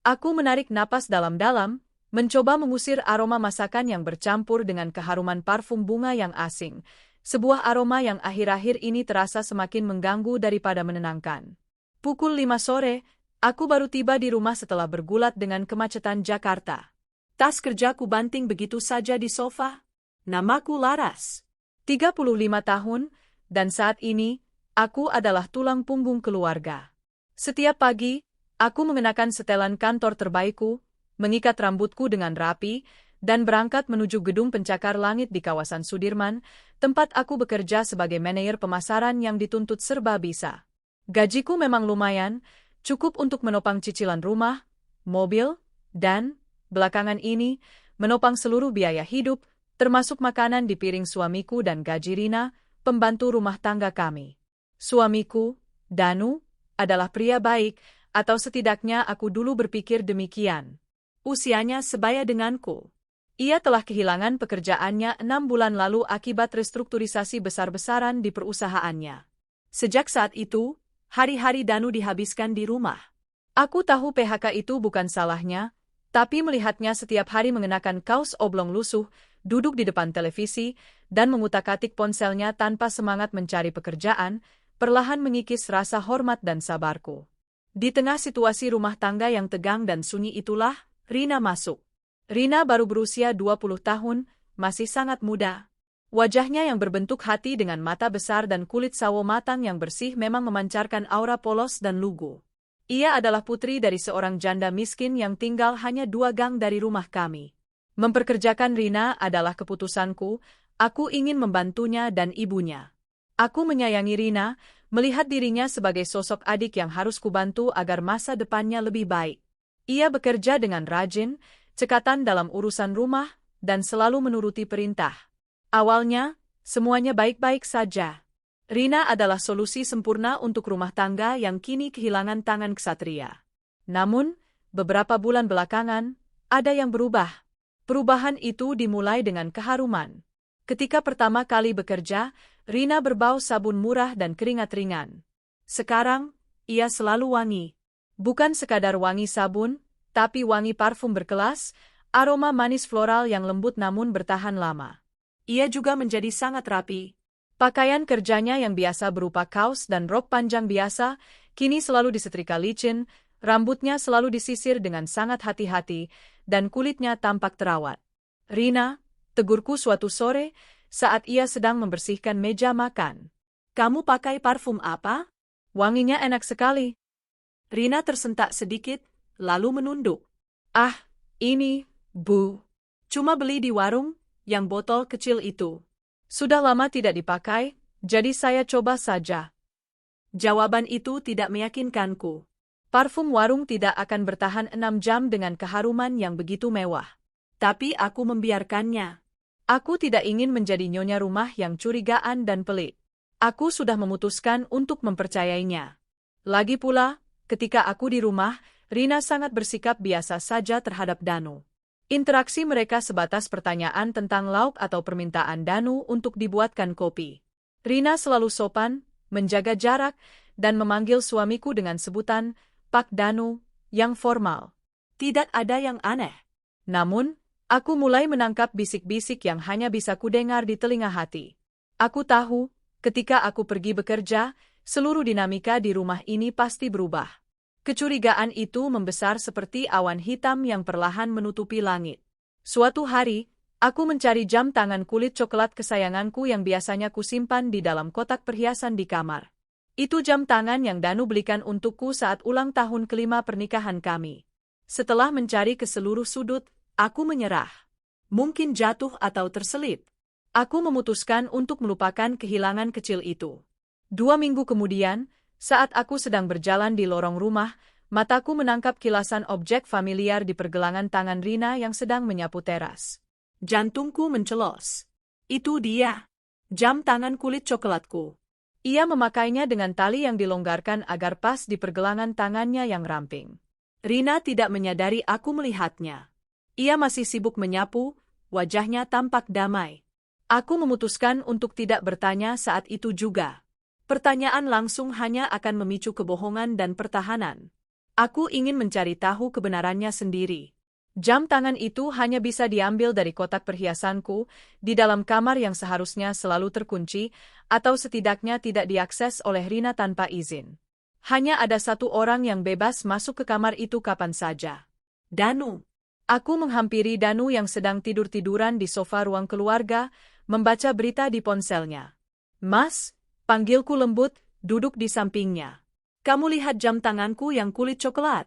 Aku menarik napas dalam-dalam, mencoba mengusir aroma masakan yang bercampur dengan keharuman parfum bunga yang asing. Sebuah aroma yang akhir-akhir ini terasa semakin mengganggu daripada menenangkan. Pukul 5 sore, aku baru tiba di rumah setelah bergulat dengan kemacetan Jakarta. Tas kerjaku banting begitu saja di sofa. Namaku Laras. 35 tahun, dan saat ini, aku adalah tulang punggung keluarga. Setiap pagi, aku mengenakan setelan kantor terbaikku, mengikat rambutku dengan rapi, dan berangkat menuju gedung pencakar langit di kawasan Sudirman, tempat aku bekerja sebagai manajer pemasaran yang dituntut serba bisa. Gajiku memang lumayan, cukup untuk menopang cicilan rumah, mobil, dan, belakangan ini, menopang seluruh biaya hidup, termasuk makanan di piring suamiku dan gaji Rina, pembantu rumah tangga kami. Suamiku, Danu, adalah pria baik, atau setidaknya aku dulu berpikir demikian. Usianya sebaya denganku. Ia telah kehilangan pekerjaannya 6 bulan lalu akibat restrukturisasi besar-besaran di perusahaannya. Sejak saat itu, hari-hari Danu dihabiskan di rumah. Aku tahu PHK itu bukan salahnya, tapi melihatnya setiap hari mengenakan kaos oblong lusuh, duduk di depan televisi, dan mengutak-atik ponselnya tanpa semangat mencari pekerjaan, perlahan mengikis rasa hormat dan sabarku. Di tengah situasi rumah tangga yang tegang dan sunyi itulah, Rina masuk. Rina baru berusia 20 tahun, masih sangat muda. Wajahnya yang berbentuk hati dengan mata besar dan kulit sawo matang yang bersih memang memancarkan aura polos dan lugu. Ia adalah putri dari seorang janda miskin yang tinggal hanya 2 gang dari rumah kami. Memperkerjakan Rina adalah keputusanku, aku ingin membantunya dan ibunya. Aku menyayangi Rina, melihat dirinya sebagai sosok adik yang harus kubantu agar masa depannya lebih baik. Ia bekerja dengan rajin, cekatan dalam urusan rumah, dan selalu menuruti perintah. Awalnya, semuanya baik-baik saja. Rina adalah solusi sempurna untuk rumah tangga yang kini kehilangan tangan ksatria. Namun, beberapa bulan belakangan, ada yang berubah. Perubahan itu dimulai dengan keharuman. Ketika pertama kali bekerja, Rina berbau sabun murah dan keringat ringan. Sekarang, ia selalu wangi. Bukan sekadar wangi sabun, tapi wangi parfum berkelas, aroma manis floral yang lembut namun bertahan lama. Ia juga menjadi sangat rapi. Pakaian kerjanya yang biasa berupa kaos dan rok panjang biasa, kini selalu disetrika licin, rambutnya selalu disisir dengan sangat hati-hati, dan kulitnya tampak terawat. Rina, tegurku suatu sore, saat ia sedang membersihkan meja makan. Kamu pakai parfum apa? Wanginya enak sekali. Rina tersentak sedikit, lalu menunduk. Ah, ini, Bu. Cuma beli di warung, yang botol kecil itu. Sudah lama tidak dipakai, jadi saya coba saja. Jawaban itu tidak meyakinkanku. Parfum warung tidak akan bertahan 6 jam dengan keharuman yang begitu mewah. Tapi aku membiarkannya. Aku tidak ingin menjadi nyonya rumah yang curigaan dan pelit. Aku sudah memutuskan untuk mempercayainya. Lagi pula, ketika aku di rumah, Rina sangat bersikap biasa saja terhadap Danu. Interaksi mereka sebatas pertanyaan tentang lauk atau permintaan Danu untuk dibuatkan kopi. Rina selalu sopan, menjaga jarak, dan memanggil suamiku dengan sebutan Pak Danu, yang formal. Tidak ada yang aneh. Namun, aku mulai menangkap bisik-bisik yang hanya bisa kudengar di telinga hati. Aku tahu, ketika aku pergi bekerja, seluruh dinamika di rumah ini pasti berubah. Kecurigaan itu membesar seperti awan hitam yang perlahan menutupi langit. Suatu hari, aku mencari jam tangan kulit coklat kesayanganku yang biasanya kusimpan di dalam kotak perhiasan di kamar. Itu jam tangan yang Danu belikan untukku saat ulang tahun kelima pernikahan kami. Setelah mencari ke seluruh sudut, aku menyerah. Mungkin jatuh atau terselip. Aku memutuskan untuk melupakan kehilangan kecil itu. 2 minggu kemudian, saat aku sedang berjalan di lorong rumah, mataku menangkap kilasan objek familiar di pergelangan tangan Rina yang sedang menyapu teras. Jantungku mencelos. Itu dia. Jam tangan kulit coklatku. Ia memakainya dengan tali yang dilonggarkan agar pas di pergelangan tangannya yang ramping. Rina tidak menyadari aku melihatnya. Ia masih sibuk menyapu, wajahnya tampak damai. Aku memutuskan untuk tidak bertanya saat itu juga. Pertanyaan langsung hanya akan memicu kebohongan dan pertahanan. Aku ingin mencari tahu kebenarannya sendiri. Jam tangan itu hanya bisa diambil dari kotak perhiasanku di dalam kamar yang seharusnya selalu terkunci, atau setidaknya tidak diakses oleh Rina tanpa izin. Hanya ada satu orang yang bebas masuk ke kamar itu kapan saja. Danu. Aku menghampiri Danu yang sedang tidur-tiduran di sofa ruang keluarga, membaca berita di ponselnya. Mas, panggilku lembut, duduk di sampingnya. Kamu lihat jam tanganku yang kulit coklat?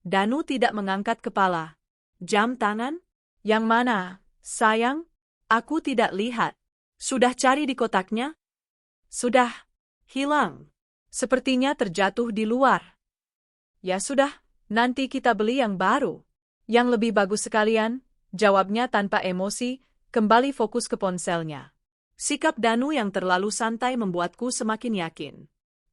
Danu tidak mengangkat kepala. Jam tangan? Yang mana, sayang? Aku tidak lihat. Sudah cari di kotaknya? Sudah. Hilang. Sepertinya terjatuh di luar. Ya sudah, nanti kita beli yang baru. Yang lebih bagus sekalian, jawabnya tanpa emosi, kembali fokus ke ponselnya. Sikap Danu yang terlalu santai membuatku semakin yakin.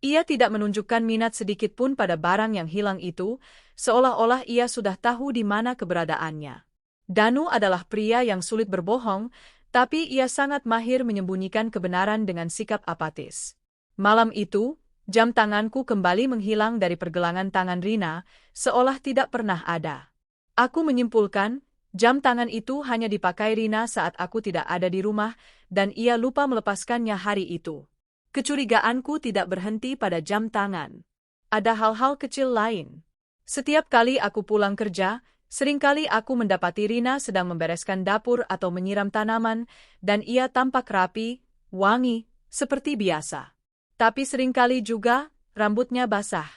Ia tidak menunjukkan minat sedikit pun pada barang yang hilang itu, seolah-olah ia sudah tahu di mana keberadaannya. Danu adalah pria yang sulit berbohong, tapi ia sangat mahir menyembunyikan kebenaran dengan sikap apatis. Malam itu, jam tanganku kembali menghilang dari pergelangan tangan Rina, seolah tidak pernah ada. Aku menyimpulkan, jam tangan itu hanya dipakai Rina saat aku tidak ada di rumah, dan ia lupa melepaskannya hari itu. Kecurigaanku tidak berhenti pada jam tangan. Ada hal-hal kecil lain. Setiap kali aku pulang kerja, seringkali aku mendapati Rina sedang membereskan dapur atau menyiram tanaman, dan ia tampak rapi, wangi, seperti biasa. Tapi seringkali juga, rambutnya basah.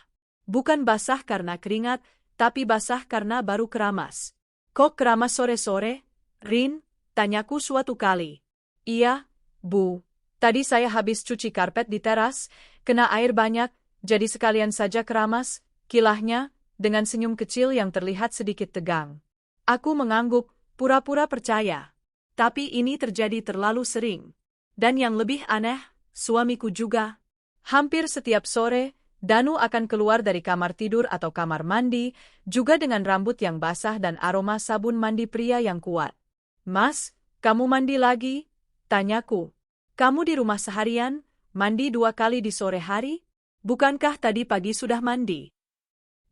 Bukan basah karena keringat, tapi basah karena baru keramas. Kok keramas sore-sore, Rin? Tanyaku suatu kali. Iya, Bu. Tadi saya habis cuci karpet di teras, kena air banyak, jadi sekalian saja keramas, kilahnya, dengan senyum kecil yang terlihat sedikit tegang. Aku mengangguk, pura-pura percaya. Tapi ini terjadi terlalu sering. Dan yang lebih aneh, suamiku juga. Hampir setiap sore, Danu akan keluar dari kamar tidur atau kamar mandi, juga dengan rambut yang basah dan aroma sabun mandi pria yang kuat. Mas, kamu mandi lagi? Tanyaku. Kamu di rumah seharian, mandi 2 kali di sore hari? Bukankah tadi pagi sudah mandi?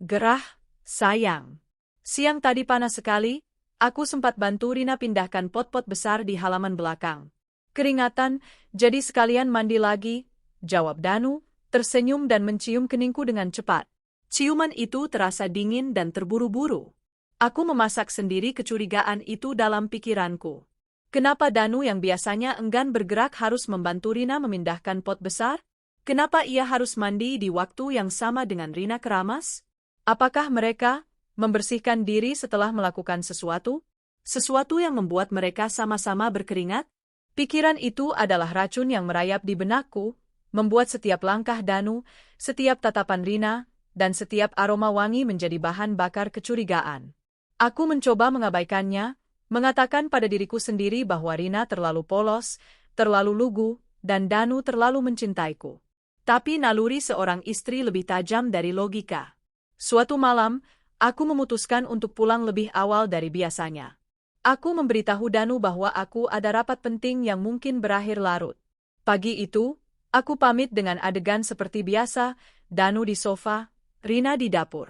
Gerah, sayang. Siang tadi panas sekali, aku sempat bantu Rina pindahkan pot-pot besar di halaman belakang. Keringatan, jadi sekalian mandi lagi, jawab Danu, tersenyum dan mencium keningku dengan cepat. Ciuman itu terasa dingin dan terburu-buru. Aku memasak sendiri kecurigaan itu dalam pikiranku. Kenapa Danu yang biasanya enggan bergerak harus membantu Rina memindahkan pot besar? Kenapa ia harus mandi di waktu yang sama dengan Rina keramas? Apakah mereka membersihkan diri setelah melakukan sesuatu? Sesuatu yang membuat mereka sama-sama berkeringat? Pikiran itu adalah racun yang merayap di benakku, membuat setiap langkah Danu, setiap tatapan Rina, dan setiap aroma wangi menjadi bahan bakar kecurigaan. Aku mencoba mengabaikannya, mengatakan pada diriku sendiri bahwa Rina terlalu polos, terlalu lugu, dan Danu terlalu mencintaiku. Tapi naluri seorang istri lebih tajam dari logika. Suatu malam, aku memutuskan untuk pulang lebih awal dari biasanya. Aku memberitahu Danu bahwa aku ada rapat penting yang mungkin berakhir larut. Pagi itu, aku pamit dengan adegan seperti biasa, Danu di sofa, Rina di dapur.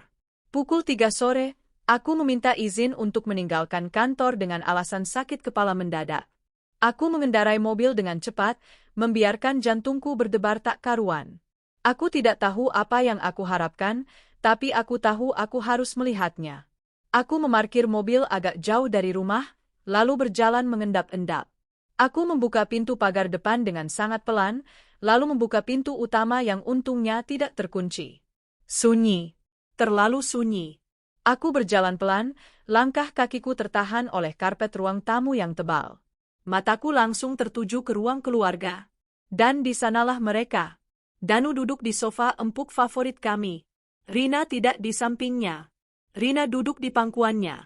Pukul 3 sore, aku meminta izin untuk meninggalkan kantor dengan alasan sakit kepala mendadak. Aku mengendarai mobil dengan cepat, membiarkan jantungku berdebar tak karuan. Aku tidak tahu apa yang aku harapkan, tapi aku tahu aku harus melihatnya. Aku memarkir mobil agak jauh dari rumah, lalu berjalan mengendap-endap. Aku membuka pintu pagar depan dengan sangat pelan, lalu membuka pintu utama yang untungnya tidak terkunci. Sunyi. Terlalu sunyi. Aku berjalan pelan, langkah kakiku tertahan oleh karpet ruang tamu yang tebal. Mataku langsung tertuju ke ruang keluarga. Dan di sanalah mereka. Danu duduk di sofa empuk favorit kami. Rina tidak di sampingnya. Rina duduk di pangkuannya.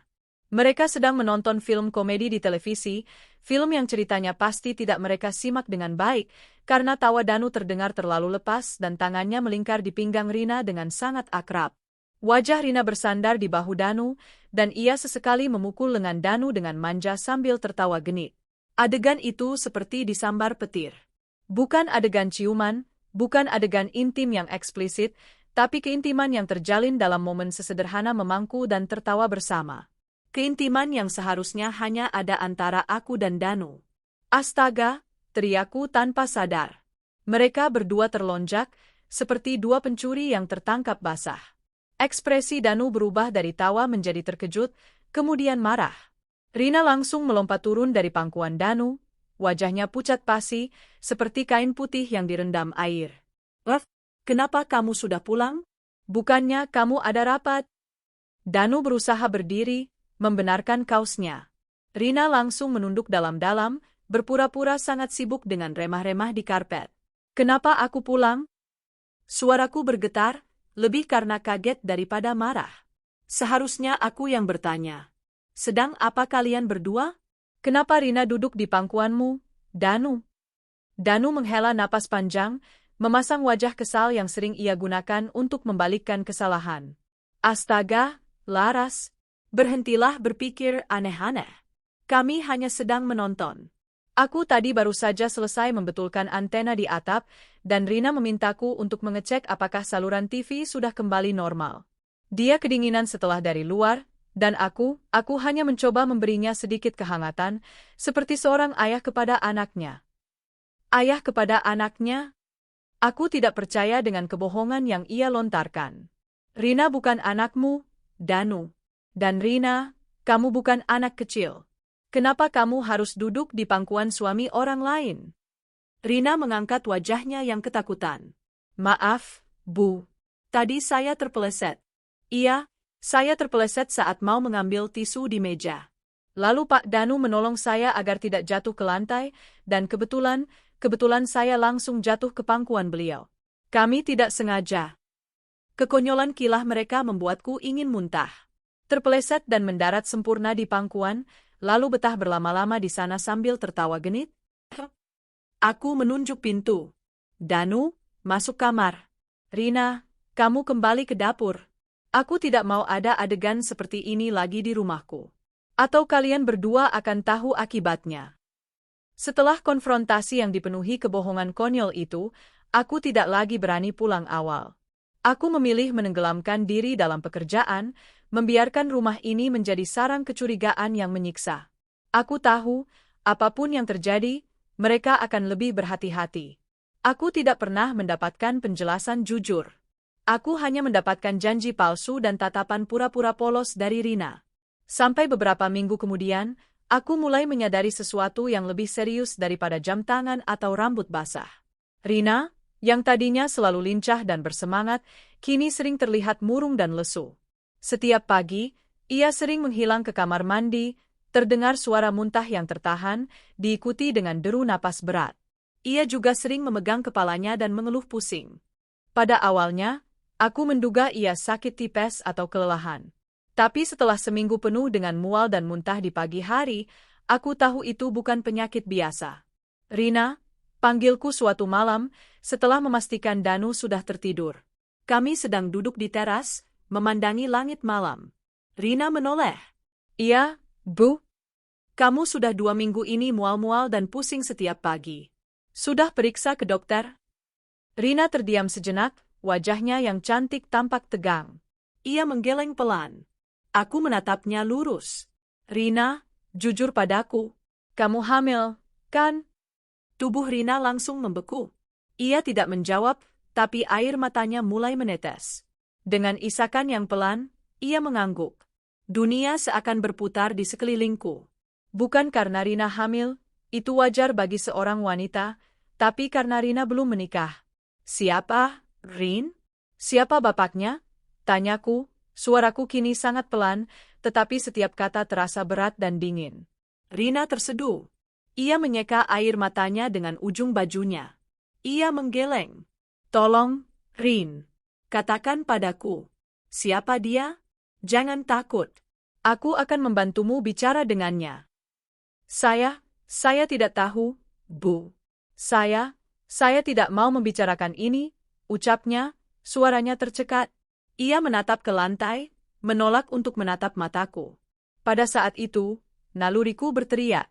Mereka sedang menonton film komedi di televisi, film yang ceritanya pasti tidak mereka simak dengan baik, karena tawa Danu terdengar terlalu lepas dan tangannya melingkar di pinggang Rina dengan sangat akrab. Wajah Rina bersandar di bahu Danu, dan ia sesekali memukul lengan Danu dengan manja sambil tertawa genit. Adegan itu seperti disambar petir. Bukan adegan ciuman, bukan adegan intim yang eksplisit, Tapi keintiman yang terjalin dalam momen sesederhana memangku dan tertawa bersama. Keintiman yang seharusnya hanya ada antara aku dan Danu. Astaga, teriakku tanpa sadar. Mereka berdua terlonjak, seperti dua pencuri yang tertangkap basah. Ekspresi Danu berubah dari tawa menjadi terkejut, kemudian marah. Rina langsung melompat turun dari pangkuan Danu, wajahnya pucat pasi, seperti kain putih yang direndam air. Kenapa kamu sudah pulang? Bukannya kamu ada rapat? Danu berusaha berdiri, membenarkan kaosnya. Rina langsung menunduk dalam-dalam, berpura-pura sangat sibuk dengan remah-remah di karpet. Kenapa aku pulang? Suaraku bergetar, lebih karena kaget daripada marah. Seharusnya aku yang bertanya. Sedang apa kalian berdua? Kenapa Rina duduk di pangkuanmu, Danu? Danu menghela napas panjang, memasang wajah kesal yang sering ia gunakan untuk membalikkan kesalahan. Astaga, Laras, berhentilah berpikir aneh-aneh. Kami hanya sedang menonton. Aku tadi baru saja selesai membetulkan antena di atap, dan Rina memintaku untuk mengecek apakah saluran TV sudah kembali normal. Dia kedinginan setelah dari luar, dan aku hanya mencoba memberinya sedikit kehangatan, seperti seorang ayah kepada anaknya. Ayah kepada anaknya? Aku tidak percaya dengan kebohongan yang ia lontarkan. Rina bukan anakmu, Danu. Dan Rina, kamu bukan anak kecil. Kenapa kamu harus duduk di pangkuan suami orang lain? Rina mengangkat wajahnya yang ketakutan. Maaf, Bu. Tadi saya terpeleset. Iya, saya terpeleset saat mau mengambil tisu di meja. Lalu Pak Danu menolong saya agar tidak jatuh ke lantai, dan kebetulan saya langsung jatuh ke pangkuan beliau. Kami tidak sengaja. Kekonyolan kilah mereka membuatku ingin muntah. Terpeleset dan mendarat sempurna di pangkuan, lalu betah berlama-lama di sana sambil tertawa genit. Aku menunjuk pintu. Danu, masuk kamar. Rina, kamu kembali ke dapur. Aku tidak mau ada adegan seperti ini lagi di rumahku. Atau kalian berdua akan tahu akibatnya. Setelah konfrontasi yang dipenuhi kebohongan konyol itu, aku tidak lagi berani pulang awal. Aku memilih menenggelamkan diri dalam pekerjaan, membiarkan rumah ini menjadi sarang kecurigaan yang menyiksa. Aku tahu, apapun yang terjadi, mereka akan lebih berhati-hati. Aku tidak pernah mendapatkan penjelasan jujur. Aku hanya mendapatkan janji palsu dan tatapan pura-pura polos dari Rina. Sampai beberapa minggu kemudian, aku mulai menyadari sesuatu yang lebih serius daripada jam tangan atau rambut basah. Rina, yang tadinya selalu lincah dan bersemangat, kini sering terlihat murung dan lesu. Setiap pagi, ia sering menghilang ke kamar mandi, terdengar suara muntah yang tertahan, diikuti dengan deru napas berat. Ia juga sering memegang kepalanya dan mengeluh pusing. Pada awalnya, aku menduga ia sakit tipes atau kelelahan. Tapi setelah seminggu penuh dengan mual dan muntah di pagi hari, aku tahu itu bukan penyakit biasa. Rina, panggilku suatu malam, setelah memastikan Danu sudah tertidur. Kami sedang duduk di teras, memandangi langit malam. Rina menoleh. Iya, Bu. Kamu sudah 2 minggu ini mual-mual dan pusing setiap pagi. Sudah periksa ke dokter? Rina terdiam sejenak, wajahnya yang cantik tampak tegang. Ia menggeleng pelan. Aku menatapnya lurus. Rina, jujur padaku. Kamu hamil, kan? Tubuh Rina langsung membeku. Ia tidak menjawab, tapi air matanya mulai menetes. Dengan isakan yang pelan, ia mengangguk. Dunia seakan berputar di sekelilingku. Bukan karena Rina hamil, itu wajar bagi seorang wanita, tapi karena Rina belum menikah. Siapa, Rin? Siapa bapaknya? Tanyaku, suaraku kini sangat pelan, tetapi setiap kata terasa berat dan dingin. Rina terseduh. Ia menyeka air matanya dengan ujung bajunya. Ia menggeleng. Tolong, Rin. Katakan padaku. Siapa dia? Jangan takut. Aku akan membantumu bicara dengannya. Saya tidak tahu, Bu. Saya tidak mau membicarakan ini, ucapnya, suaranya tercekat. Ia menatap ke lantai, menolak untuk menatap mataku. Pada saat itu, naluriku berteriak.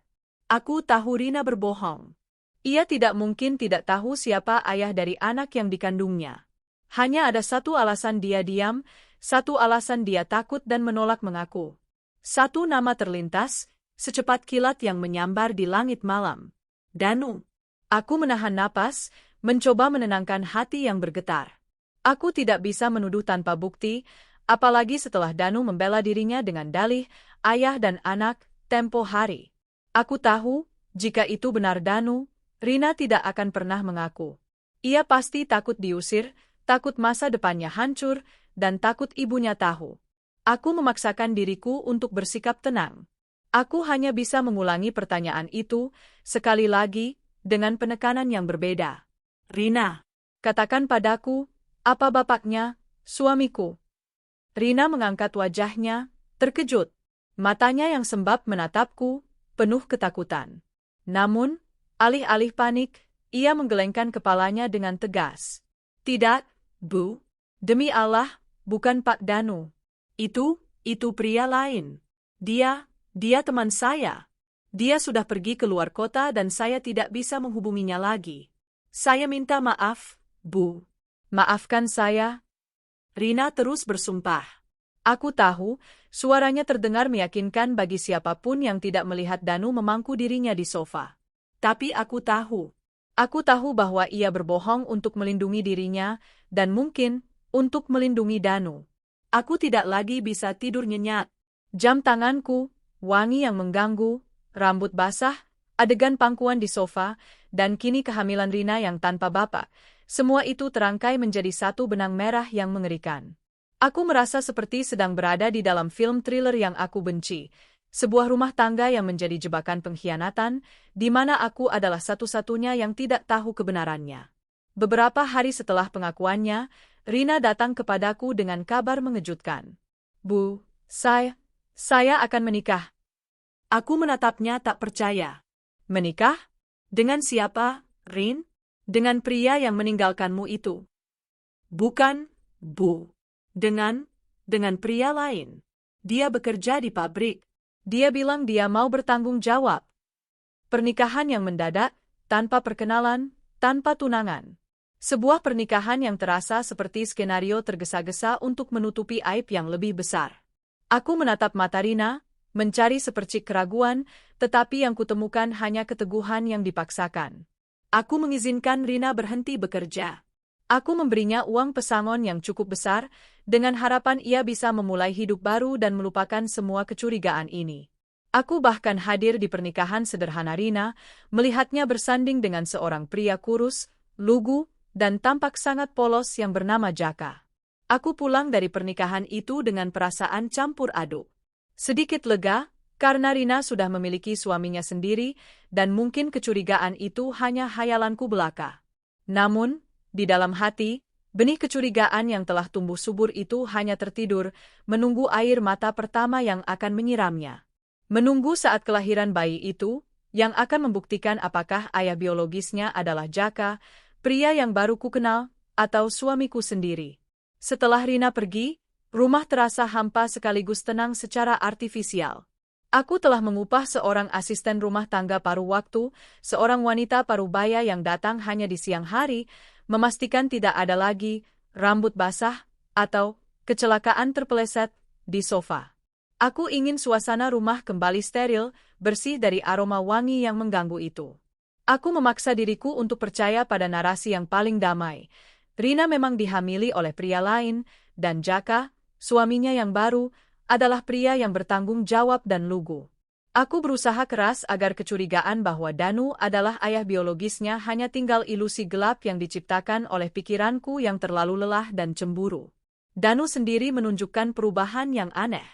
Aku tahu Rina berbohong. Ia tidak mungkin tidak tahu siapa ayah dari anak yang dikandungnya. Hanya ada satu alasan dia diam, satu alasan dia takut dan menolak mengaku. Satu nama terlintas, secepat kilat yang menyambar di langit malam. Danu. Aku menahan napas, mencoba menenangkan hati yang bergetar. Aku tidak bisa menuduh tanpa bukti, apalagi setelah Danu membela dirinya dengan dalih, ayah dan anak, tempo hari. Aku tahu, jika itu benar Danu, Rina tidak akan pernah mengaku. Ia pasti takut diusir, takut masa depannya hancur, dan takut ibunya tahu. Aku memaksakan diriku untuk bersikap tenang. Aku hanya bisa mengulangi pertanyaan itu, sekali lagi, dengan penekanan yang berbeda. Rina, katakan padaku, apa bapaknya, suamiku? Rina mengangkat wajahnya, terkejut. Matanya yang sembab menatapku, penuh ketakutan. Namun, alih-alih panik, ia menggelengkan kepalanya dengan tegas. Tidak, Bu. Demi Allah, bukan Pak Danu. Itu pria lain. Dia teman saya. Dia sudah pergi ke luar kota dan saya tidak bisa menghubunginya lagi. Saya minta maaf, Bu. Maafkan saya. Rina terus bersumpah. Aku tahu, suaranya terdengar meyakinkan bagi siapapun yang tidak melihat Danu memangku dirinya di sofa. Tapi aku tahu bahwa ia berbohong untuk melindungi dirinya, dan mungkin, untuk melindungi Danu. Aku tidak lagi bisa tidur nyenyak. Jam tanganku, wangi yang mengganggu, rambut basah, adegan pangkuan di sofa, dan kini kehamilan Rina yang tanpa bapak. Semua itu terangkai menjadi satu benang merah yang mengerikan. Aku merasa seperti sedang berada di dalam film thriller yang aku benci. Sebuah rumah tangga yang menjadi jebakan pengkhianatan, di mana aku adalah satu-satunya yang tidak tahu kebenarannya. Beberapa hari setelah pengakuannya, Rina datang kepadaku dengan kabar mengejutkan. Bu, saya akan menikah. Aku menatapnya tak percaya. Menikah? Dengan siapa, Rin? Dengan pria yang meninggalkanmu itu. Bukan, Bu. Dengan pria lain. Dia bekerja di pabrik. Dia bilang dia mau bertanggung jawab. Pernikahan yang mendadak, tanpa perkenalan, tanpa tunangan. Sebuah pernikahan yang terasa seperti skenario tergesa-gesa untuk menutupi aib yang lebih besar. Aku menatap mata Rina, mencari sepercik keraguan, tetapi yang kutemukan hanya keteguhan yang dipaksakan. Aku mengizinkan Rina berhenti bekerja. Aku memberinya uang pesangon yang cukup besar, dengan harapan ia bisa memulai hidup baru dan melupakan semua kecurigaan ini. Aku bahkan hadir di pernikahan sederhana Rina, melihatnya bersanding dengan seorang pria kurus, lugu, dan tampak sangat polos yang bernama Jaka. Aku pulang dari pernikahan itu dengan perasaan campur aduk. Sedikit lega, karena Rina sudah memiliki suaminya sendiri, dan mungkin kecurigaan itu hanya hayalanku belaka. Namun, di dalam hati, benih kecurigaan yang telah tumbuh subur itu hanya tertidur, menunggu air mata pertama yang akan menyiramnya. Menunggu saat kelahiran bayi itu, yang akan membuktikan apakah ayah biologisnya adalah Jaka, pria yang baru kukenal, atau suamiku sendiri. Setelah Rina pergi, rumah terasa hampa sekaligus tenang secara artifisial. Aku telah mengupah seorang asisten rumah tangga paruh waktu, seorang wanita parubaya yang datang hanya di siang hari, memastikan tidak ada lagi rambut basah atau kecelakaan terpeleset di sofa. Aku ingin suasana rumah kembali steril, bersih dari aroma wangi yang mengganggu itu. Aku memaksa diriku untuk percaya pada narasi yang paling damai. Rina memang dihamili oleh pria lain, dan Jaka, suaminya yang baru, adalah pria yang bertanggung jawab dan lugu. Aku berusaha keras agar kecurigaan bahwa Danu adalah ayah biologisnya hanya tinggal ilusi gelap yang diciptakan oleh pikiranku yang terlalu lelah dan cemburu. Danu sendiri menunjukkan perubahan yang aneh.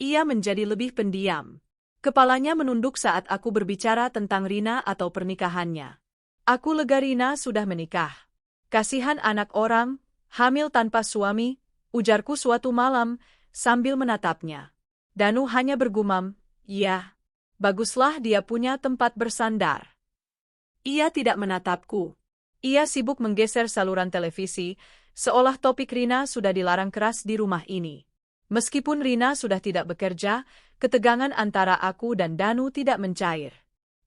Ia menjadi lebih pendiam. Kepalanya menunduk saat aku berbicara tentang Rina atau pernikahannya. Aku lega Rina sudah menikah. Kasihan anak orang, hamil tanpa suami, ujarku suatu malam, sambil menatapnya. Danu hanya bergumam, "Ya, baguslah dia punya tempat bersandar." Ia tidak menatapku. Ia sibuk menggeser saluran televisi, seolah topik Rina sudah dilarang keras di rumah ini. Meskipun Rina sudah tidak bekerja, ketegangan antara aku dan Danu tidak mencair.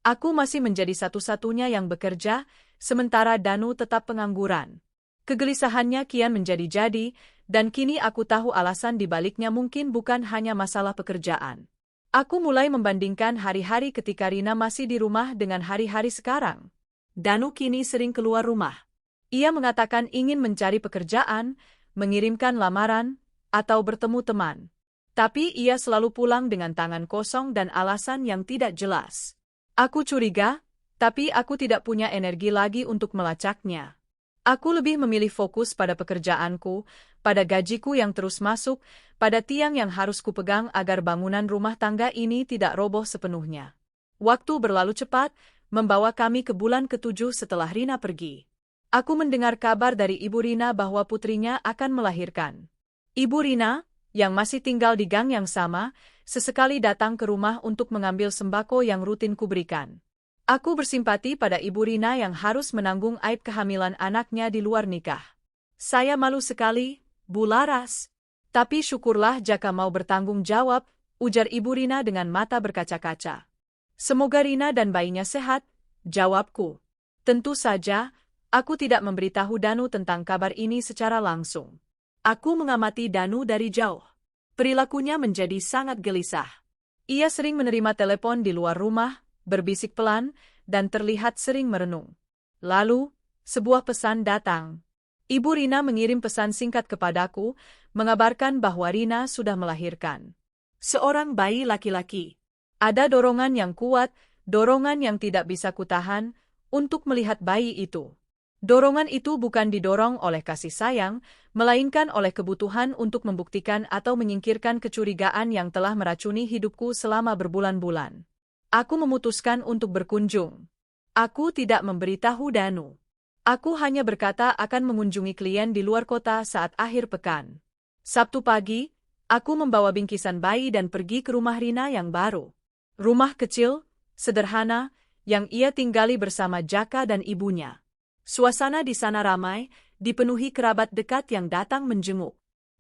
Aku masih menjadi satu-satunya yang bekerja, sementara Danu tetap pengangguran. Kegelisahannya kian menjadi-jadi, dan kini aku tahu alasan di baliknya mungkin bukan hanya masalah pekerjaan. Aku mulai membandingkan hari-hari ketika Rina masih di rumah dengan hari-hari sekarang. Danu kini sering keluar rumah. Ia mengatakan ingin mencari pekerjaan, mengirimkan lamaran, atau bertemu teman. Tapi ia selalu pulang dengan tangan kosong dan alasan yang tidak jelas. Aku curiga, tapi aku tidak punya energi lagi untuk melacaknya. Aku lebih memilih fokus pada pekerjaanku, pada gajiku yang terus masuk, pada tiang yang harus kupegang agar bangunan rumah tangga ini tidak roboh sepenuhnya. Waktu berlalu cepat, membawa kami ke bulan ke-7 setelah Rina pergi. Aku mendengar kabar dari Ibu Rina bahwa putrinya akan melahirkan. Ibu Rina, yang masih tinggal di gang yang sama, sesekali datang ke rumah untuk mengambil sembako yang rutin kuberikan. Aku bersimpati pada Ibu Rina yang harus menanggung aib kehamilan anaknya di luar nikah. Saya malu sekali, Bu Laras. Tapi syukurlah Jaka mau bertanggung jawab, ujar Ibu Rina dengan mata berkaca-kaca. Semoga Rina dan bayinya sehat, jawabku. Tentu saja, aku tidak memberitahu Danu tentang kabar ini secara langsung. Aku mengamati Danu dari jauh. Perilakunya menjadi sangat gelisah. Ia sering menerima telepon di luar rumah, berbisik pelan, dan terlihat sering merenung. Lalu, sebuah pesan datang. Ibu Rina mengirim pesan singkat kepadaku, mengabarkan bahwa Rina sudah melahirkan seorang bayi laki-laki. Ada dorongan yang kuat, dorongan yang tidak bisa kutahan, untuk melihat bayi itu. Dorongan itu bukan didorong oleh kasih sayang, melainkan oleh kebutuhan untuk membuktikan atau menyingkirkan kecurigaan yang telah meracuni hidupku selama berbulan-bulan. Aku memutuskan untuk berkunjung. Aku tidak memberitahu Danu. Aku hanya berkata akan mengunjungi klien di luar kota saat akhir pekan. Sabtu pagi, aku membawa bingkisan bayi dan pergi ke rumah Rina yang baru. Rumah kecil, sederhana, yang ia tinggali bersama Jaka dan ibunya. Suasana di sana ramai, dipenuhi kerabat dekat yang datang menjenguk.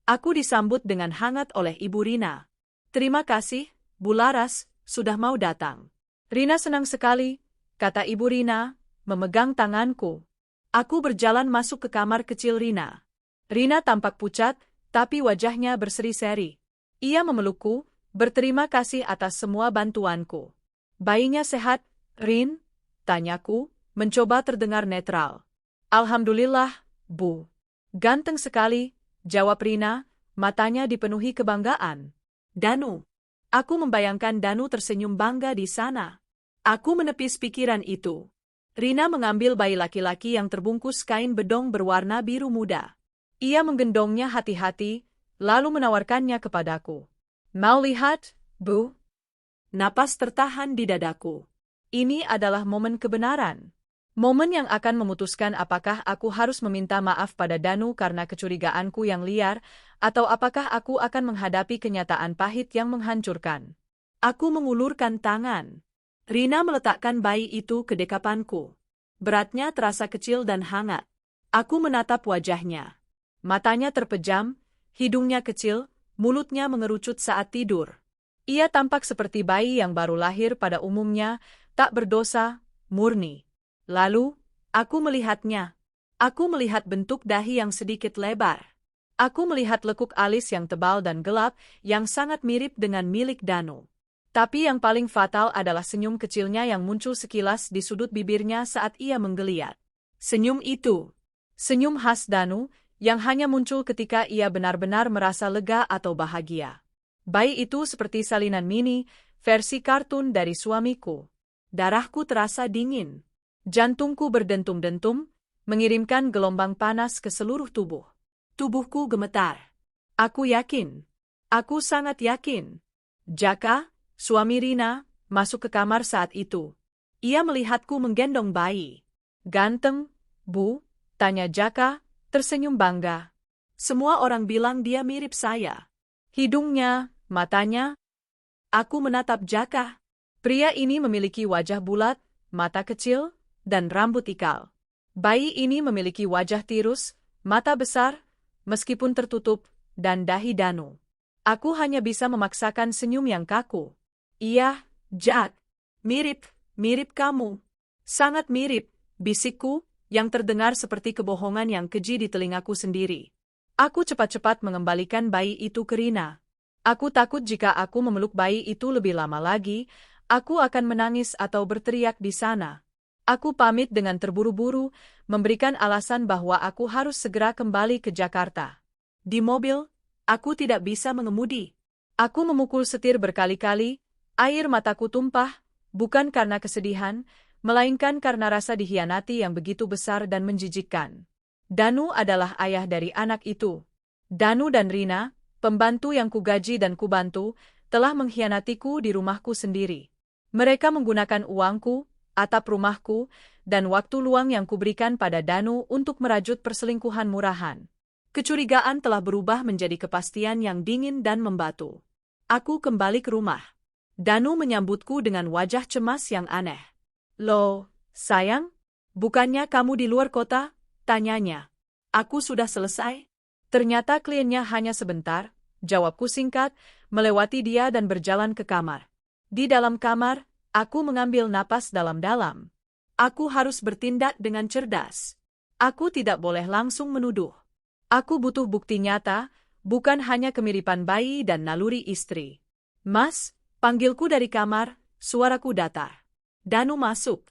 Aku disambut dengan hangat oleh Ibu Rina. Terima kasih, Bu Laras, sudah mau datang. Rina senang sekali, kata Ibu Rina, memegang tanganku. Aku berjalan masuk ke kamar kecil Rina. Rina tampak pucat, tapi wajahnya berseri-seri. Ia memelukku, berterima kasih atas semua bantuanku. Bayinya sehat, Rin? Tanyaku, mencoba terdengar netral. Alhamdulillah, Bu. Ganteng sekali, jawab Rina, matanya dipenuhi kebanggaan. Danu. Aku membayangkan Danu tersenyum bangga di sana. Aku menepis pikiran itu. Rina mengambil bayi laki-laki yang terbungkus kain bedong berwarna biru muda. Ia menggendongnya hati-hati, lalu menawarkannya kepadaku. Mau lihat, Bu? Napas tertahan di dadaku. Ini adalah momen kebenaran. Momen yang akan memutuskan apakah aku harus meminta maaf pada Danu karena kecurigaanku yang liar, atau apakah aku akan menghadapi kenyataan pahit yang menghancurkan. Aku mengulurkan tangan. Rina meletakkan bayi itu ke dekapanku. Beratnya terasa kecil dan hangat. Aku menatap wajahnya. Matanya terpejam, hidungnya kecil, mulutnya mengerucut saat tidur. Ia tampak seperti bayi yang baru lahir pada umumnya, tak berdosa, murni. Lalu, aku melihatnya. Aku melihat bentuk dahi yang sedikit lebar. Aku melihat lekuk alis yang tebal dan gelap, yang sangat mirip dengan milik Danu. Tapi yang paling fatal adalah senyum kecilnya yang muncul sekilas di sudut bibirnya saat ia menggeliat. Senyum itu. Senyum khas Danu, yang hanya muncul ketika ia benar-benar merasa lega atau bahagia. Bayi itu seperti salinan mini, versi kartun dari suamiku. Darahku terasa dingin. Jantungku berdentum-dentum, mengirimkan gelombang panas ke seluruh tubuh. Tubuhku gemetar. Aku yakin. Aku sangat yakin. Jaka, suami Rina, masuk ke kamar saat itu. Ia melihatku menggendong bayi. Ganteng, Bu? Tanya Jaka, tersenyum bangga. Semua orang bilang dia mirip saya. Hidungnya, matanya. Aku menatap Jaka. Pria ini memiliki wajah bulat, mata kecil, dan rambut ikal. Bayi ini memiliki wajah tirus, mata besar, meskipun tertutup, dan dahi Danu. Aku hanya bisa memaksakan senyum yang kaku. Iya, Jack. Mirip kamu. Sangat mirip, bisikku, yang terdengar seperti kebohongan yang keji di telingaku sendiri. Aku cepat-cepat mengembalikan bayi itu ke Rina. Aku takut jika aku memeluk bayi itu lebih lama lagi, aku akan menangis atau berteriak di sana. Aku pamit dengan terburu-buru, memberikan alasan bahwa aku harus segera kembali ke Jakarta. Di mobil, aku tidak bisa mengemudi. Aku memukul setir berkali-kali, air mataku tumpah, bukan karena kesedihan, melainkan karena rasa dikhianati yang begitu besar dan menjijikkan. Danu adalah ayah dari anak itu. Danu dan Rina, pembantu yang kugaji dan kubantu, telah mengkhianatiku di rumahku sendiri. Mereka menggunakan uangku, atap rumahku, dan waktu luang yang kuberikan pada Danu untuk merajut perselingkuhan murahan. Kecurigaan telah berubah menjadi kepastian yang dingin dan membatu. Aku kembali ke rumah. Danu menyambutku dengan wajah cemas yang aneh. "Loh, sayang, bukannya kamu di luar kota?" tanyanya. "Aku sudah selesai." Ternyata kliennya hanya sebentar, jawabku singkat, melewati dia dan berjalan ke kamar. Di dalam kamar, aku mengambil napas dalam-dalam. Aku harus bertindak dengan cerdas. Aku tidak boleh langsung menuduh. Aku butuh bukti nyata, bukan hanya kemiripan bayi dan naluri istri. "Mas," panggilku dari kamar, suaraku datar. "Danu masuk.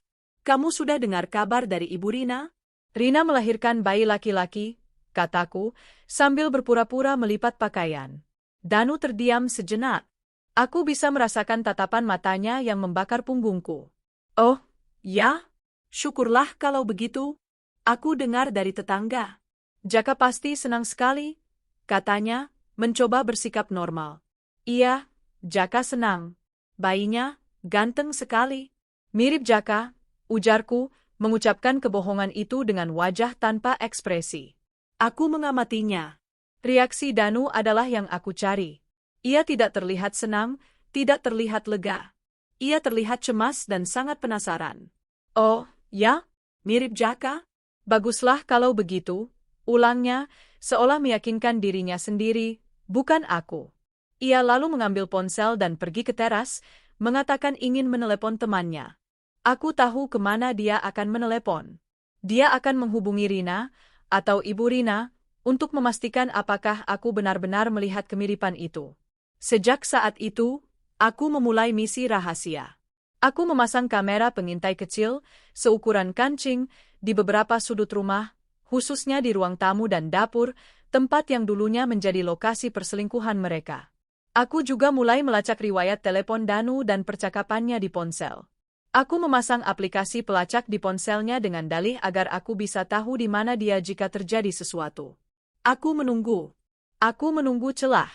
Kamu sudah dengar kabar dari Ibu Rina?" "Rina melahirkan bayi laki-laki," kataku, sambil berpura-pura melipat pakaian. Danu terdiam sejenak. Aku bisa merasakan tatapan matanya yang membakar punggungku. "Oh, ya? Syukurlah kalau begitu. Aku dengar dari tetangga. Jaka pasti senang sekali," katanya, mencoba bersikap normal. "Iya, Jaka senang. Bayinya ganteng sekali." "Mirip Jaka," ujarku, mengucapkan kebohongan itu dengan wajah tanpa ekspresi. Aku mengamatinya. Reaksi Danu adalah yang aku cari. Ia tidak terlihat senang, tidak terlihat lega. Ia terlihat cemas dan sangat penasaran. "Oh, ya? Mirip Jaka? Baguslah kalau begitu," ulangnya, seolah meyakinkan dirinya sendiri, bukan aku. Ia lalu mengambil ponsel dan pergi ke teras, mengatakan ingin menelepon temannya. Aku tahu kemana dia akan menelepon. Dia akan menghubungi Rina, atau Ibu Rina, untuk memastikan apakah aku benar-benar melihat kemiripan itu. Sejak saat itu, aku memulai misi rahasia. Aku memasang kamera pengintai kecil, seukuran kancing, di beberapa sudut rumah, khususnya di ruang tamu dan dapur, tempat yang dulunya menjadi lokasi perselingkuhan mereka. Aku juga mulai melacak riwayat telepon Danu dan percakapannya di ponsel. Aku memasang aplikasi pelacak di ponselnya dengan dalih agar aku bisa tahu di mana dia jika terjadi sesuatu. Aku menunggu. Aku menunggu celah.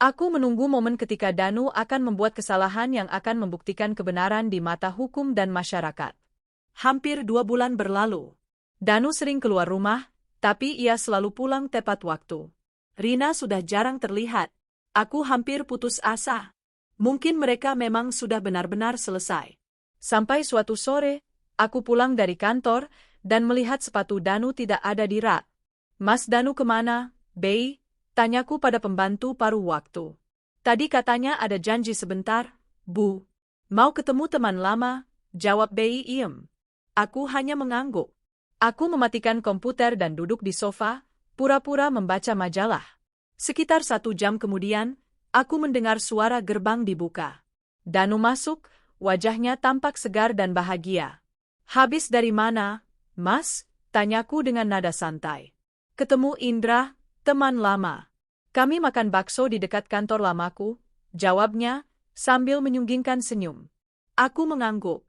Aku menunggu momen ketika Danu akan membuat kesalahan yang akan membuktikan kebenaran di mata hukum dan masyarakat. Hampir 2 bulan berlalu. Danu sering keluar rumah, tapi ia selalu pulang tepat waktu. Rina sudah jarang terlihat. Aku hampir putus asa. Mungkin mereka memang sudah benar-benar selesai. Sampai suatu sore, aku pulang dari kantor dan melihat sepatu Danu tidak ada di rak. "Mas Danu kemana, Bei?" tanyaku pada pembantu paruh waktu. "Tadi katanya ada janji sebentar, Bu." "Mau ketemu teman lama," jawab Bei iem. Aku hanya mengangguk. Aku mematikan komputer dan duduk di sofa, pura-pura membaca majalah. Sekitar 1 jam kemudian, aku mendengar suara gerbang dibuka. Danu masuk, wajahnya tampak segar dan bahagia. "Habis dari mana, Mas?" tanyaku dengan nada santai. "Ketemu Indra, teman lama. Kami makan bakso di dekat kantor lamaku," jawabnya, sambil menyunggingkan senyum. Aku mengangguk.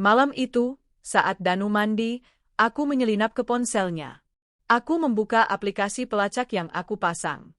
Malam itu, saat Danu mandi, aku menyelinap ke ponselnya. Aku membuka aplikasi pelacak yang aku pasang.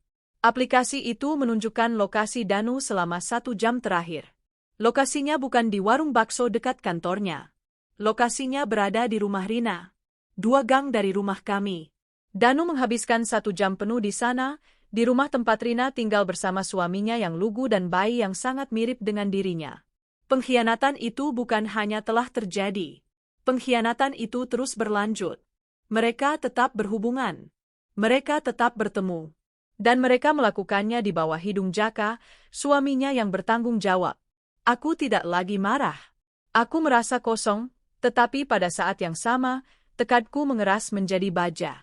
Aplikasi itu menunjukkan lokasi Danu selama 1 jam terakhir. Lokasinya bukan di warung bakso dekat kantornya. Lokasinya berada di rumah Rina. 2 gang dari rumah kami. Danu menghabiskan 1 jam penuh di sana, di rumah tempat Rina tinggal bersama suaminya yang lugu dan bayi yang sangat mirip dengan dirinya. Pengkhianatan itu bukan hanya telah terjadi. Pengkhianatan itu terus berlanjut. Mereka tetap berhubungan. Mereka tetap bertemu. Dan mereka melakukannya di bawah hidung Jaka, suaminya yang bertanggung jawab. Aku tidak lagi marah. Aku merasa kosong, tetapi pada saat yang sama, tekadku mengeras menjadi baja.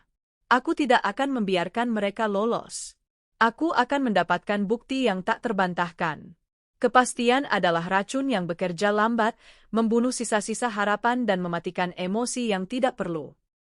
Aku tidak akan membiarkan mereka lolos. Aku akan mendapatkan bukti yang tak terbantahkan. Kepastian adalah racun yang bekerja lambat, membunuh sisa-sisa harapan dan mematikan emosi yang tidak perlu.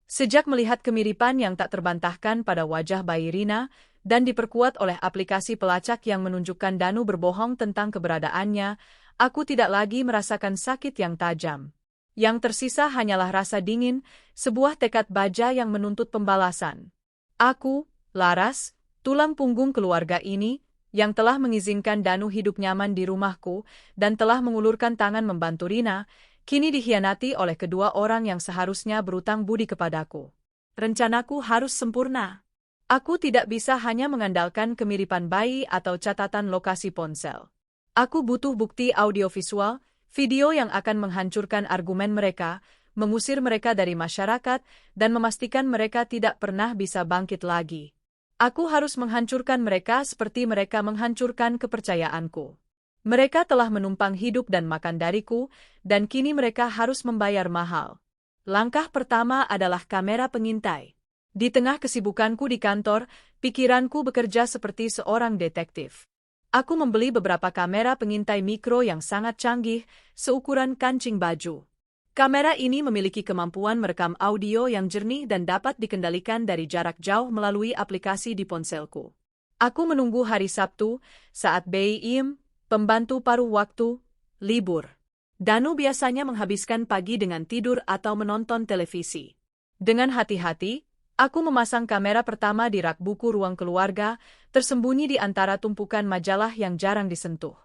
Sejak melihat kemiripan yang tak terbantahkan pada wajah bayi Rina, dan diperkuat oleh aplikasi pelacak yang menunjukkan Danu berbohong tentang keberadaannya, aku tidak lagi merasakan sakit yang tajam. Yang tersisa hanyalah rasa dingin, sebuah tekad baja yang menuntut pembalasan. Aku, Laras, tulang punggung keluarga ini, yang telah mengizinkan Danu hidup nyaman di rumahku, dan telah mengulurkan tangan membantu Rina, kini dikhianati oleh kedua orang yang seharusnya berutang budi kepadaku. Rencanaku harus sempurna. Aku tidak bisa hanya mengandalkan kemiripan bayi atau catatan lokasi ponsel. Aku butuh bukti audiovisual, video yang akan menghancurkan argumen mereka, mengusir mereka dari masyarakat, dan memastikan mereka tidak pernah bisa bangkit lagi. Aku harus menghancurkan mereka seperti mereka menghancurkan kepercayaanku. Mereka telah menumpang hidup dan makan dariku, dan kini mereka harus membayar mahal. Langkah pertama adalah kamera pengintai. Di tengah kesibukanku di kantor, pikiranku bekerja seperti seorang detektif. Aku membeli beberapa kamera pengintai mikro yang sangat canggih, seukuran kancing baju. Kamera ini memiliki kemampuan merekam audio yang jernih dan dapat dikendalikan dari jarak jauh melalui aplikasi di ponselku. Aku menunggu hari Sabtu, saat Im, pembantu paruh waktu, libur. Danu biasanya menghabiskan pagi dengan tidur atau menonton televisi. Dengan hati-hati, aku memasang kamera pertama di rak buku ruang keluarga, tersembunyi di antara tumpukan majalah yang jarang disentuh.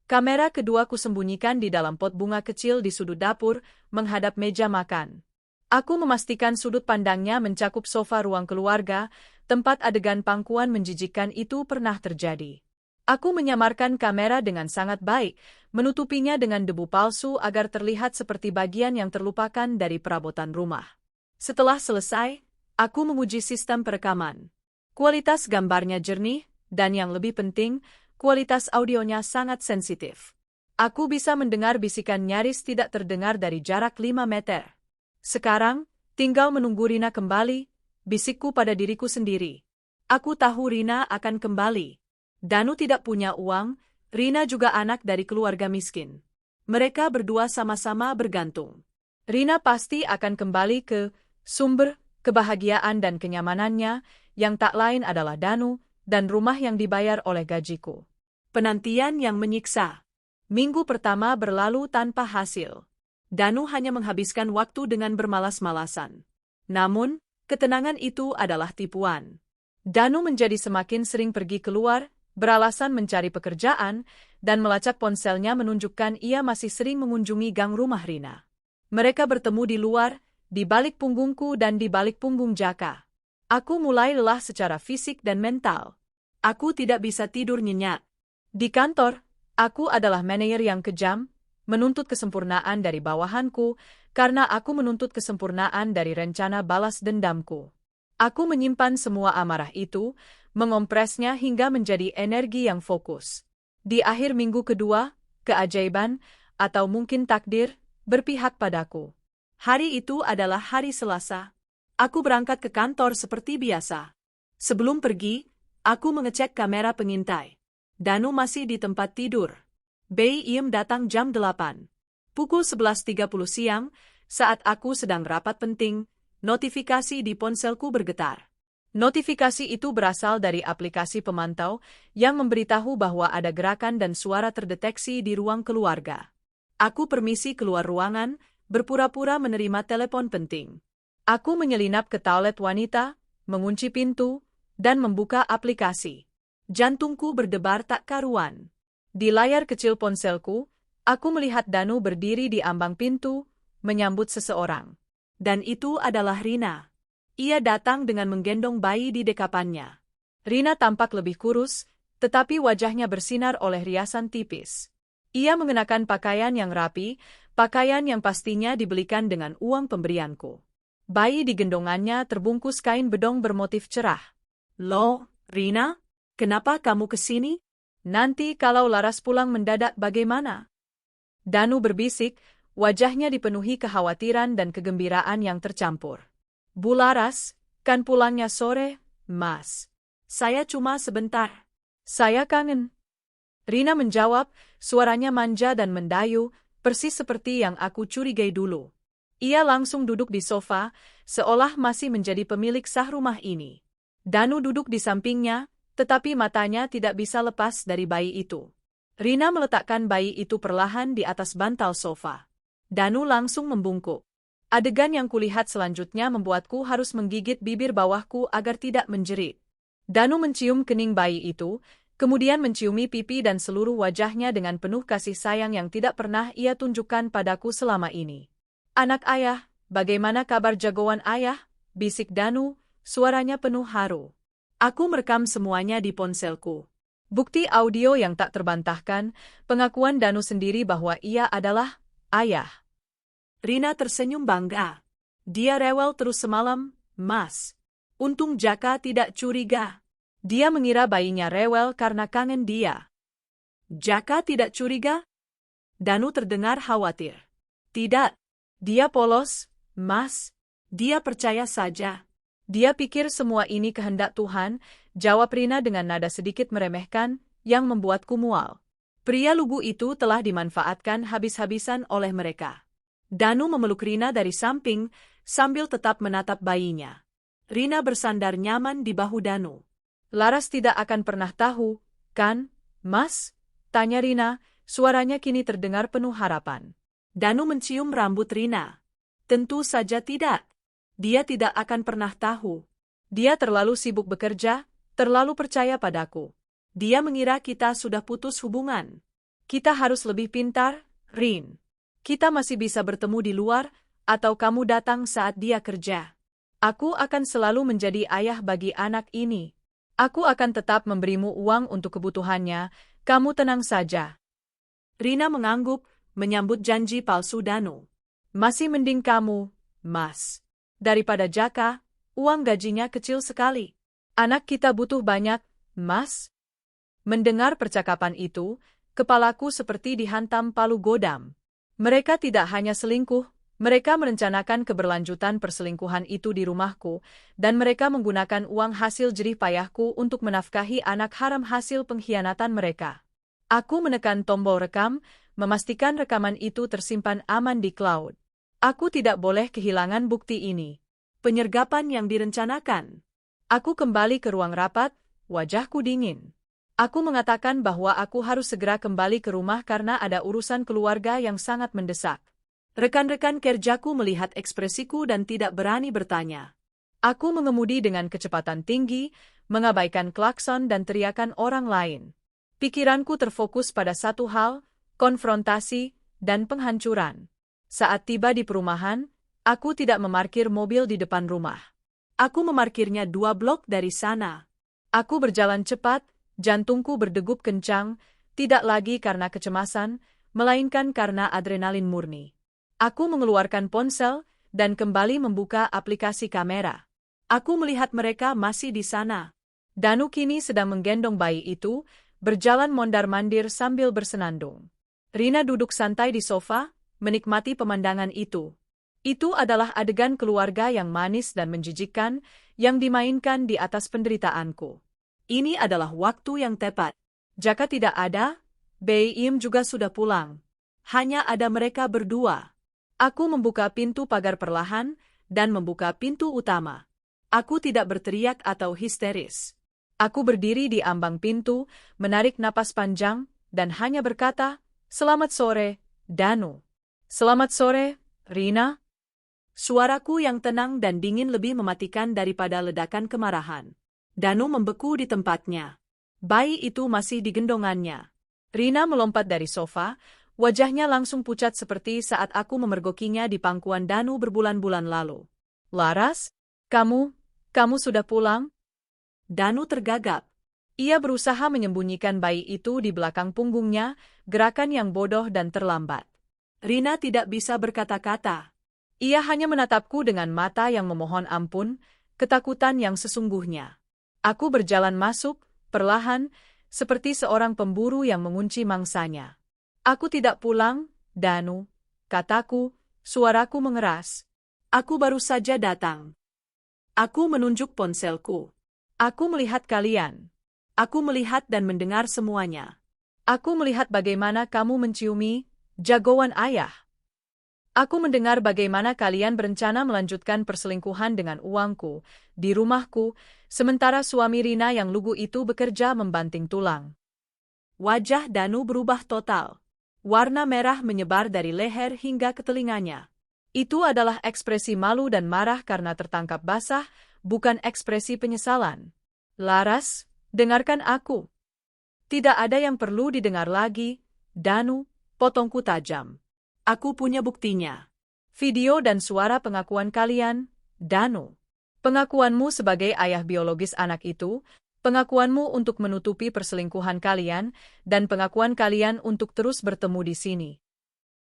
Kamera kedua kusembunyikan di dalam pot bunga kecil di sudut dapur, menghadap meja makan. Aku memastikan sudut pandangnya mencakup sofa ruang keluarga, tempat adegan pangkuan menjijikkan itu pernah terjadi. Aku menyamarkan kamera dengan sangat baik, menutupinya dengan debu palsu agar terlihat seperti bagian yang terlupakan dari perabotan rumah. Setelah selesai, aku memuji sistem perekaman. Kualitas gambarnya jernih, dan yang lebih penting, kualitas audionya sangat sensitif. Aku bisa mendengar bisikan nyaris tidak terdengar dari jarak 5 meter. Sekarang, tinggal menunggu Rina kembali, bisikku pada diriku sendiri. Aku tahu Rina akan kembali. Danu tidak punya uang, Rina juga anak dari keluarga miskin. Mereka berdua sama-sama bergantung. Rina pasti akan kembali ke sumber kebahagiaan dan kenyamanannya, yang tak lain adalah Danu, dan rumah yang dibayar oleh gajiku. Penantian yang menyiksa. Minggu pertama berlalu tanpa hasil. Danu hanya menghabiskan waktu dengan bermalas-malasan. Namun, ketenangan itu adalah tipuan. Danu menjadi semakin sering pergi keluar, beralasan mencari pekerjaan, dan melacak ponselnya menunjukkan ia masih sering mengunjungi gang rumah Rina. Mereka bertemu di luar, di balik punggungku dan di balik punggung Jaka. Aku mulai lelah secara fisik dan mental. Aku tidak bisa tidur nyenyak. Di kantor, aku adalah manajer yang kejam, menuntut kesempurnaan dari bawahanku, karena aku menuntut kesempurnaan dari rencana balas dendamku. Aku menyimpan semua amarah itu, mengompresnya hingga menjadi energi yang fokus. Di akhir minggu kedua, keajaiban, atau mungkin takdir, berpihak padaku. Hari itu adalah hari Selasa. Aku berangkat ke kantor seperti biasa. Sebelum pergi, aku mengecek kamera pengintai. Danu masih di tempat tidur. Im datang jam 8. Pukul 11.30 siang, saat aku sedang rapat penting, notifikasi di ponselku bergetar. Notifikasi itu berasal dari aplikasi pemantau yang memberitahu bahwa ada gerakan dan suara terdeteksi di ruang keluarga. Aku permisi keluar ruangan, berpura-pura menerima telepon penting. Aku menyelinap ke toilet wanita, mengunci pintu, dan membuka aplikasi. Jantungku berdebar tak karuan. Di layar kecil ponselku, aku melihat Danu berdiri di ambang pintu, menyambut seseorang. Dan itu adalah Rina. Ia datang dengan menggendong bayi di dekapannya. Rina tampak lebih kurus, tetapi wajahnya bersinar oleh riasan tipis. Ia mengenakan pakaian yang rapi, pakaian yang pastinya dibelikan dengan uang pemberianku. Bayi di gendongannya terbungkus kain bedong bermotif cerah. Loh, Rina? Kenapa kamu ke sini? Nanti kalau Laras pulang mendadak bagaimana? Danu berbisik, wajahnya dipenuhi kekhawatiran dan kegembiraan yang tercampur. Bu Laras, kan pulangnya sore, Mas. Saya cuma sebentar. Saya kangen. Rina menjawab, suaranya manja dan mendayu, persis seperti yang aku curigai dulu. Ia langsung duduk di sofa, seolah masih menjadi pemilik sah rumah ini. Danu duduk di sampingnya, tetapi matanya tidak bisa lepas dari bayi itu. Rina meletakkan bayi itu perlahan di atas bantal sofa. Danu langsung membungkuk. Adegan yang kulihat selanjutnya membuatku harus menggigit bibir bawahku agar tidak menjerit. Danu mencium kening bayi itu, kemudian menciumi pipi dan seluruh wajahnya dengan penuh kasih sayang yang tidak pernah ia tunjukkan padaku selama ini. Anak ayah, bagaimana kabar jagoan ayah? Bisik Danu, suaranya penuh haru. Aku merekam semuanya di ponselku. Bukti audio yang tak terbantahkan, pengakuan Danu sendiri bahwa ia adalah ayah. Rina tersenyum bangga. Dia rewel terus semalam, Mas. Untung Jaka tidak curiga. Dia mengira bayinya rewel karena kangen dia. Jaka tidak curiga? Danu terdengar khawatir. Tidak. Dia polos, Mas. Dia percaya saja. Dia pikir semua ini kehendak Tuhan, jawab Rina dengan nada sedikit meremehkan, yang membuatku mual. Pria lugu itu telah dimanfaatkan habis-habisan oleh mereka. Danu memeluk Rina dari samping, sambil tetap menatap bayinya. Rina bersandar nyaman di bahu Danu. Laras tidak akan pernah tahu, kan, Mas? Tanya Rina, suaranya kini terdengar penuh harapan. Danu mencium rambut Rina. Tentu saja tidak. Dia tidak akan pernah tahu. Dia terlalu sibuk bekerja, terlalu percaya padaku. Dia mengira kita sudah putus hubungan. Kita harus lebih pintar, Rin. Kita masih bisa bertemu di luar, atau kamu datang saat dia kerja. Aku akan selalu menjadi ayah bagi anak ini. Aku akan tetap memberimu uang untuk kebutuhannya, kamu tenang saja. Rina mengangguk, menyambut janji palsu Danu. Masih mending kamu, Mas. Daripada Jaka, uang gajinya kecil sekali. Anak kita butuh banyak, Mas. Mendengar percakapan itu, kepalaku seperti dihantam palu godam. Mereka tidak hanya selingkuh, mereka merencanakan keberlanjutan perselingkuhan itu di rumahku, dan mereka menggunakan uang hasil jerih payahku untuk menafkahi anak haram hasil pengkhianatan mereka. Aku menekan tombol rekam, memastikan rekaman itu tersimpan aman di cloud. Aku tidak boleh kehilangan bukti ini. Penyergapan yang direncanakan. Aku kembali ke ruang rapat, wajahku dingin. Aku mengatakan bahwa aku harus segera kembali ke rumah karena ada urusan keluarga yang sangat mendesak. Rekan-rekan kerjaku melihat ekspresiku dan tidak berani bertanya. Aku mengemudi dengan kecepatan tinggi, mengabaikan klakson dan teriakan orang lain. Pikiranku terfokus pada satu hal, konfrontasi, dan penghancuran. Saat tiba di perumahan, aku tidak memarkir mobil di depan rumah. Aku memarkirnya 2 blok dari sana. Aku berjalan cepat, jantungku berdegup kencang, tidak lagi karena kecemasan, melainkan karena adrenalin murni. Aku mengeluarkan ponsel dan kembali membuka aplikasi kamera. Aku melihat mereka masih di sana. Danu kini sedang menggendong bayi itu, berjalan mondar-mandir sambil bersenandung. Rina duduk santai di sofa, menikmati pemandangan itu. Itu adalah adegan keluarga yang manis dan menjijikkan, yang dimainkan di atas penderitaanku. Ini adalah waktu yang tepat. Jaka tidak ada, Bei Im juga sudah pulang. Hanya ada mereka berdua. Aku membuka pintu pagar perlahan, dan membuka pintu utama. Aku tidak berteriak atau histeris. Aku berdiri di ambang pintu, menarik napas panjang, dan hanya berkata, "Selamat sore, Danu." "Selamat sore, Rina." Suaraku yang tenang dan dingin lebih mematikan daripada ledakan kemarahan. Danu membeku di tempatnya. Bayi itu masih di gendongannya. Rina melompat dari sofa, wajahnya langsung pucat seperti saat aku memergokinya di pangkuan Danu berbulan-bulan lalu. "Laras, kamu sudah pulang?" Danu tergagap. Ia berusaha menyembunyikan bayi itu di belakang punggungnya, gerakan yang bodoh dan terlambat. Rina tidak bisa berkata-kata. Ia hanya menatapku dengan mata yang memohon ampun, ketakutan yang sesungguhnya. Aku berjalan masuk, perlahan, seperti seorang pemburu yang mengunci mangsanya. "Aku tidak pulang, Danu. kataku, suaraku mengeras. Aku baru saja datang. Aku menunjuk ponselku. Aku melihat kalian. Aku melihat dan mendengar semuanya. Aku melihat bagaimana kamu menciumi jagoan ayah. Aku mendengar bagaimana kalian berencana melanjutkan perselingkuhan dengan uangku, di rumahku, sementara suami Rina yang lugu itu bekerja membanting tulang. Wajah Danu berubah total. Warna merah menyebar dari leher hingga ke telinganya. Itu adalah ekspresi malu dan marah karena tertangkap basah, bukan ekspresi penyesalan. Laras, dengarkan aku. Tidak ada yang perlu didengar lagi, Danu, potongku tajam. Aku punya buktinya. Video dan suara pengakuan kalian, Danu. Pengakuanmu sebagai ayah biologis anak itu, pengakuanmu untuk menutupi perselingkuhan kalian, dan pengakuan kalian untuk terus bertemu di sini.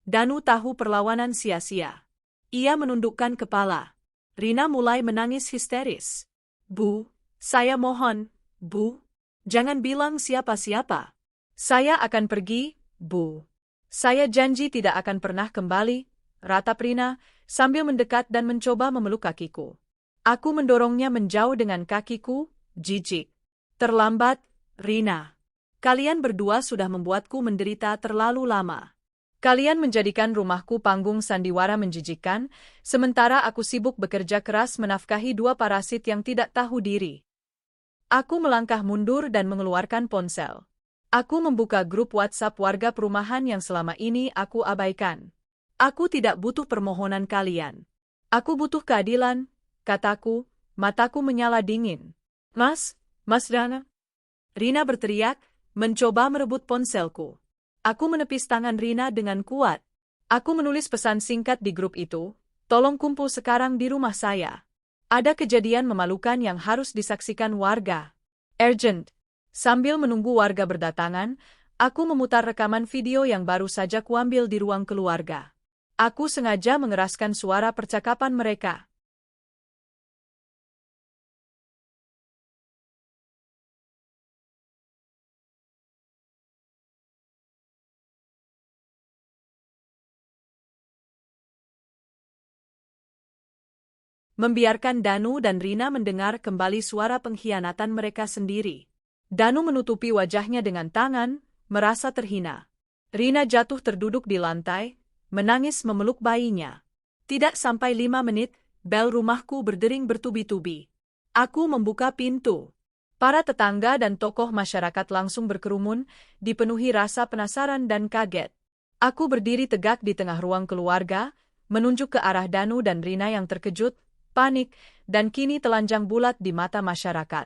Danu tahu perlawanan sia-sia. Ia menundukkan kepala. Rina mulai menangis histeris. Bu, saya mohon, Bu, jangan bilang siapa-siapa. Saya akan pergi, Bu. Saya janji tidak akan pernah kembali, ratap Rina, sambil mendekat dan mencoba memeluk kakiku. Aku mendorongnya menjauh dengan kakiku, jijik. Terlambat, Rina. Kalian berdua sudah membuatku menderita terlalu lama. Kalian menjadikan rumahku panggung sandiwara menjijikkan, sementara aku sibuk bekerja keras menafkahi dua parasit yang tidak tahu diri. Aku melangkah mundur dan mengeluarkan ponsel. Aku membuka grup WhatsApp warga perumahan yang selama ini aku abaikan. Aku tidak butuh permohonan kalian. Aku butuh keadilan, kataku, mataku menyala dingin. Mas Dana. Rina berteriak, mencoba merebut ponselku. Aku menepis tangan Rina dengan kuat. Aku menulis pesan singkat di grup itu, tolong kumpul sekarang di rumah saya. Ada kejadian memalukan yang harus disaksikan warga. Urgent. Sambil menunggu warga berdatangan, aku memutar rekaman video yang baru saja kuambil di ruang keluarga. Aku sengaja mengeraskan suara percakapan mereka. Membiarkan Danu dan Rina mendengar kembali suara pengkhianatan mereka sendiri. Danu menutupi wajahnya dengan tangan, merasa terhina. Rina jatuh terduduk di lantai, menangis memeluk bayinya. Tidak sampai 5 menit, bel rumahku berdering bertubi-tubi. Aku membuka pintu. Para tetangga dan tokoh masyarakat langsung berkerumun, dipenuhi rasa penasaran dan kaget. Aku berdiri tegak di tengah ruang keluarga, menunjuk ke arah Danu dan Rina yang terkejut, panik, dan kini telanjang bulat di mata masyarakat.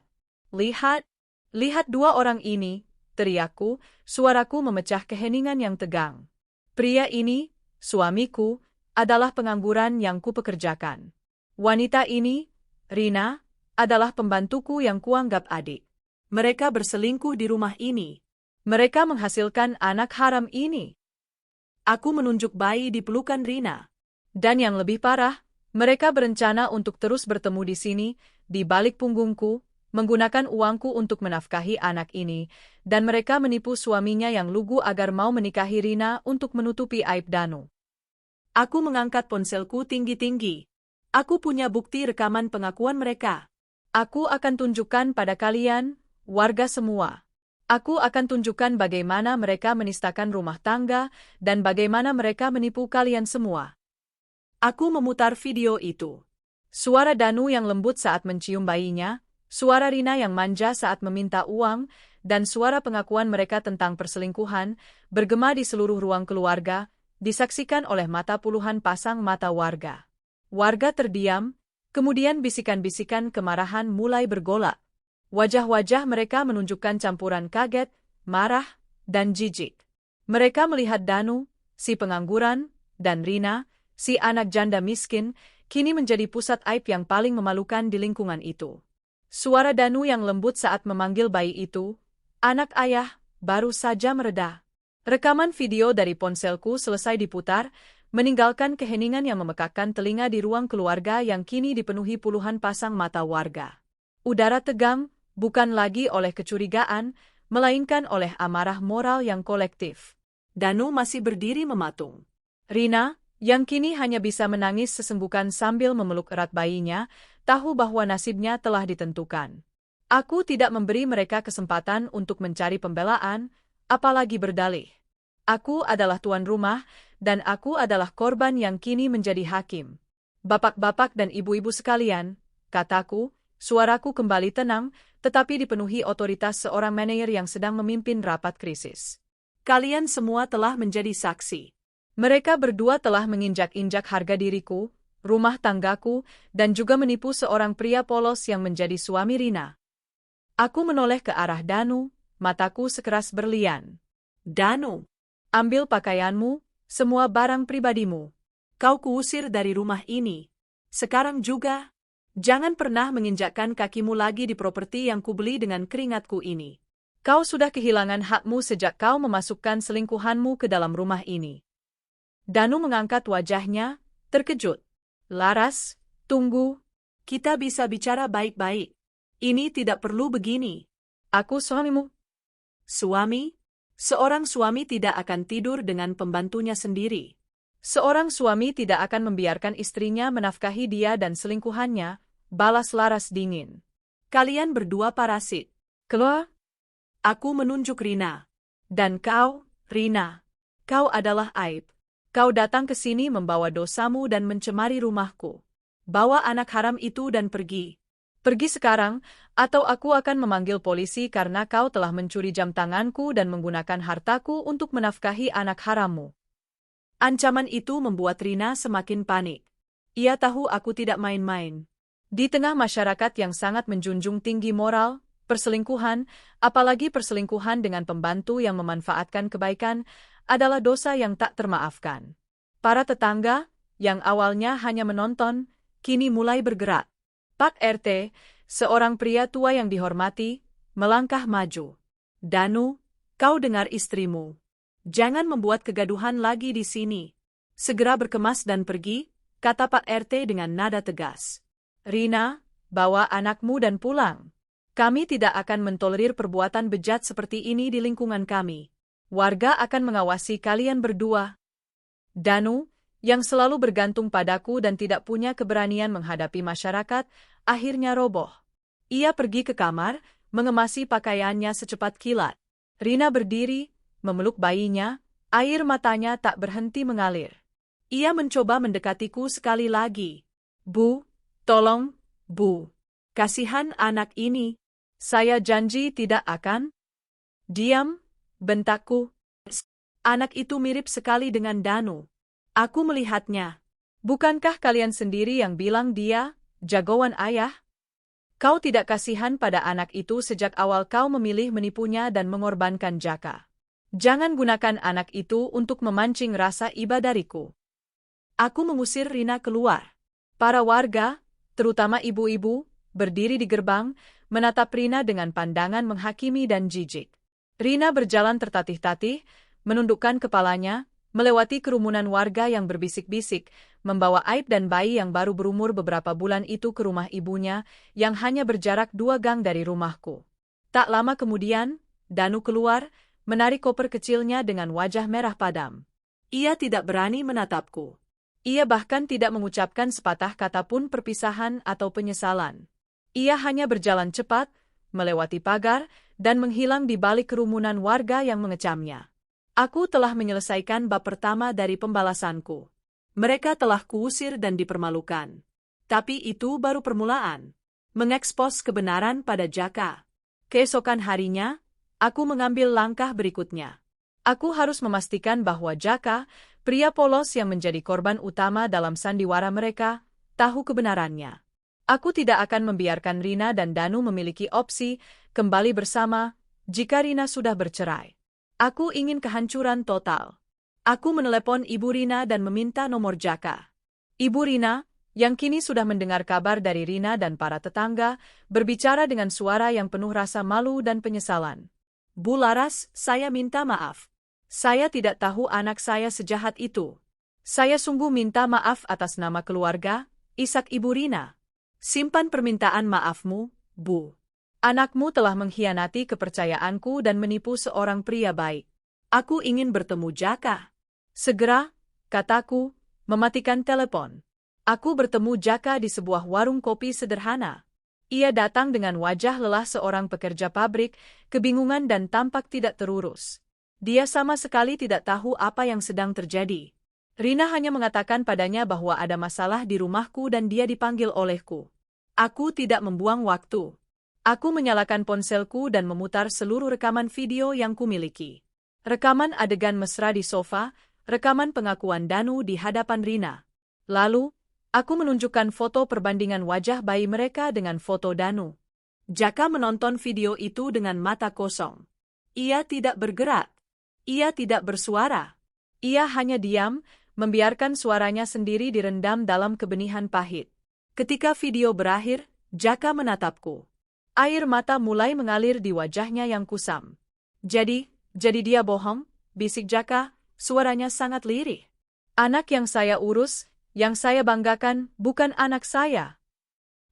Lihat dua orang ini, teriakku, suaraku memecah keheningan yang tegang. Pria ini, suamiku, adalah pengangguran yang kupekerjakan. Wanita ini, Rina, adalah pembantuku yang kuanggap adik. Mereka berselingkuh di rumah ini. Mereka menghasilkan anak haram ini. Aku menunjuk bayi di pelukan Rina. Dan yang lebih parah, mereka berencana untuk terus bertemu di sini, di balik punggungku, menggunakan uangku untuk menafkahi anak ini, dan mereka menipu suaminya yang lugu agar mau menikahi Rina untuk menutupi aib Danu. Aku mengangkat ponselku tinggi-tinggi. Aku punya bukti rekaman pengakuan mereka. Aku akan tunjukkan pada kalian, warga semua. Aku akan tunjukkan bagaimana mereka menistakan rumah tangga, dan bagaimana mereka menipu kalian semua. Aku memutar video itu. Suara Danu yang lembut saat mencium bayinya, suara Rina yang manja saat meminta uang, dan suara pengakuan mereka tentang perselingkuhan, bergema di seluruh ruang keluarga, disaksikan oleh mata puluhan pasang mata warga. Warga terdiam, kemudian bisikan-bisikan kemarahan mulai bergolak. Wajah-wajah mereka menunjukkan campuran kaget, marah, dan jijik. Mereka melihat Danu, si pengangguran, dan Rina, si anak janda miskin, kini menjadi pusat aib yang paling memalukan di lingkungan itu. Suara Danu yang lembut saat memanggil bayi itu, anak ayah, baru saja mereda. Rekaman video dari ponselku selesai diputar, meninggalkan keheningan yang memekakkan telinga di ruang keluarga yang kini dipenuhi puluhan pasang mata warga. Udara tegang, bukan lagi oleh kecurigaan, melainkan oleh amarah moral yang kolektif. Danu masih berdiri mematung. Rina, yang kini hanya bisa menangis sesenggukan sambil memeluk erat bayinya, tahu bahwa nasibnya telah ditentukan. Aku tidak memberi mereka kesempatan untuk mencari pembelaan, apalagi berdalih. Aku adalah tuan rumah, dan aku adalah korban yang kini menjadi hakim. Bapak-bapak dan ibu-ibu sekalian, kataku, suaraku kembali tenang, tetapi dipenuhi otoritas seorang manajer yang sedang memimpin rapat krisis. Kalian semua telah menjadi saksi. Mereka berdua telah menginjak-injak harga diriku, rumah tanggaku, dan juga menipu seorang pria polos yang menjadi suami Rina. Aku menoleh ke arah Danu, mataku sekeras berlian. Danu, Ambil pakaianmu, semua barang pribadimu. kau kuusir dari rumah ini. Sekarang juga, jangan pernah menginjakkan kakimu lagi di properti yang kubeli dengan keringatku ini. Kau sudah kehilangan hakmu sejak kau memasukkan selingkuhanmu ke dalam rumah ini. Danu mengangkat wajahnya, terkejut. Laras, tunggu. Kita bisa bicara baik-baik. Ini tidak perlu begini. Aku suamimu. Suami? Seorang suami tidak akan tidur dengan pembantunya sendiri. Seorang suami tidak akan membiarkan istrinya menafkahi dia dan selingkuhannya, balas Laras dingin. Kalian berdua parasit. Keluar. Aku menunjuk Rina. Dan kau, Rina. Kau adalah aib. Kau datang ke sini membawa dosamu dan mencemari rumahku. Bawa anak haram itu dan pergi. Pergi sekarang, atau aku akan memanggil polisi karena kau telah mencuri jam tanganku dan menggunakan hartaku untuk menafkahi anak harammu. Ancaman itu membuat Rina semakin panik. Ia tahu aku tidak main-main. Di tengah masyarakat yang sangat menjunjung tinggi moral, perselingkuhan, apalagi perselingkuhan dengan pembantu yang memanfaatkan kebaikan, adalah dosa yang tak termaafkan. Para tetangga, yang awalnya hanya menonton, kini mulai bergerak. Pak RT, seorang pria tua yang dihormati, melangkah maju. Danu, kau dengar istrimu. Jangan membuat kegaduhan lagi di sini. Segera berkemas dan pergi, kata Pak RT dengan nada tegas. Rina, bawa anakmu dan pulang. Kami tidak akan mentolerir perbuatan bejat seperti ini di lingkungan kami. Warga akan mengawasi kalian berdua. Danu, yang selalu bergantung padaku dan tidak punya keberanian menghadapi masyarakat, akhirnya roboh. Ia pergi ke kamar, mengemasi pakaiannya secepat kilat. Rina berdiri, memeluk bayinya, air matanya tak berhenti mengalir. Ia mencoba mendekatiku sekali lagi. Bu, tolong, Bu. Kasihan anak ini. Saya janji tidak akan. Diam, bentakku. Anak itu mirip sekali dengan Danu. Aku melihatnya. Bukankah kalian sendiri yang bilang dia, jagoan ayah? Kau tidak kasihan pada anak itu sejak awal kau memilih menipunya dan mengorbankan Jaka. Jangan gunakan anak itu untuk memancing rasa iba dariku. Aku mengusir Rina keluar. Para warga, terutama ibu-ibu, berdiri di gerbang, menatap Rina dengan pandangan menghakimi dan jijik. Rina berjalan tertatih-tatih, menundukkan kepalanya, melewati kerumunan warga yang berbisik-bisik, membawa Aib dan bayi yang baru berumur beberapa bulan itu ke rumah ibunya, yang hanya berjarak 2 gang dari rumahku. Tak lama kemudian, Danu keluar, menarik koper kecilnya dengan wajah merah padam. Ia tidak berani menatapku. Ia bahkan tidak mengucapkan sepatah kata pun perpisahan atau penyesalan. Ia hanya berjalan cepat, melewati pagar, dan menghilang di balik kerumunan warga yang mengecamnya. Aku telah menyelesaikan bab pertama dari pembalasanku. Mereka telah kuusir dan dipermalukan. Tapi itu baru permulaan. Mengekspos kebenaran pada Jaka. Keesokan harinya, aku mengambil langkah berikutnya. Aku harus memastikan bahwa Jaka, pria polos yang menjadi korban utama dalam sandiwara mereka, tahu kebenarannya. Aku tidak akan membiarkan Rina dan Danu memiliki opsi kembali bersama jika Rina sudah bercerai. Aku ingin kehancuran total. Aku menelepon Ibu Rina dan meminta nomor Jaka. Ibu Rina, yang kini sudah mendengar kabar dari Rina dan para tetangga, berbicara dengan suara yang penuh rasa malu dan penyesalan. Bu Laras, saya minta maaf. Saya tidak tahu anak saya sejahat itu. Saya sungguh minta maaf atas nama keluarga, Ishak Ibu Rina. Simpan permintaan maafmu, Bu. Anakmu telah mengkhianati kepercayaanku dan menipu seorang pria baik. Aku ingin bertemu Jaka. Segera, kataku, Mematikan telepon. Aku bertemu Jaka di sebuah warung kopi sederhana. Ia datang dengan wajah lelah seorang pekerja pabrik, kebingungan dan tampak tidak terurus. Dia sama sekali tidak tahu apa yang sedang terjadi. Rina hanya mengatakan padanya bahwa ada masalah di rumahku dan dia dipanggil olehku. Aku tidak membuang waktu. Aku menyalakan ponselku dan memutar seluruh rekaman video yang kumiliki. Rekaman adegan mesra di sofa, rekaman pengakuan Danu di hadapan Rina. Lalu, aku menunjukkan foto perbandingan wajah bayi mereka dengan foto Danu. Jaka menonton video itu dengan mata kosong. Ia tidak bergerak. Ia tidak bersuara. Ia hanya diam, membiarkan suaranya sendiri direndam dalam kebenihan pahit. Ketika video berakhir, Jaka menatapku. Air mata mulai mengalir di wajahnya yang kusam. Jadi dia bohong, bisik Jaka, suaranya sangat lirih. Anak yang saya urus, yang saya banggakan, bukan anak saya.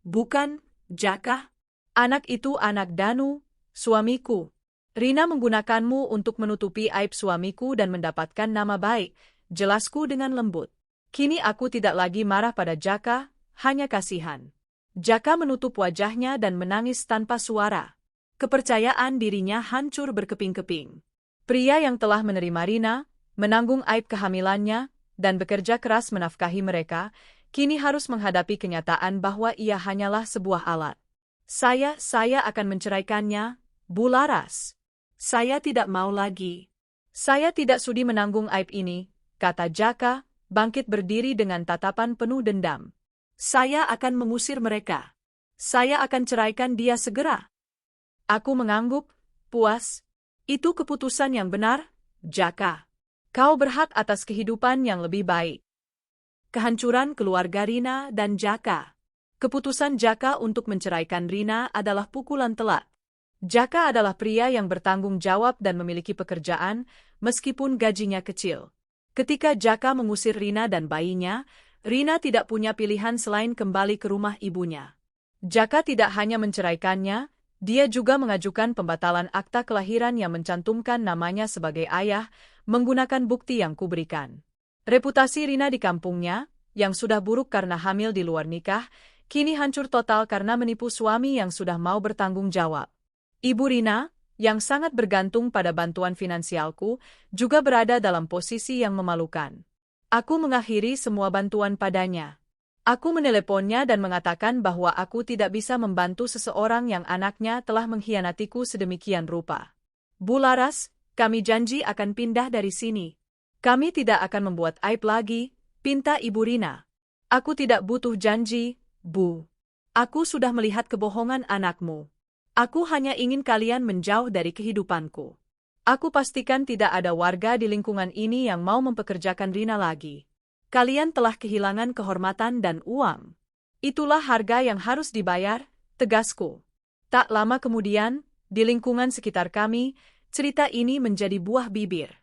Bukan, Jaka. Anak itu anak Danu, suamiku. Rina menggunakanmu untuk menutupi aib suamiku dan mendapatkan nama baik, jelasku dengan lembut. Kini aku tidak lagi marah pada Jaka, hanya kasihan. Jaka menutup wajahnya dan menangis tanpa suara. Kepercayaan dirinya hancur berkeping-keping. Pria yang telah menerima Rina, menanggung aib kehamilannya, dan bekerja keras menafkahi mereka, kini harus menghadapi kenyataan bahwa ia hanyalah sebuah alat. Saya akan menceraikannya, Bu Laras. Saya tidak mau lagi. Saya tidak sudi menanggung aib ini, kata Jaka, bangkit berdiri dengan tatapan penuh dendam. Saya akan mengusir mereka. Saya akan ceraikan dia segera. Aku mengangguk, puas. Itu keputusan yang benar, Jaka. Kau berhak atas kehidupan yang lebih baik. Kehancuran keluarga Rina dan Jaka. Keputusan Jaka untuk menceraikan Rina adalah pukulan telak. Jaka adalah pria yang bertanggung jawab dan memiliki pekerjaan, meskipun gajinya kecil. Ketika Jaka mengusir Rina dan bayinya, Rina tidak punya pilihan selain kembali ke rumah ibunya. Jaka tidak hanya menceraikannya, dia juga mengajukan pembatalan akta kelahiran yang mencantumkan namanya sebagai ayah, menggunakan bukti yang kuberikan. Reputasi Rina di kampungnya, yang sudah buruk karena hamil di luar nikah, kini hancur total karena menipu suami yang sudah mau bertanggung jawab. Ibu Rina, yang sangat bergantung pada bantuan finansialku, juga berada dalam posisi yang memalukan. Aku mengakhiri semua bantuan padanya. Aku meneleponnya dan mengatakan bahwa aku tidak bisa membantu seseorang yang anaknya telah mengkhianatiku sedemikian rupa. Bu Laras, kami janji akan pindah dari sini. Kami tidak akan membuat aib lagi, pinta Ibu Rina. Aku tidak butuh janji, Bu. Aku sudah melihat kebohongan anakmu. Aku hanya ingin kalian menjauh dari kehidupanku. Aku pastikan tidak ada warga di lingkungan ini yang mau mempekerjakan Rina lagi. Kalian telah kehilangan kehormatan dan uang. Itulah harga yang harus dibayar, tegasku. Tak lama kemudian, di lingkungan sekitar kami, cerita ini menjadi buah bibir.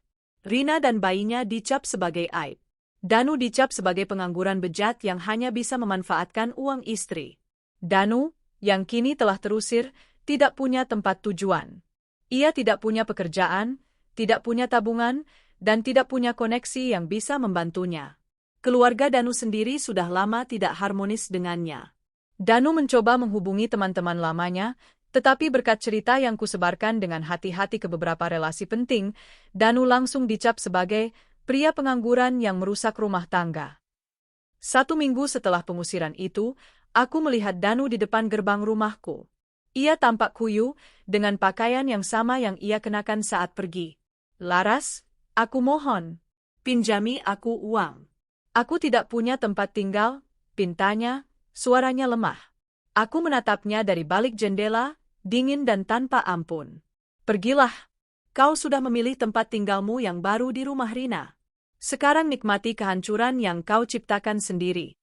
Rina dan bayinya dicap sebagai aib. Danu dicap sebagai pengangguran bejat yang hanya bisa memanfaatkan uang istri. Danu, yang kini telah terusir, tidak punya tempat tujuan. Ia tidak punya pekerjaan, tidak punya tabungan, dan tidak punya koneksi yang bisa membantunya. Keluarga Danu sendiri sudah lama tidak harmonis dengannya. Danu mencoba menghubungi teman-teman lamanya, tetapi berkat cerita yang kusebarkan dengan hati-hati ke beberapa relasi penting, Danu langsung dicap sebagai pria pengangguran yang merusak rumah tangga. 1 minggu setelah pengusiran itu, aku melihat Danu di depan gerbang rumahku. Ia tampak kuyuh, dengan pakaian yang sama yang ia kenakan saat pergi. Laras, aku mohon, pinjami aku uang. Aku tidak punya tempat tinggal, pintanya, suaranya lemah. Aku menatapnya dari balik jendela, dingin dan tanpa ampun. Pergilah, kau sudah memilih tempat tinggalmu yang baru di rumah Rina. Sekarang nikmati kehancuran yang kau ciptakan sendiri.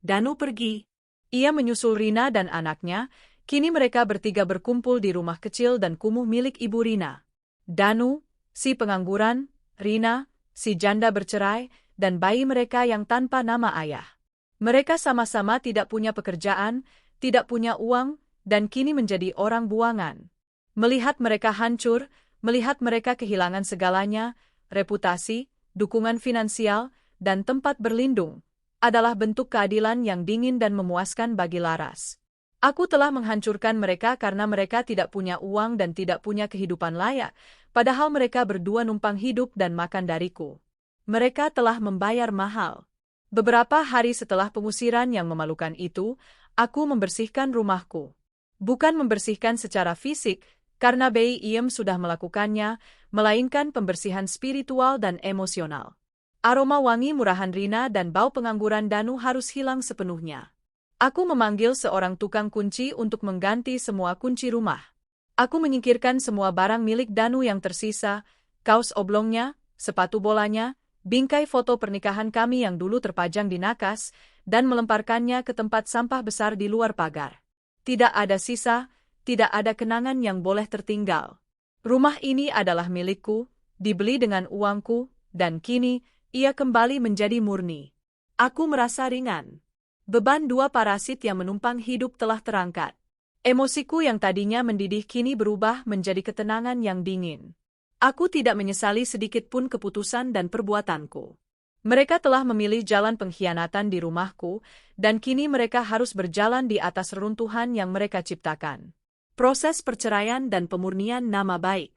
Danu pergi. Ia menyusul Rina dan anaknya. Kini mereka bertiga berkumpul di rumah kecil dan kumuh milik Ibu Rina. Danu, si pengangguran, Rina, si janda bercerai, dan bayi mereka yang tanpa nama ayah. Mereka sama-sama tidak punya pekerjaan, tidak punya uang, dan kini menjadi orang buangan. Melihat mereka hancur, melihat mereka kehilangan segalanya, reputasi, dukungan finansial, dan tempat berlindung, adalah bentuk keadilan yang dingin dan memuaskan bagi Laras. Aku telah menghancurkan mereka karena mereka tidak punya uang dan tidak punya kehidupan layak, padahal mereka berdua numpang hidup dan makan dariku. Mereka telah membayar mahal. Beberapa hari setelah pengusiran yang memalukan itu, aku membersihkan rumahku. Bukan membersihkan secara fisik, karena Bei Iem sudah melakukannya, melainkan pembersihan spiritual dan emosional. Aroma wangi murahan Rina dan bau pengangguran Danu harus hilang sepenuhnya. Aku memanggil seorang tukang kunci untuk mengganti semua kunci rumah. Aku menyingkirkan semua barang milik Danu yang tersisa, kaos oblongnya, sepatu bolanya, bingkai foto pernikahan kami yang dulu terpajang di nakas, dan melemparkannya ke tempat sampah besar di luar pagar. Tidak ada sisa, tidak ada kenangan yang boleh tertinggal. Rumah ini adalah milikku, dibeli dengan uangku, dan kini, ia kembali menjadi murni. Aku merasa ringan. Beban dua parasit yang menumpang hidup telah terangkat. Emosiku yang tadinya mendidih kini berubah menjadi ketenangan yang dingin. Aku tidak menyesali sedikitpun keputusan dan perbuatanku. Mereka telah memilih jalan pengkhianatan di rumahku, dan kini mereka harus berjalan di atas reruntuhan yang mereka ciptakan. Proses perceraian dan pemurnian nama baik.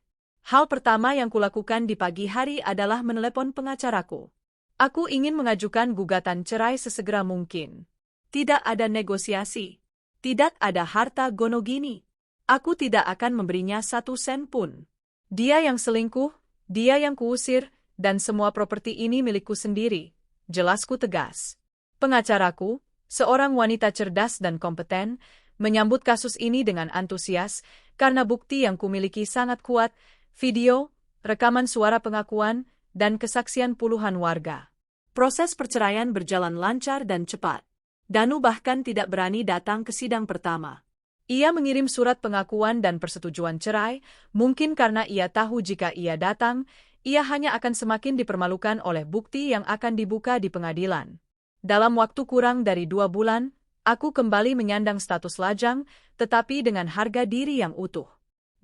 Hal pertama yang kulakukan di pagi hari adalah menelepon pengacaraku. Aku ingin mengajukan gugatan cerai sesegera mungkin. Tidak ada negosiasi. Tidak ada harta gonogini. Aku tidak akan memberinya 1 sen pun. Dia yang selingkuh, dia yang kuusir, dan semua properti ini milikku sendiri, jelasku tegas. Pengacaraku, seorang wanita cerdas dan kompeten, menyambut kasus ini dengan antusias, karena bukti yang kumiliki sangat kuat, video, rekaman suara pengakuan, dan kesaksian puluhan warga. Proses perceraian berjalan lancar dan cepat. Danu bahkan tidak berani datang ke sidang pertama. Ia mengirim surat pengakuan dan persetujuan cerai, mungkin karena ia tahu jika ia datang, ia hanya akan semakin dipermalukan oleh bukti yang akan dibuka di pengadilan. Dalam waktu kurang dari 2 bulan, aku kembali menyandang status lajang, tetapi dengan harga diri yang utuh.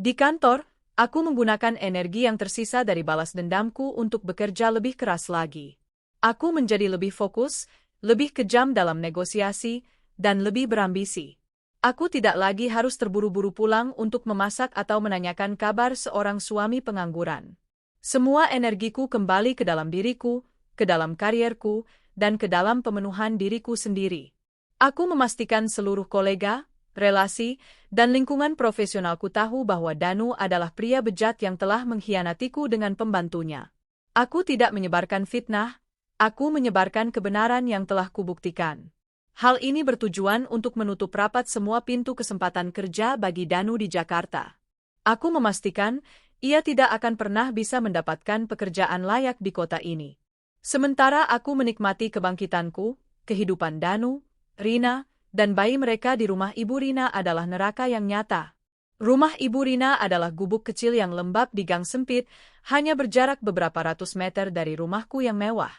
Di kantor, aku menggunakan energi yang tersisa dari balas dendamku untuk bekerja lebih keras lagi. Aku menjadi lebih fokus, lebih kejam dalam negosiasi, dan lebih berambisi. Aku tidak lagi harus terburu-buru pulang untuk memasak atau menanyakan kabar seorang suami pengangguran. Semua energiku kembali ke dalam diriku, ke dalam karierku, dan ke dalam pemenuhan diriku sendiri. Aku memastikan seluruh kolega, relasi, dan lingkungan profesionalku tahu bahwa Danu adalah pria bejat yang telah mengkhianatiku dengan pembantunya. Aku tidak menyebarkan fitnah, aku menyebarkan kebenaran yang telah kubuktikan. Hal ini bertujuan untuk menutup rapat semua pintu kesempatan kerja bagi Danu di Jakarta. Aku memastikan ia tidak akan pernah bisa mendapatkan pekerjaan layak di kota ini. Sementara aku menikmati kebangkitanku, kehidupan Danu, Rina, dan bayi mereka di rumah Ibu Rina adalah neraka yang nyata. Rumah Ibu Rina adalah gubuk kecil yang lembab di gang sempit, hanya berjarak beberapa ratus meter dari rumahku yang mewah.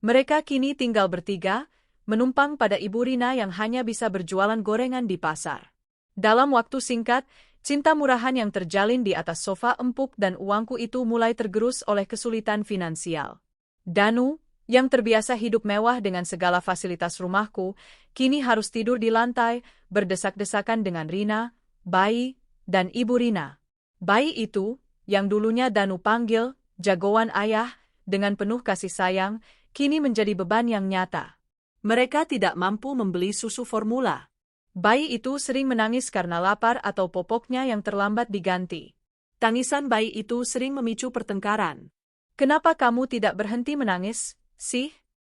Mereka kini tinggal bertiga, menumpang pada Ibu Rina yang hanya bisa berjualan gorengan di pasar. Dalam waktu singkat, cinta murahan yang terjalin di atas sofa empuk dan uangku itu mulai tergerus oleh kesulitan finansial. Danu, yang terbiasa hidup mewah dengan segala fasilitas rumahku, kini harus tidur di lantai, berdesak-desakan dengan Rina, bayi, dan Ibu Rina. Bayi itu, yang dulunya Danu panggil, jagoan ayah, dengan penuh kasih sayang, kini menjadi beban yang nyata. Mereka tidak mampu membeli susu formula. Bayi itu sering menangis karena lapar atau popoknya yang terlambat diganti. Tangisan bayi itu sering memicu pertengkaran. "Kenapa kamu tidak berhenti menangis, sih?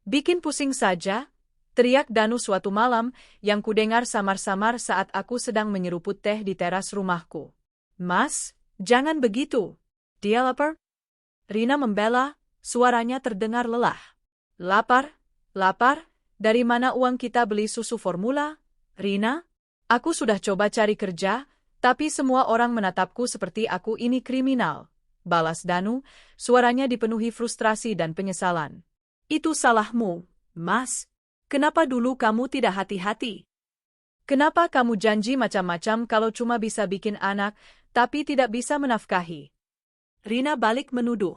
Bikin pusing saja," teriak Danu suatu malam yang kudengar samar-samar saat aku sedang menyeruput teh di teras rumahku. "Mas, jangan begitu. Dia lapar?" Rina membela, suaranya terdengar lelah. "Lapar? Lapar? Dari mana uang kita beli susu formula, Rina? Aku sudah coba cari kerja, tapi semua orang menatapku seperti aku ini kriminal," balas Danu, suaranya dipenuhi frustrasi dan penyesalan. "Itu salahmu, Mas. Kenapa dulu kamu tidak hati-hati? Kenapa kamu janji macam-macam kalau cuma bisa bikin anak, tapi tidak bisa menafkahi?" Rina balik menuduh.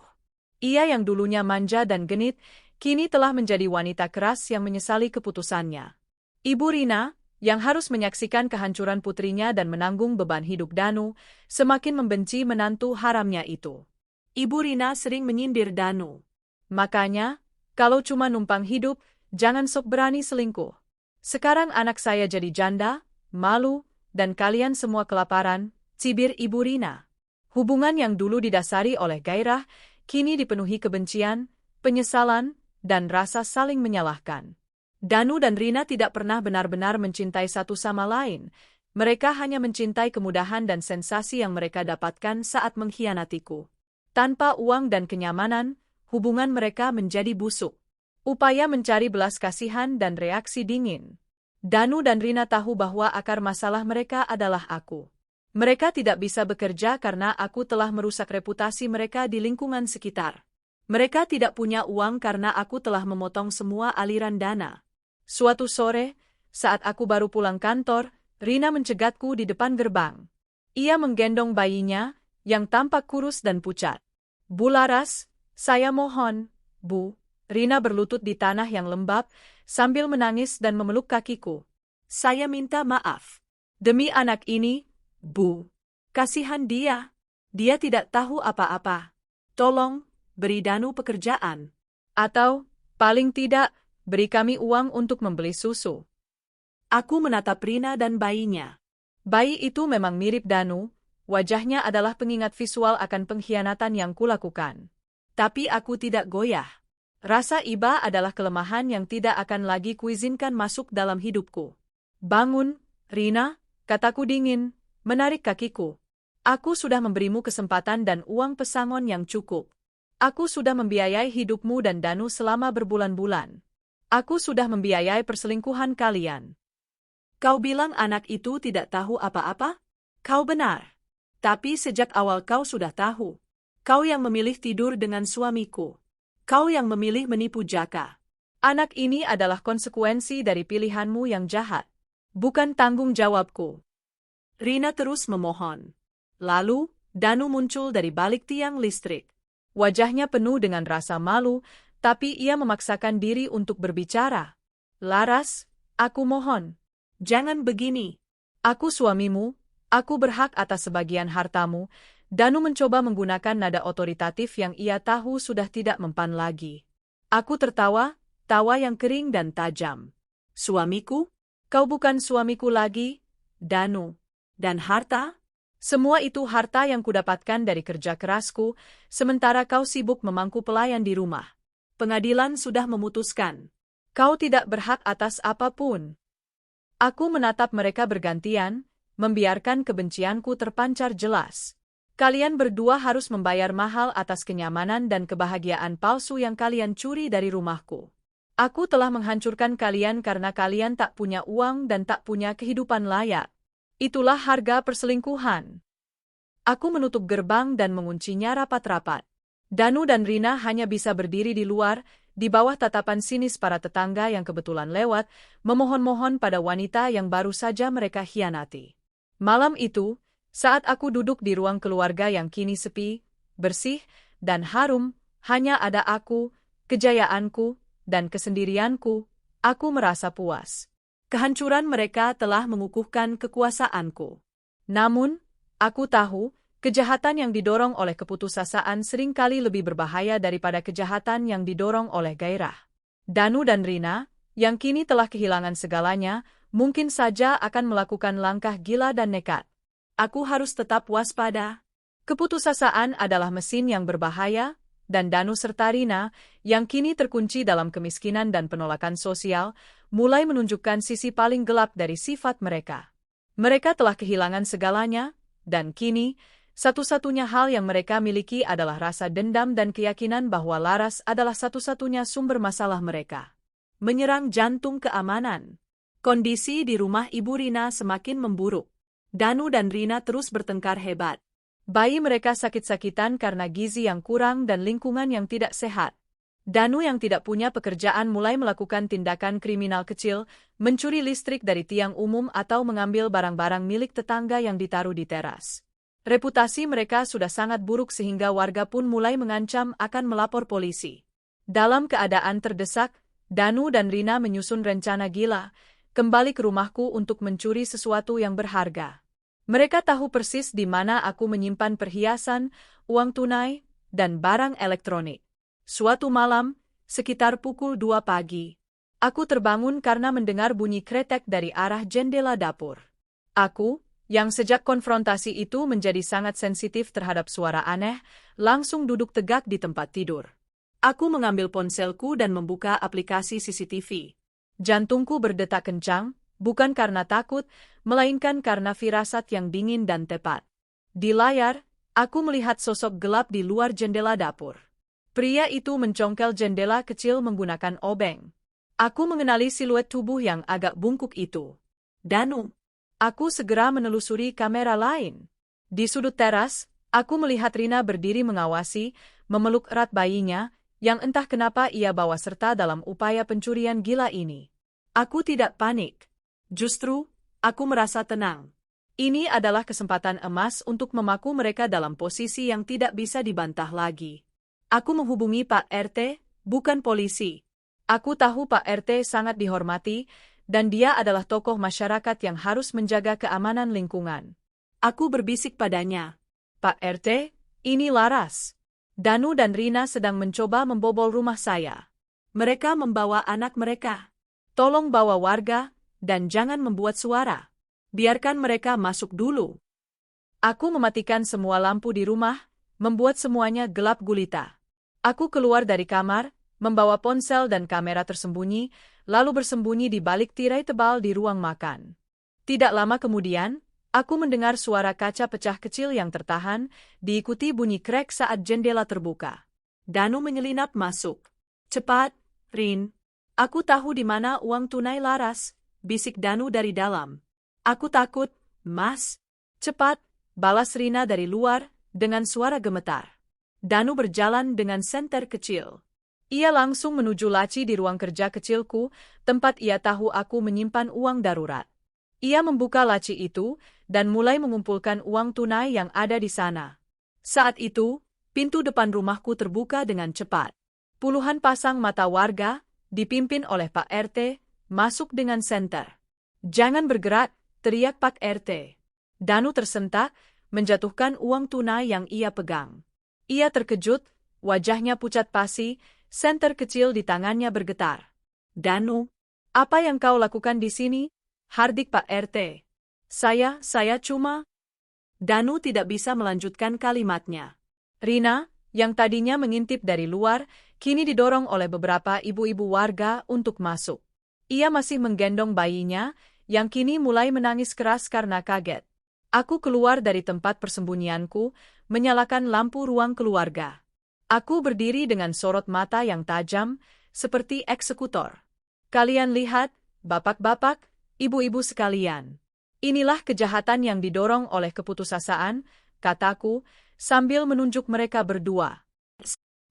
Ia yang dulunya manja dan genit, kini telah menjadi wanita keras yang menyesali keputusannya. Ibu Rina, yang harus menyaksikan kehancuran putrinya dan menanggung beban hidup Danu, semakin membenci menantu haramnya itu. Ibu Rina sering menyindir Danu. Makanya, kalau cuma numpang hidup, jangan sok berani selingkuh. Sekarang anak saya jadi janda, malu, dan kalian semua kelaparan, cibir Ibu Rina. Hubungan yang dulu didasari oleh gairah, kini dipenuhi kebencian, penyesalan, dan rasa saling menyalahkan. Danu dan Rina tidak pernah benar-benar mencintai satu sama lain. Mereka hanya mencintai kemudahan dan sensasi yang mereka dapatkan saat mengkhianatiku. Tanpa uang dan kenyamanan, hubungan mereka menjadi busuk. Upaya mencari belas kasihan dan reaksi dingin. Danu dan Rina tahu bahwa akar masalah mereka adalah aku. Mereka tidak bisa bekerja karena aku telah merusak reputasi mereka di lingkungan sekitar. Mereka tidak punya uang karena aku telah memotong semua aliran dana. Suatu sore, saat aku baru pulang kantor, Rina mencegatku di depan gerbang. Ia menggendong bayinya, yang tampak kurus dan pucat. Bu Laras, saya mohon, Bu. Rina berlutut di tanah yang lembab, sambil menangis dan memeluk kakiku. Saya minta maaf. Demi anak ini, Bu. Kasihan dia. Dia tidak tahu apa-apa. Tolong, beri Danu pekerjaan. Atau, paling tidak, beri kami uang untuk membeli susu. Aku menatap Rina dan bayinya. Bayi itu memang mirip Danu, wajahnya adalah pengingat visual akan pengkhianatan yang kulakukan. Tapi aku tidak goyah. Rasa iba adalah kelemahan yang tidak akan lagi kuizinkan masuk dalam hidupku. Bangun, Rina, kataku dingin, menarik kakiku. Aku sudah memberimu kesempatan dan uang pesangon yang cukup. Aku sudah membiayai hidupmu dan Danu selama berbulan-bulan. Aku sudah membiayai perselingkuhan kalian. Kau bilang anak itu tidak tahu apa-apa? Kau benar. Tapi sejak awal kau sudah tahu. Kau yang memilih tidur dengan suamiku. Kau yang memilih menipu Jaka. Anak ini adalah konsekuensi dari pilihanmu yang jahat. Bukan tanggung jawabku. Rina terus memohon. Lalu, Danu muncul dari balik tiang listrik. Wajahnya penuh dengan rasa malu, tapi ia memaksakan diri untuk berbicara. Laras, aku mohon. Jangan begini. Aku suamimu, aku berhak atas sebagian hartamu. Danu mencoba menggunakan nada otoritatif yang ia tahu sudah tidak mempan lagi. Aku tertawa, tawa yang kering dan tajam. Suamiku? Kau bukan suamiku lagi, Danu. Dan harta? Semua itu harta yang kudapatkan dari kerja kerasku, sementara kau sibuk memangku pelayan di rumah. Pengadilan sudah memutuskan. Kau tidak berhak atas apapun. Aku menatap mereka bergantian, membiarkan kebencianku terpancar jelas. Kalian berdua harus membayar mahal atas kenyamanan dan kebahagiaan palsu yang kalian curi dari rumahku. Aku telah menghancurkan kalian karena kalian tak punya uang dan tak punya kehidupan layak. Itulah harga perselingkuhan. Aku menutup gerbang dan menguncinya rapat-rapat. Danu dan Rina hanya bisa berdiri di luar, di bawah tatapan sinis para tetangga yang kebetulan lewat, memohon-mohon pada wanita yang baru saja mereka khianati. Malam itu, saat aku duduk di ruang keluarga yang kini sepi, bersih, dan harum, hanya ada aku, kejayaanku, dan kesendirianku, aku merasa puas. Kehancuran mereka telah mengukuhkan kekuasaanku. Namun, aku tahu, kejahatan yang didorong oleh keputusasaan seringkali lebih berbahaya daripada kejahatan yang didorong oleh gairah. Danu dan Rina, yang kini telah kehilangan segalanya, mungkin saja akan melakukan langkah gila dan nekat. Aku harus tetap waspada. Keputusasaan adalah mesin yang berbahaya, dan Danu serta Rina, yang kini terkunci dalam kemiskinan dan penolakan sosial, mulai menunjukkan sisi paling gelap dari sifat mereka. Mereka telah kehilangan segalanya, dan kini, satu-satunya hal yang mereka miliki adalah rasa dendam dan keyakinan bahwa Laras adalah satu-satunya sumber masalah mereka. Menyerang jantung keamanan. Kondisi di rumah Ibu Rina semakin memburuk. Danu dan Rina terus bertengkar hebat. Bayi mereka sakit-sakitan karena gizi yang kurang dan lingkungan yang tidak sehat. Danu yang tidak punya pekerjaan mulai melakukan tindakan kriminal kecil, mencuri listrik dari tiang umum atau mengambil barang-barang milik tetangga yang ditaruh di teras. Reputasi mereka sudah sangat buruk sehingga warga pun mulai mengancam akan melapor polisi. Dalam keadaan terdesak, Danu dan Rina menyusun rencana gila, kembali ke rumahku untuk mencuri sesuatu yang berharga. Mereka tahu persis di mana aku menyimpan perhiasan, uang tunai, dan barang elektronik. Suatu malam, sekitar pukul 2 pagi, aku terbangun karena mendengar bunyi kretek dari arah jendela dapur. Aku, yang sejak konfrontasi itu menjadi sangat sensitif terhadap suara aneh, langsung duduk tegak di tempat tidur. Aku mengambil ponselku dan membuka aplikasi CCTV. Jantungku berdetak kencang, bukan karena takut, melainkan karena firasat yang dingin dan tepat. Di layar, aku melihat sosok gelap di luar jendela dapur. Pria itu mencongkel jendela kecil menggunakan obeng. Aku mengenali siluet tubuh yang agak bungkuk itu. Danu. Aku segera menelusuri kamera lain. Di sudut teras, aku melihat Rina berdiri mengawasi, memeluk erat bayinya, yang entah kenapa ia bawa serta dalam upaya pencurian gila ini. Aku tidak panik. Justru, aku merasa tenang. Ini adalah kesempatan emas untuk memaku mereka dalam posisi yang tidak bisa dibantah lagi. Aku menghubungi Pak RT, bukan polisi. Aku tahu Pak RT sangat dihormati, dan dia adalah tokoh masyarakat yang harus menjaga keamanan lingkungan. Aku berbisik padanya. Pak RT, ini Laras. Danu dan Rina sedang mencoba membobol rumah saya. Mereka membawa anak mereka. Tolong bawa warga, dan jangan membuat suara. Biarkan mereka masuk dulu. Aku mematikan semua lampu di rumah, membuat semuanya gelap gulita. Aku keluar dari kamar, membawa ponsel dan kamera tersembunyi, lalu bersembunyi di balik tirai tebal di ruang makan. Tidak lama kemudian, aku mendengar suara kaca pecah kecil yang tertahan, diikuti bunyi krek saat jendela terbuka. Danu menyelinap masuk. Cepat, Rin. Aku tahu di mana uang tunai Laras, bisik Danu dari dalam. Aku takut, Mas. Cepat, balas Rina dari luar, dengan suara gemetar. Danu berjalan dengan senter kecil. Ia langsung menuju laci di ruang kerja kecilku, tempat ia tahu aku menyimpan uang darurat. Ia membuka laci itu, dan mulai mengumpulkan uang tunai yang ada di sana. Saat itu, pintu depan rumahku terbuka dengan cepat. Puluhan pasang mata warga, dipimpin oleh Pak RT, masuk dengan senter. Jangan bergerak, teriak Pak RT. Danu tersentak, menjatuhkan uang tunai yang ia pegang. Ia terkejut, wajahnya pucat pasi, senter kecil di tangannya bergetar. Danu, apa yang kau lakukan di sini? Hardik Pak RT. Saya cuma... Danu tidak bisa melanjutkan kalimatnya. Rina, yang tadinya mengintip dari luar, kini didorong oleh beberapa ibu-ibu warga untuk masuk. Ia masih menggendong bayinya, yang kini mulai menangis keras karena kaget. Aku keluar dari tempat persembunyianku, menyalakan lampu ruang keluarga. Aku berdiri dengan sorot mata yang tajam, seperti eksekutor. Kalian lihat, bapak-bapak, ibu-ibu sekalian. Inilah kejahatan yang didorong oleh keputusasaan, kataku, sambil menunjuk mereka berdua.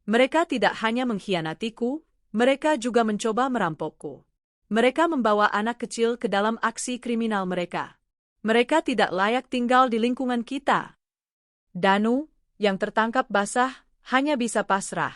Mereka tidak hanya mengkhianatiku, mereka juga mencoba merampokku. Mereka membawa anak kecil ke dalam aksi kriminal mereka. Mereka tidak layak tinggal di lingkungan kita. Danu, yang tertangkap basah, hanya bisa pasrah.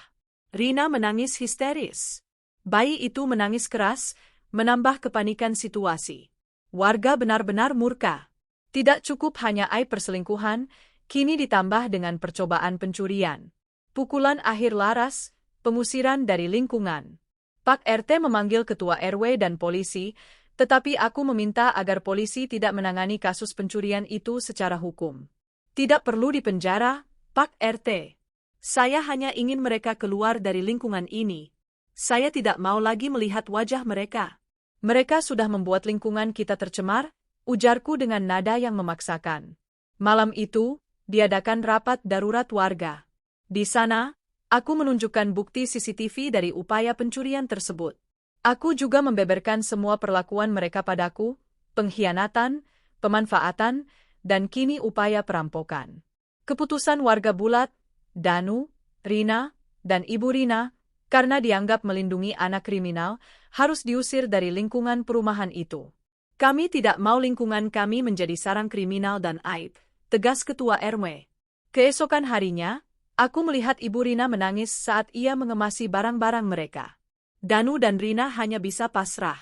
Rina menangis histeris. Bayi itu menangis keras, menambah kepanikan situasi. Warga benar-benar murka. Tidak cukup hanya aib perselingkuhan, kini ditambah dengan percobaan pencurian. Pukulan akhir Laras, pengusiran dari lingkungan. Pak RT memanggil ketua RW dan polisi, tetapi aku meminta agar polisi tidak menangani kasus pencurian itu secara hukum. Tidak perlu dipenjara, Pak RT. Saya hanya ingin mereka keluar dari lingkungan ini. Saya tidak mau lagi melihat wajah mereka. Mereka sudah membuat lingkungan kita tercemar, ujarku dengan nada yang memaksakan. Malam itu, diadakan rapat darurat warga. Di sana, aku menunjukkan bukti CCTV dari upaya pencurian tersebut. Aku juga membeberkan semua perlakuan mereka padaku, pengkhianatan, pemanfaatan, dan kini upaya perampokan. Keputusan warga bulat, Danu, Rina, dan Ibu Rina, karena dianggap melindungi anak kriminal, harus diusir dari lingkungan perumahan itu. Kami tidak mau lingkungan kami menjadi sarang kriminal dan aib, tegas ketua RW. Keesokan harinya, Aku melihat Ibu Rina menangis saat ia mengemasi barang-barang mereka. Danu dan Rina hanya bisa pasrah.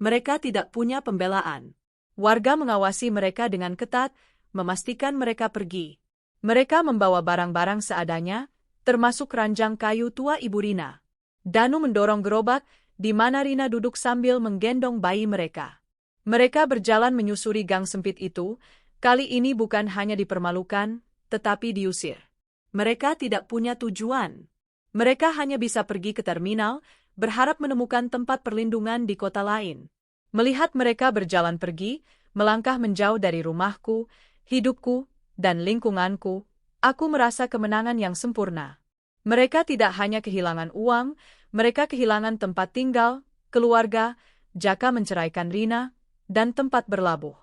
Mereka tidak punya pembelaan. Warga mengawasi mereka dengan ketat, memastikan mereka pergi. Mereka membawa barang-barang seadanya, termasuk ranjang kayu tua Ibu Rina. Danu mendorong gerobak, di mana Rina duduk sambil menggendong bayi mereka. Mereka berjalan menyusuri gang sempit itu, kali ini bukan hanya dipermalukan, tetapi diusir. Mereka tidak punya tujuan. Mereka hanya bisa pergi ke terminal, berharap menemukan tempat perlindungan di kota lain. Melihat mereka berjalan pergi, melangkah menjauh dari rumahku, hidupku, dan lingkunganku, aku merasa kemenangan yang sempurna. Mereka tidak hanya kehilangan uang, mereka kehilangan tempat tinggal, keluarga, Jaka menceraikan Rina, dan tempat berlabuh.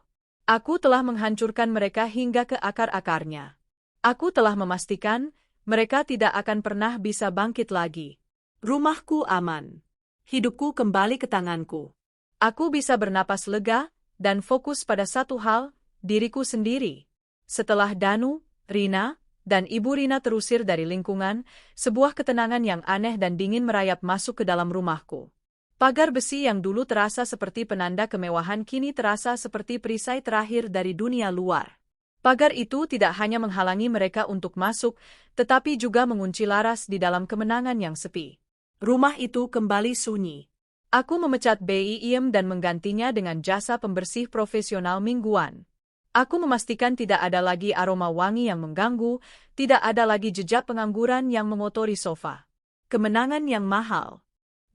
Aku telah menghancurkan mereka hingga ke akar-akarnya. Aku telah memastikan mereka tidak akan pernah bisa bangkit lagi. Rumahku aman. Hidupku kembali ke tanganku. Aku bisa bernapas lega dan fokus pada satu hal, diriku sendiri. Setelah Danu, Rina, dan Ibu Rina terusir dari lingkungan, sebuah ketenangan yang aneh dan dingin merayap masuk ke dalam rumahku. Pagar besi yang dulu terasa seperti penanda kemewahan kini terasa seperti perisai terakhir dari dunia luar. Pagar itu tidak hanya menghalangi mereka untuk masuk, tetapi juga mengunci laras di dalam kemenangan yang sepi. Rumah itu kembali sunyi. Aku memecat BIM dan menggantinya dengan jasa pembersih profesional mingguan. Aku memastikan tidak ada lagi aroma wangi yang mengganggu, tidak ada lagi jejak pengangguran yang mengotori sofa. Kemenangan yang mahal.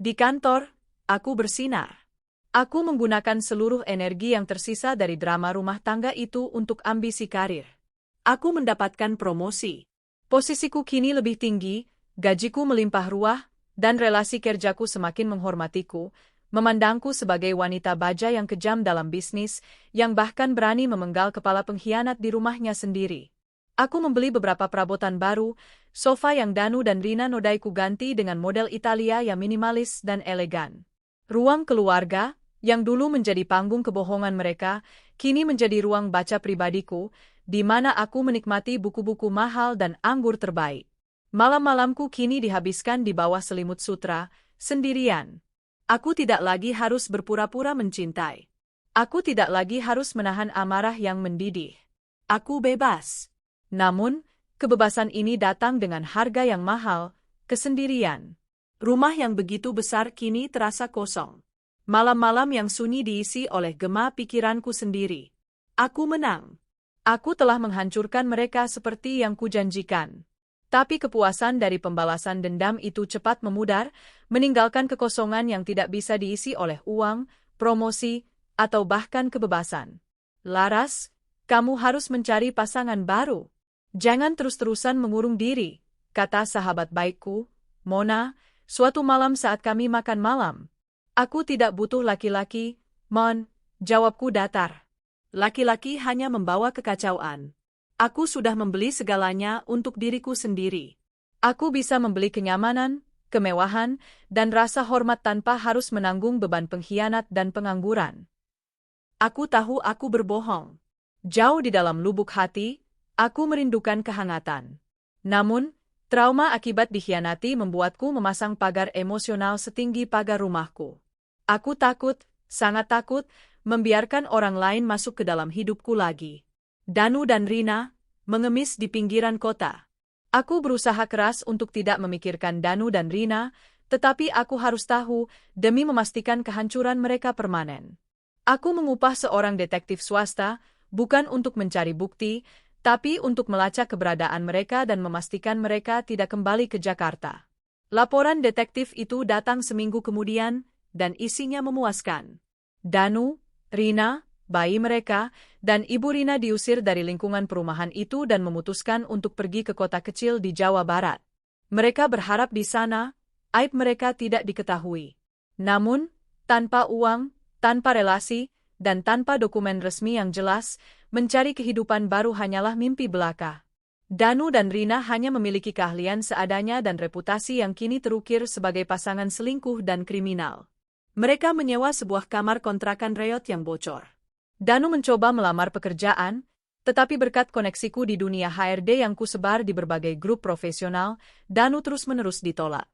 Di kantor, aku bersinar. Aku menggunakan seluruh energi yang tersisa dari drama rumah tangga itu untuk ambisi karir. Aku mendapatkan promosi. Posisiku kini lebih tinggi, gajiku melimpah ruah, dan relasi kerjaku semakin menghormatiku, memandangku sebagai wanita baja yang kejam dalam bisnis, yang bahkan berani memenggal kepala pengkhianat di rumahnya sendiri. Aku membeli beberapa perabotan baru, sofa yang Danu dan Rina nodaiku ganti dengan model Italia yang minimalis dan elegan. Ruang keluarga, yang dulu menjadi panggung kebohongan mereka, kini menjadi ruang baca pribadiku, di mana aku menikmati buku-buku mahal dan anggur terbaik. Malam-malamku kini dihabiskan di bawah selimut sutra, sendirian. Aku tidak lagi harus berpura-pura mencintai. Aku tidak lagi harus menahan amarah yang mendidih. Aku bebas. Namun, kebebasan ini datang dengan harga yang mahal, kesendirian. Rumah yang begitu besar kini terasa kosong. Malam-malam yang sunyi diisi oleh gema pikiranku sendiri. Aku menang. Aku telah menghancurkan mereka seperti yang kujanjikan. Tapi kepuasan dari pembalasan dendam itu cepat memudar, meninggalkan kekosongan yang tidak bisa diisi oleh uang, promosi, atau bahkan kebebasan. Laras, kamu harus mencari pasangan baru. Jangan terus-terusan mengurung diri, kata sahabat baikku, Mona, suatu malam saat kami makan malam. Aku tidak butuh laki-laki, Mon, jawabku datar. Laki-laki hanya membawa kekacauan. Aku sudah membeli segalanya untuk diriku sendiri. Aku bisa membeli kenyamanan, kemewahan, dan rasa hormat tanpa harus menanggung beban pengkhianat dan pengangguran. Aku tahu aku berbohong. Jauh di dalam lubuk hati, aku merindukan kehangatan. Namun, trauma akibat dikhianati membuatku memasang pagar emosional setinggi pagar rumahku. Aku takut, sangat takut, membiarkan orang lain masuk ke dalam hidupku lagi. Danu dan Rina, mengemis di pinggiran kota. Aku berusaha keras untuk tidak memikirkan Danu dan Rina, tetapi aku harus tahu demi memastikan kehancuran mereka permanen. Aku mengupah seorang detektif swasta, bukan untuk mencari bukti, tapi untuk melacak keberadaan mereka dan memastikan mereka tidak kembali ke Jakarta. Laporan detektif itu datang seminggu kemudian, dan isinya memuaskan. Danu, Rina, bayi mereka, dan Ibu Rina diusir dari lingkungan perumahan itu dan memutuskan untuk pergi ke kota kecil di Jawa Barat. Mereka berharap di sana, aib mereka tidak diketahui. Namun, tanpa uang, tanpa relasi, dan tanpa dokumen resmi yang jelas, mencari kehidupan baru hanyalah mimpi belaka. Danu dan Rina hanya memiliki keahlian seadanya dan reputasi yang kini terukir sebagai pasangan selingkuh dan kriminal. Mereka menyewa sebuah kamar kontrakan reot yang bocor. Danu mencoba melamar pekerjaan, Tetapi berkat koneksiku di dunia HRD yang kusebar di berbagai grup profesional, Danu terus-menerus ditolak.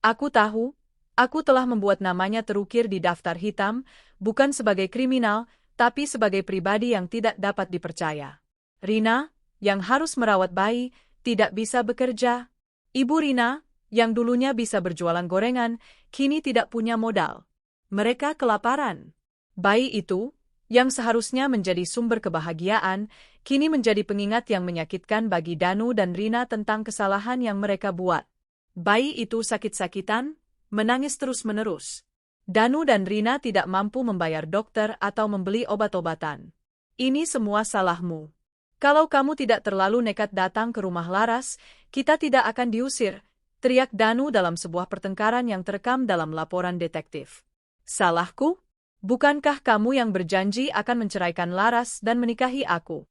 Aku tahu, aku telah membuat namanya terukir di daftar hitam, bukan sebagai kriminal, tapi sebagai pribadi yang tidak dapat dipercaya. Rina, yang harus merawat bayi, tidak bisa bekerja. Ibu Rina, yang dulunya bisa berjualan gorengan, kini tidak punya modal. Mereka kelaparan. Bayi itu, yang seharusnya menjadi sumber kebahagiaan, kini menjadi pengingat yang menyakitkan bagi Danu dan Rina tentang kesalahan yang mereka buat. Bayi itu sakit-sakitan, menangis terus-menerus. Danu dan Rina tidak mampu membayar dokter atau membeli obat-obatan. Ini semua salahmu. Kalau kamu tidak terlalu nekat datang ke rumah Laras, kita tidak akan diusir, teriak Danu dalam sebuah pertengkaran yang terekam dalam laporan detektif. Salahku? Bukankah kamu yang berjanji akan menceraikan Laras dan menikahi aku?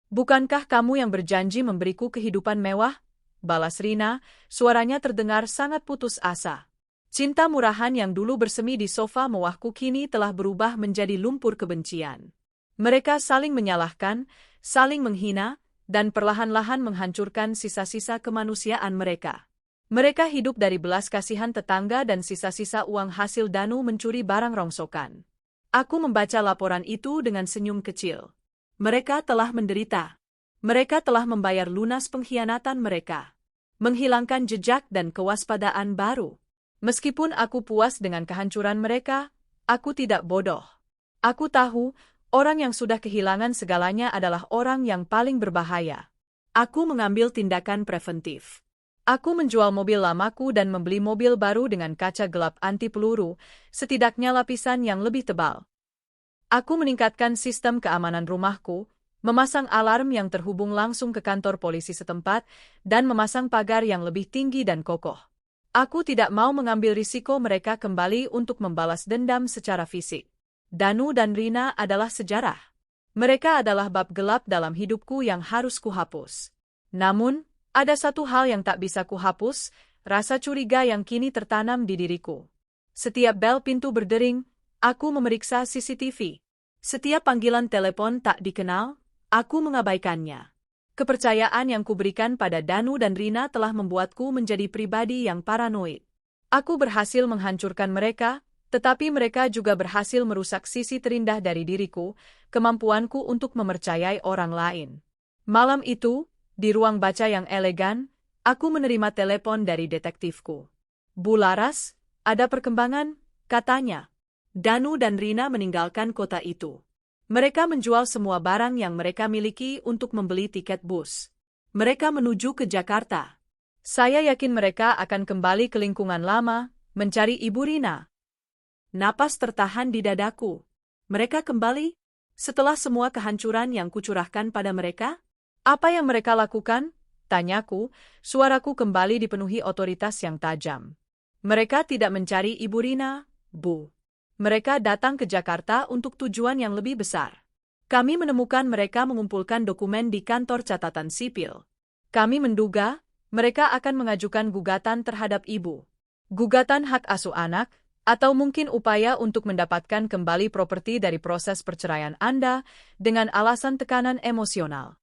Bukankah kamu yang berjanji memberiku kehidupan mewah? Balas Rina, suaranya terdengar sangat putus asa. Cinta murahan yang dulu bersemi di sofa mewahku kini telah berubah menjadi lumpur kebencian. Mereka saling menyalahkan, saling menghina, dan perlahan-lahan menghancurkan sisa-sisa kemanusiaan mereka. Mereka hidup dari belas kasihan tetangga dan sisa-sisa uang hasil Danu mencuri barang rongsokan. Aku membaca laporan itu dengan senyum kecil. Mereka telah menderita. Mereka telah membayar lunas pengkhianatan mereka. Menghilangkan jejak dan kewaspadaan baru. Meskipun aku puas dengan kehancuran mereka, aku tidak bodoh. Aku tahu, orang yang sudah kehilangan segalanya adalah orang yang paling berbahaya. Aku mengambil tindakan preventif. Aku menjual mobil lamaku dan membeli mobil baru dengan kaca gelap anti peluru, setidaknya lapisan yang lebih tebal. Aku meningkatkan sistem keamanan rumahku, memasang alarm yang terhubung langsung ke kantor polisi setempat, dan memasang pagar yang lebih tinggi dan kokoh. Aku tidak mau mengambil risiko mereka kembali untuk membalas dendam secara fisik. Danu dan Rina adalah sejarah. Mereka adalah bab gelap dalam hidupku yang harus kuhapus. Namun, ada satu hal yang tak bisa kuhapus, rasa curiga yang kini tertanam di diriku. Setiap bel pintu berdering, aku memeriksa CCTV. Setiap panggilan telepon tak dikenal, aku mengabaikannya. Kepercayaan yang kuberikan pada Danu dan Rina telah membuatku menjadi pribadi yang paranoid. Aku berhasil menghancurkan mereka, tetapi mereka juga berhasil merusak sisi terindah dari diriku, kemampuanku untuk mempercayai orang lain. Malam itu, di ruang baca yang elegan, aku menerima telepon dari detektifku. Bu Laras, ada perkembangan, katanya. Danu dan Rina meninggalkan kota itu. Mereka menjual semua barang yang mereka miliki untuk membeli tiket bus. Mereka menuju ke Jakarta. Saya yakin mereka akan kembali ke lingkungan lama, mencari Ibu Rina. Napas tertahan di dadaku. Mereka kembali? Setelah semua kehancuran yang kucurahkan pada mereka? Apa yang mereka lakukan? Tanyaku, suaraku kembali dipenuhi otoritas yang tajam. Mereka tidak mencari Ibu Rina, Bu. Mereka datang ke Jakarta untuk tujuan yang lebih besar. Kami menemukan mereka mengumpulkan dokumen di kantor catatan sipil. Kami menduga, mereka akan mengajukan gugatan terhadap Ibu. Gugatan hak asuh anak, atau mungkin upaya untuk mendapatkan kembali properti dari proses perceraian Anda dengan alasan tekanan emosional.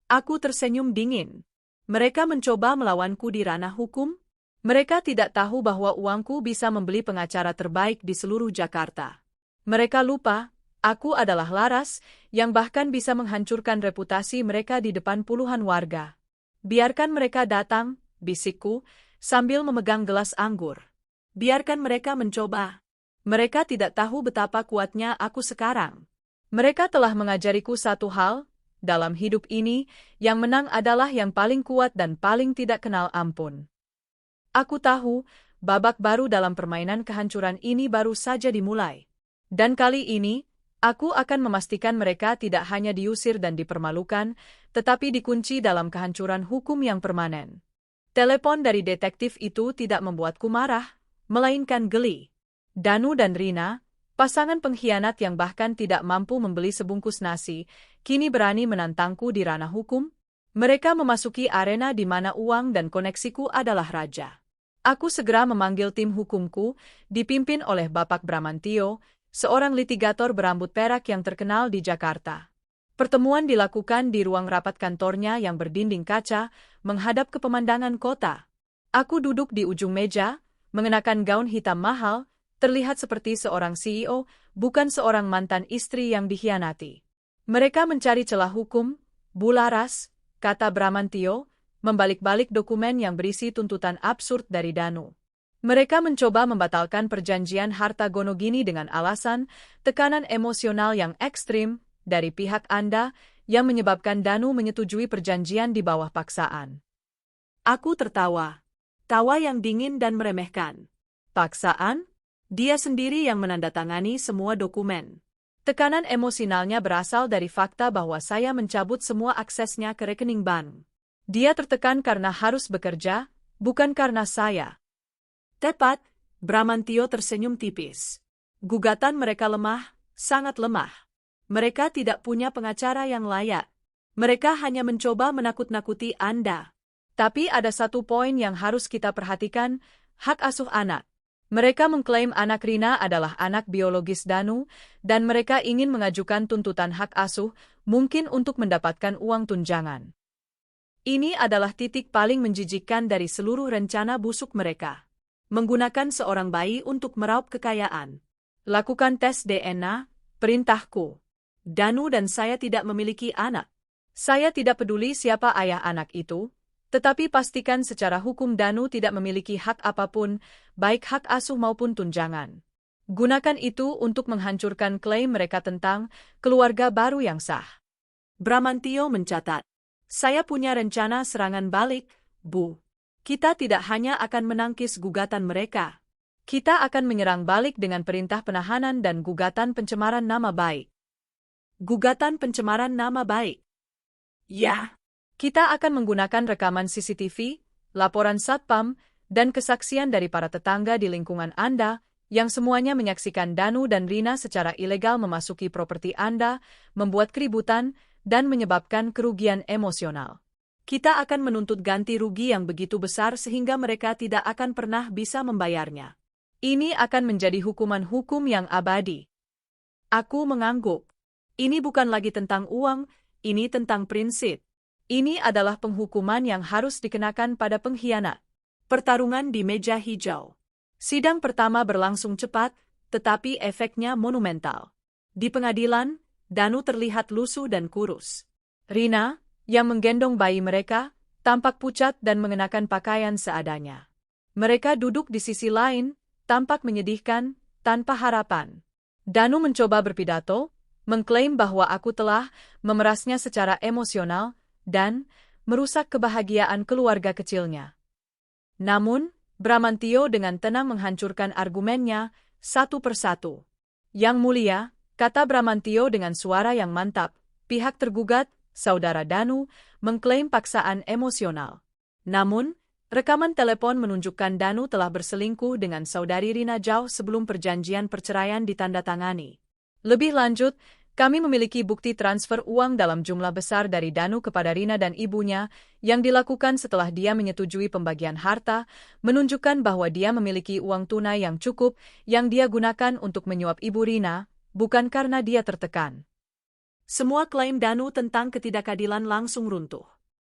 Aku tersenyum dingin. Mereka mencoba melawanku di ranah hukum? Mereka tidak tahu bahwa uangku bisa membeli pengacara terbaik di seluruh Jakarta. Mereka lupa, aku adalah Laras, yang bahkan bisa menghancurkan reputasi mereka di depan puluhan warga. Biarkan mereka datang, bisikku, sambil memegang gelas anggur. Biarkan mereka mencoba. Mereka tidak tahu betapa kuatnya aku sekarang. Mereka telah mengajariku satu hal, dalam hidup ini, yang menang adalah yang paling kuat dan paling tidak kenal ampun. Aku tahu, babak baru dalam permainan kehancuran ini baru saja dimulai. Dan kali ini, aku akan memastikan mereka tidak hanya diusir dan dipermalukan, tetapi dikunci dalam kehancuran hukum yang permanen. Telepon dari detektif itu tidak membuatku marah, melainkan geli. Danu dan Rina, pasangan pengkhianat yang bahkan tidak mampu membeli sebungkus nasi, kini berani menantangku di ranah hukum? Mereka memasuki arena di mana uang dan koneksiku adalah raja. Aku segera memanggil tim hukumku, dipimpin oleh Bapak Bramantio, seorang litigator berambut perak yang terkenal di Jakarta. Pertemuan dilakukan di ruang rapat kantornya yang berdinding kaca, menghadap ke pemandangan kota. Aku duduk di ujung meja, mengenakan gaun hitam mahal, terlihat seperti seorang CEO, bukan seorang mantan istri yang dikhianati. Mereka mencari celah hukum, bularas, kata Bramantio, membalik-balik dokumen yang berisi tuntutan absurd dari Danu. Mereka mencoba membatalkan perjanjian harta gono gini dengan alasan tekanan emosional yang ekstrim dari pihak Anda yang menyebabkan Danu menyetujui perjanjian di bawah paksaan. Aku tertawa. Tawa yang dingin dan meremehkan. Paksaan? Dia sendiri yang menandatangani semua dokumen. Tekanan emosionalnya berasal dari fakta bahwa saya mencabut semua aksesnya ke rekening bank. Dia tertekan karena harus bekerja, bukan karena saya. Tepat, Bramantio tersenyum tipis. Gugatan mereka lemah, sangat lemah. Mereka tidak punya pengacara yang layak. Mereka hanya mencoba menakut-nakuti Anda. Tapi ada satu poin yang harus kita perhatikan, hak asuh anak. Mereka mengklaim anak Rina adalah anak biologis Danu, dan mereka ingin mengajukan tuntutan hak asuh, mungkin untuk mendapatkan uang tunjangan. Ini adalah titik paling menjijikkan dari seluruh rencana busuk mereka. Menggunakan seorang bayi untuk meraup kekayaan. Lakukan tes DNA, perintahku. Danu dan saya tidak memiliki anak. Saya tidak peduli siapa ayah anak itu, tetapi pastikan secara hukum Danu tidak memiliki hak apapun, baik hak asuh maupun tunjangan. Gunakan itu untuk menghancurkan klaim mereka tentang keluarga baru yang sah. Bramantio mencatat. Saya punya rencana serangan balik, Bu. Kita tidak hanya akan menangkis gugatan mereka. Kita akan menyerang balik dengan perintah penahanan dan gugatan pencemaran nama baik. Gugatan pencemaran nama baik. Ya. Kita akan menggunakan rekaman CCTV, laporan Satpam, dan kesaksian dari para tetangga di lingkungan Anda, yang semuanya menyaksikan Danu dan Rina secara ilegal memasuki properti Anda, membuat keributan, dan menyebabkan kerugian emosional. Kita akan menuntut ganti rugi yang begitu besar sehingga mereka tidak akan pernah bisa membayarnya. Ini akan menjadi hukuman hukum yang abadi. Aku mengangguk. Ini bukan lagi tentang uang, ini tentang prinsip. Ini adalah penghukuman yang harus dikenakan pada pengkhianat. Pertarungan di meja hijau. Sidang pertama berlangsung cepat, tetapi efeknya monumental. Di pengadilan, Danu terlihat lusuh dan kurus. Rina, yang menggendong bayi mereka, tampak pucat dan mengenakan pakaian seadanya. Mereka duduk di sisi lain, tampak menyedihkan, tanpa harapan. Danu mencoba berpidato, mengklaim bahwa aku telah memerasnya secara emosional dan merusak kebahagiaan keluarga kecilnya. Namun, Bramantio dengan tenang menghancurkan argumennya satu persatu. Yang mulia, kata Bramantio dengan suara yang mantap, pihak tergugat, saudara Danu, mengklaim paksaan emosional. Namun, rekaman telepon menunjukkan Danu telah berselingkuh dengan saudari Rina jauh sebelum perjanjian perceraian ditandatangani. Lebih lanjut, kami memiliki bukti transfer uang dalam jumlah besar dari Danu kepada Rina dan ibunya, yang dilakukan setelah dia menyetujui pembagian harta, menunjukkan bahwa dia memiliki uang tunai yang cukup yang dia gunakan untuk menyuap ibu Rina, bukan karena dia tertekan. Semua klaim Danu tentang ketidakadilan langsung runtuh.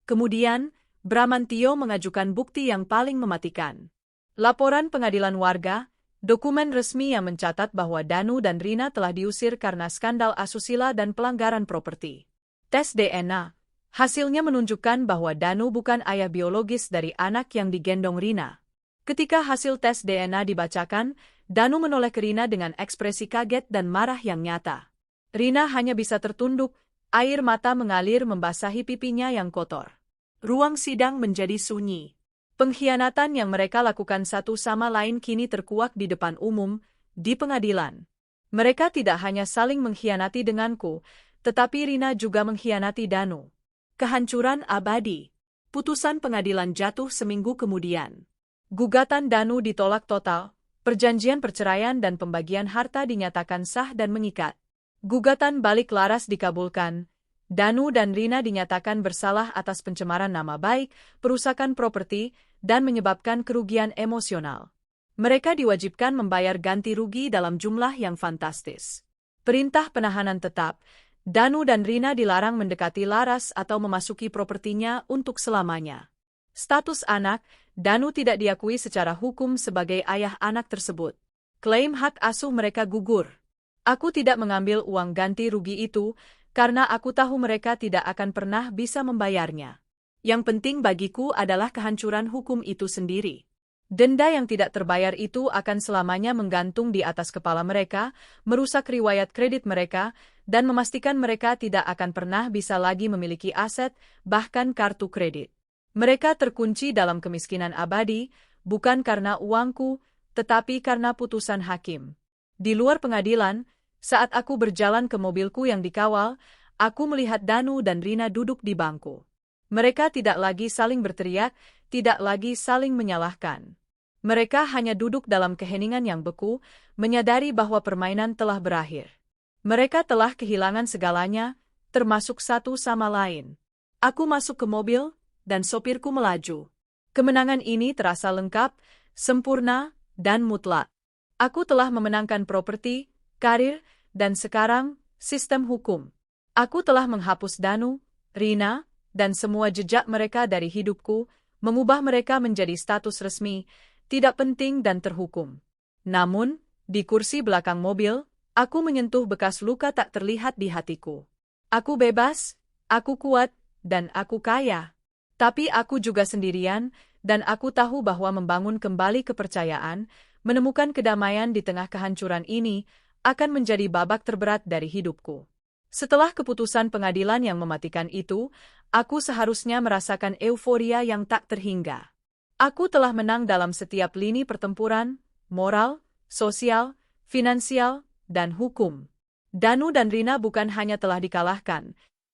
Kemudian, Bramantio mengajukan bukti yang paling mematikan. Laporan pengadilan warga, dokumen resmi yang mencatat bahwa Danu dan Rina telah diusir karena skandal asusila dan pelanggaran properti. Tes DNA, hasilnya menunjukkan bahwa Danu bukan ayah biologis dari anak yang digendong Rina. Ketika hasil tes DNA dibacakan, Danu menoleh ke Rina dengan ekspresi kaget dan marah yang nyata. Rina hanya bisa tertunduk, air mata mengalir membasahi pipinya yang kotor. Ruang sidang menjadi sunyi. Pengkhianatan yang mereka lakukan satu sama lain kini terkuak di depan umum, di pengadilan. Mereka tidak hanya saling mengkhianati denganku, tetapi Rina juga mengkhianati Danu. Kehancuran abadi. Putusan pengadilan jatuh seminggu kemudian. Gugatan Danu ditolak total, perjanjian perceraian dan pembagian harta dinyatakan sah dan mengikat. Gugatan balik laras dikabulkan. Danu dan Rina dinyatakan bersalah atas pencemaran nama baik, perusakan properti, dan menyebabkan kerugian emosional. Mereka diwajibkan membayar ganti rugi dalam jumlah yang fantastis. Perintah penahanan tetap, Danu dan Rina dilarang mendekati Laras atau memasuki propertinya untuk selamanya. Status anak, Danu tidak diakui secara hukum sebagai ayah anak tersebut. Klaim hak asuh mereka gugur. Aku tidak mengambil uang ganti rugi itu, karena aku tahu mereka tidak akan pernah bisa membayarnya. Yang penting bagiku adalah kehancuran hukum itu sendiri. Denda yang tidak terbayar itu akan selamanya menggantung di atas kepala mereka, merusak riwayat kredit mereka, dan memastikan mereka tidak akan pernah bisa lagi memiliki aset, bahkan kartu kredit. Mereka terkunci dalam kemiskinan abadi, bukan karena uangku, tetapi karena putusan hakim. Di luar pengadilan, saat aku berjalan ke mobilku yang dikawal, aku melihat Danu dan Rina duduk di bangku. Mereka tidak lagi saling berteriak, tidak lagi saling menyalahkan. Mereka hanya duduk dalam keheningan yang beku, menyadari bahwa permainan telah berakhir. Mereka telah kehilangan segalanya, termasuk satu sama lain. Aku masuk ke mobil, dan sopirku melaju. Kemenangan ini terasa lengkap, sempurna, dan mutlak. Aku telah memenangkan properti, karir, dan sekarang, sistem hukum. Aku telah menghapus Danu, Rina, dan semua jejak mereka dari hidupku, mengubah mereka menjadi status resmi, tidak penting dan terhukum. Namun, di kursi belakang mobil, aku menyentuh bekas luka tak terlihat di hatiku. Aku bebas, aku kuat, dan aku kaya. Tapi aku juga sendirian, dan aku tahu bahwa membangun kembali kepercayaan, menemukan kedamaian di tengah kehancuran ini, akan menjadi babak terberat dari hidupku. Setelah keputusan pengadilan yang mematikan itu, aku seharusnya merasakan euforia yang tak terhingga. Aku telah menang dalam setiap lini pertempuran, moral, sosial, finansial, dan hukum. Danu dan Rina bukan hanya telah dikalahkan,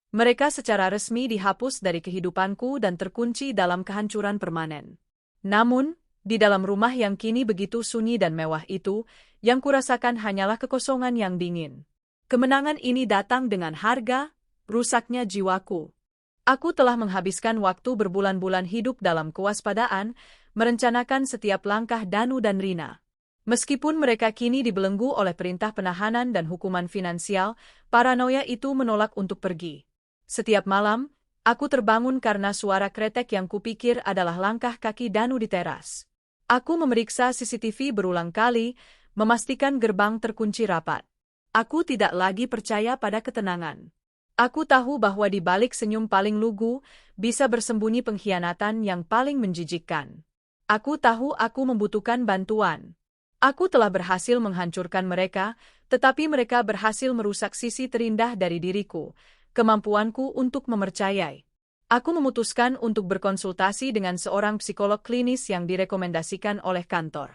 mereka secara resmi dihapus dari kehidupanku dan terkunci dalam kehancuran permanen. Namun, di dalam rumah yang kini begitu sunyi dan mewah itu, yang kurasakan hanyalah kekosongan yang dingin. Kemenangan ini datang dengan harga, rusaknya jiwaku. Aku telah menghabiskan waktu berbulan-bulan hidup dalam kewaspadaan, merencanakan setiap langkah Danu dan Rina. Meskipun mereka kini dibelenggu oleh perintah penahanan dan hukuman finansial, paranoia itu menolak untuk pergi. Setiap malam, aku terbangun karena suara kretek yang kupikir adalah langkah kaki Danu di teras. Aku memeriksa CCTV berulang kali, memastikan gerbang terkunci rapat. Aku tidak lagi percaya pada ketenangan. Aku tahu bahwa di balik senyum paling lugu, bisa bersembunyi pengkhianatan yang paling menjijikkan. Aku tahu aku membutuhkan bantuan. Aku telah berhasil menghancurkan mereka, tetapi mereka berhasil merusak sisi terindah dari diriku, kemampuanku untuk mempercayai. Aku memutuskan untuk berkonsultasi dengan seorang psikolog klinis yang direkomendasikan oleh kantor.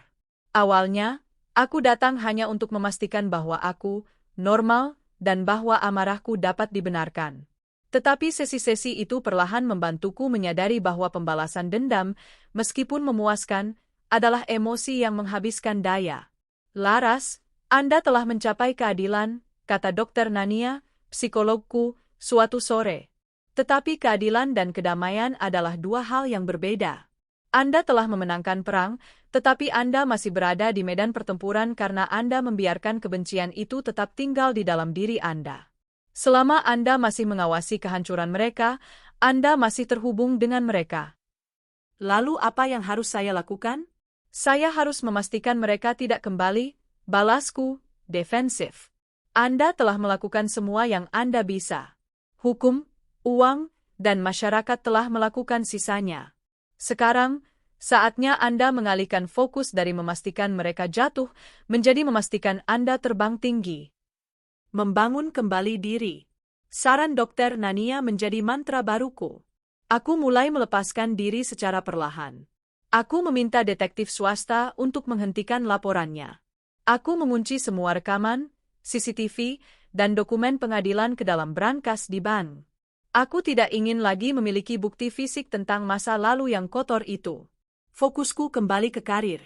Awalnya, aku datang hanya untuk memastikan bahwa aku normal dan bahwa amarahku dapat dibenarkan. Tetapi sesi-sesi itu perlahan membantuku menyadari bahwa pembalasan dendam, meskipun memuaskan, adalah emosi yang menghabiskan daya. Laras, Anda telah mencapai keadilan, kata Dr. Nania, psikologku, suatu sore. Tetapi keadilan dan kedamaian adalah dua hal yang berbeda. Anda telah memenangkan perang, tetapi Anda masih berada di medan pertempuran karena Anda membiarkan kebencian itu tetap tinggal di dalam diri Anda. Selama Anda masih mengawasi kehancuran mereka, Anda masih terhubung dengan mereka. Lalu apa yang harus saya lakukan? Saya harus memastikan mereka tidak kembali, balasku, defensif. Anda telah melakukan semua yang Anda bisa. Hukum, uang, dan masyarakat telah melakukan sisanya. Sekarang, saatnya Anda mengalihkan fokus dari memastikan mereka jatuh, menjadi memastikan Anda terbang tinggi. Membangun kembali diri. Saran Dr. Nania menjadi mantra baruku. Aku mulai melepaskan diri secara perlahan. Aku meminta detektif swasta untuk menghentikan laporannya. Aku mengunci semua rekaman, CCTV, dan dokumen pengadilan ke dalam brankas di bank. Aku tidak ingin lagi memiliki bukti fisik tentang masa lalu yang kotor itu. Fokusku kembali ke karir.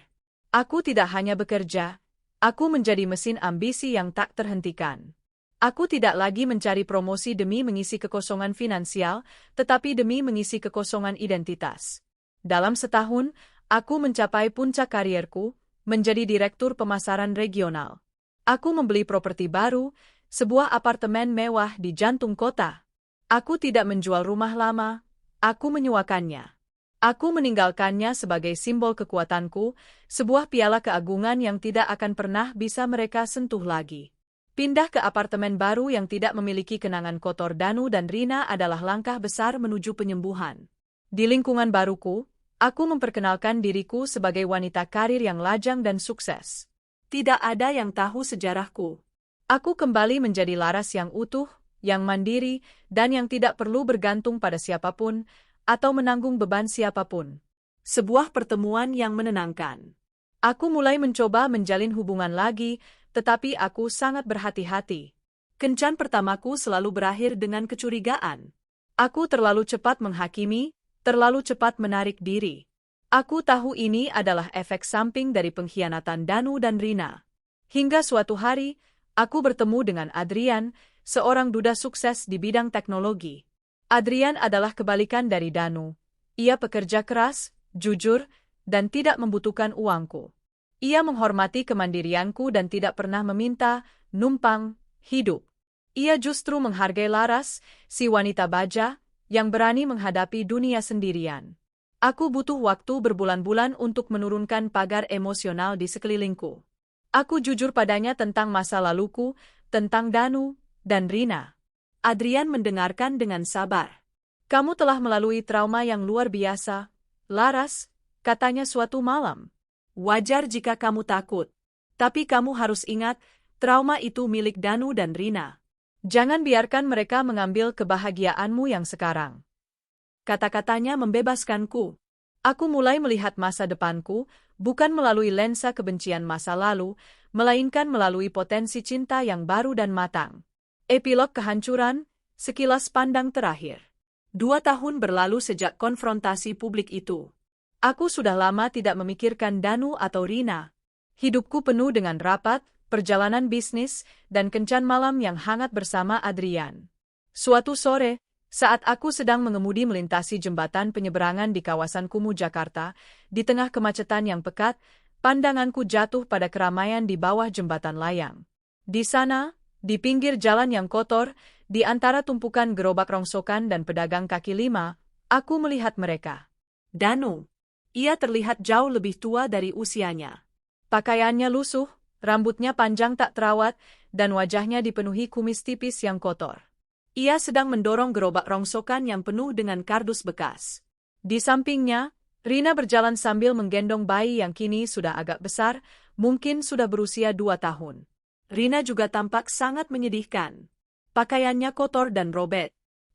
Aku tidak hanya bekerja, aku menjadi mesin ambisi yang tak terhentikan. Aku tidak lagi mencari promosi demi mengisi kekosongan finansial, tetapi demi mengisi kekosongan identitas. Dalam setahun, aku mencapai puncak karierku, menjadi direktur pemasaran regional. Aku membeli properti baru, sebuah apartemen mewah di jantung kota. Aku tidak menjual rumah lama, aku menyewakannya. Aku meninggalkannya sebagai simbol kekuatanku, sebuah piala keagungan yang tidak akan pernah bisa mereka sentuh lagi. Pindah ke apartemen baru yang tidak memiliki kenangan kotor Danu dan Rina adalah langkah besar menuju penyembuhan. Di lingkungan baruku, aku memperkenalkan diriku sebagai wanita karir yang lajang dan sukses. Tidak ada yang tahu sejarahku. Aku kembali menjadi Laras yang utuh, yang mandiri, dan yang tidak perlu bergantung pada siapapun, atau menanggung beban siapapun. Sebuah pertemuan yang menenangkan. Aku mulai mencoba menjalin hubungan lagi, tetapi aku sangat berhati-hati. Kencan pertamaku selalu berakhir dengan kecurigaan. Aku terlalu cepat menghakimi, terlalu cepat menarik diri. Aku tahu ini adalah efek samping dari pengkhianatan Danu dan Rina. Hingga suatu hari, aku bertemu dengan Adrian, seorang duda sukses di bidang teknologi. Adrian adalah kebalikan dari Danu. Ia pekerja keras, jujur, dan tidak membutuhkan uangku. Ia menghormati kemandirianku dan tidak pernah meminta, numpang, hidup. Ia justru menghargai Laras, si wanita baja, yang berani menghadapi dunia sendirian. Aku butuh waktu berbulan-bulan untuk menurunkan pagar emosional di sekelilingku. Aku jujur padanya tentang masa laluku, tentang Danu, dan Rina. Adrian mendengarkan dengan sabar. Kamu telah melalui trauma yang luar biasa, Laras, katanya suatu malam. Wajar jika kamu takut. Tapi kamu harus ingat, trauma itu milik Danu dan Rina. Jangan biarkan mereka mengambil kebahagiaanmu yang sekarang. Kata-katanya membebaskanku. Aku mulai melihat masa depanku, bukan melalui lensa kebencian masa lalu, melainkan melalui potensi cinta yang baru dan matang. Epilog kehancuran, sekilas pandang terakhir. 2 tahun berlalu sejak konfrontasi publik itu. Aku sudah lama tidak memikirkan Danu atau Rina. Hidupku penuh dengan rapat, perjalanan bisnis, dan kencan malam yang hangat bersama Adrian. Suatu sore, saat aku sedang mengemudi melintasi jembatan penyeberangan di kawasan Kumuh, Jakarta, di tengah kemacetan yang pekat, pandanganku jatuh pada keramaian di bawah jembatan layang. Di sana, di pinggir jalan yang kotor, di antara tumpukan gerobak rongsokan dan pedagang kaki lima, aku melihat mereka. Danu. Ia terlihat jauh lebih tua dari usianya. Pakaiannya lusuh, rambutnya panjang tak terawat, dan wajahnya dipenuhi kumis tipis yang kotor. Ia sedang mendorong gerobak rongsokan yang penuh dengan kardus bekas. Di sampingnya, Rina berjalan sambil menggendong bayi yang kini sudah agak besar, mungkin sudah berusia 2 tahun. Rina juga tampak sangat menyedihkan. Pakaiannya kotor dan robek.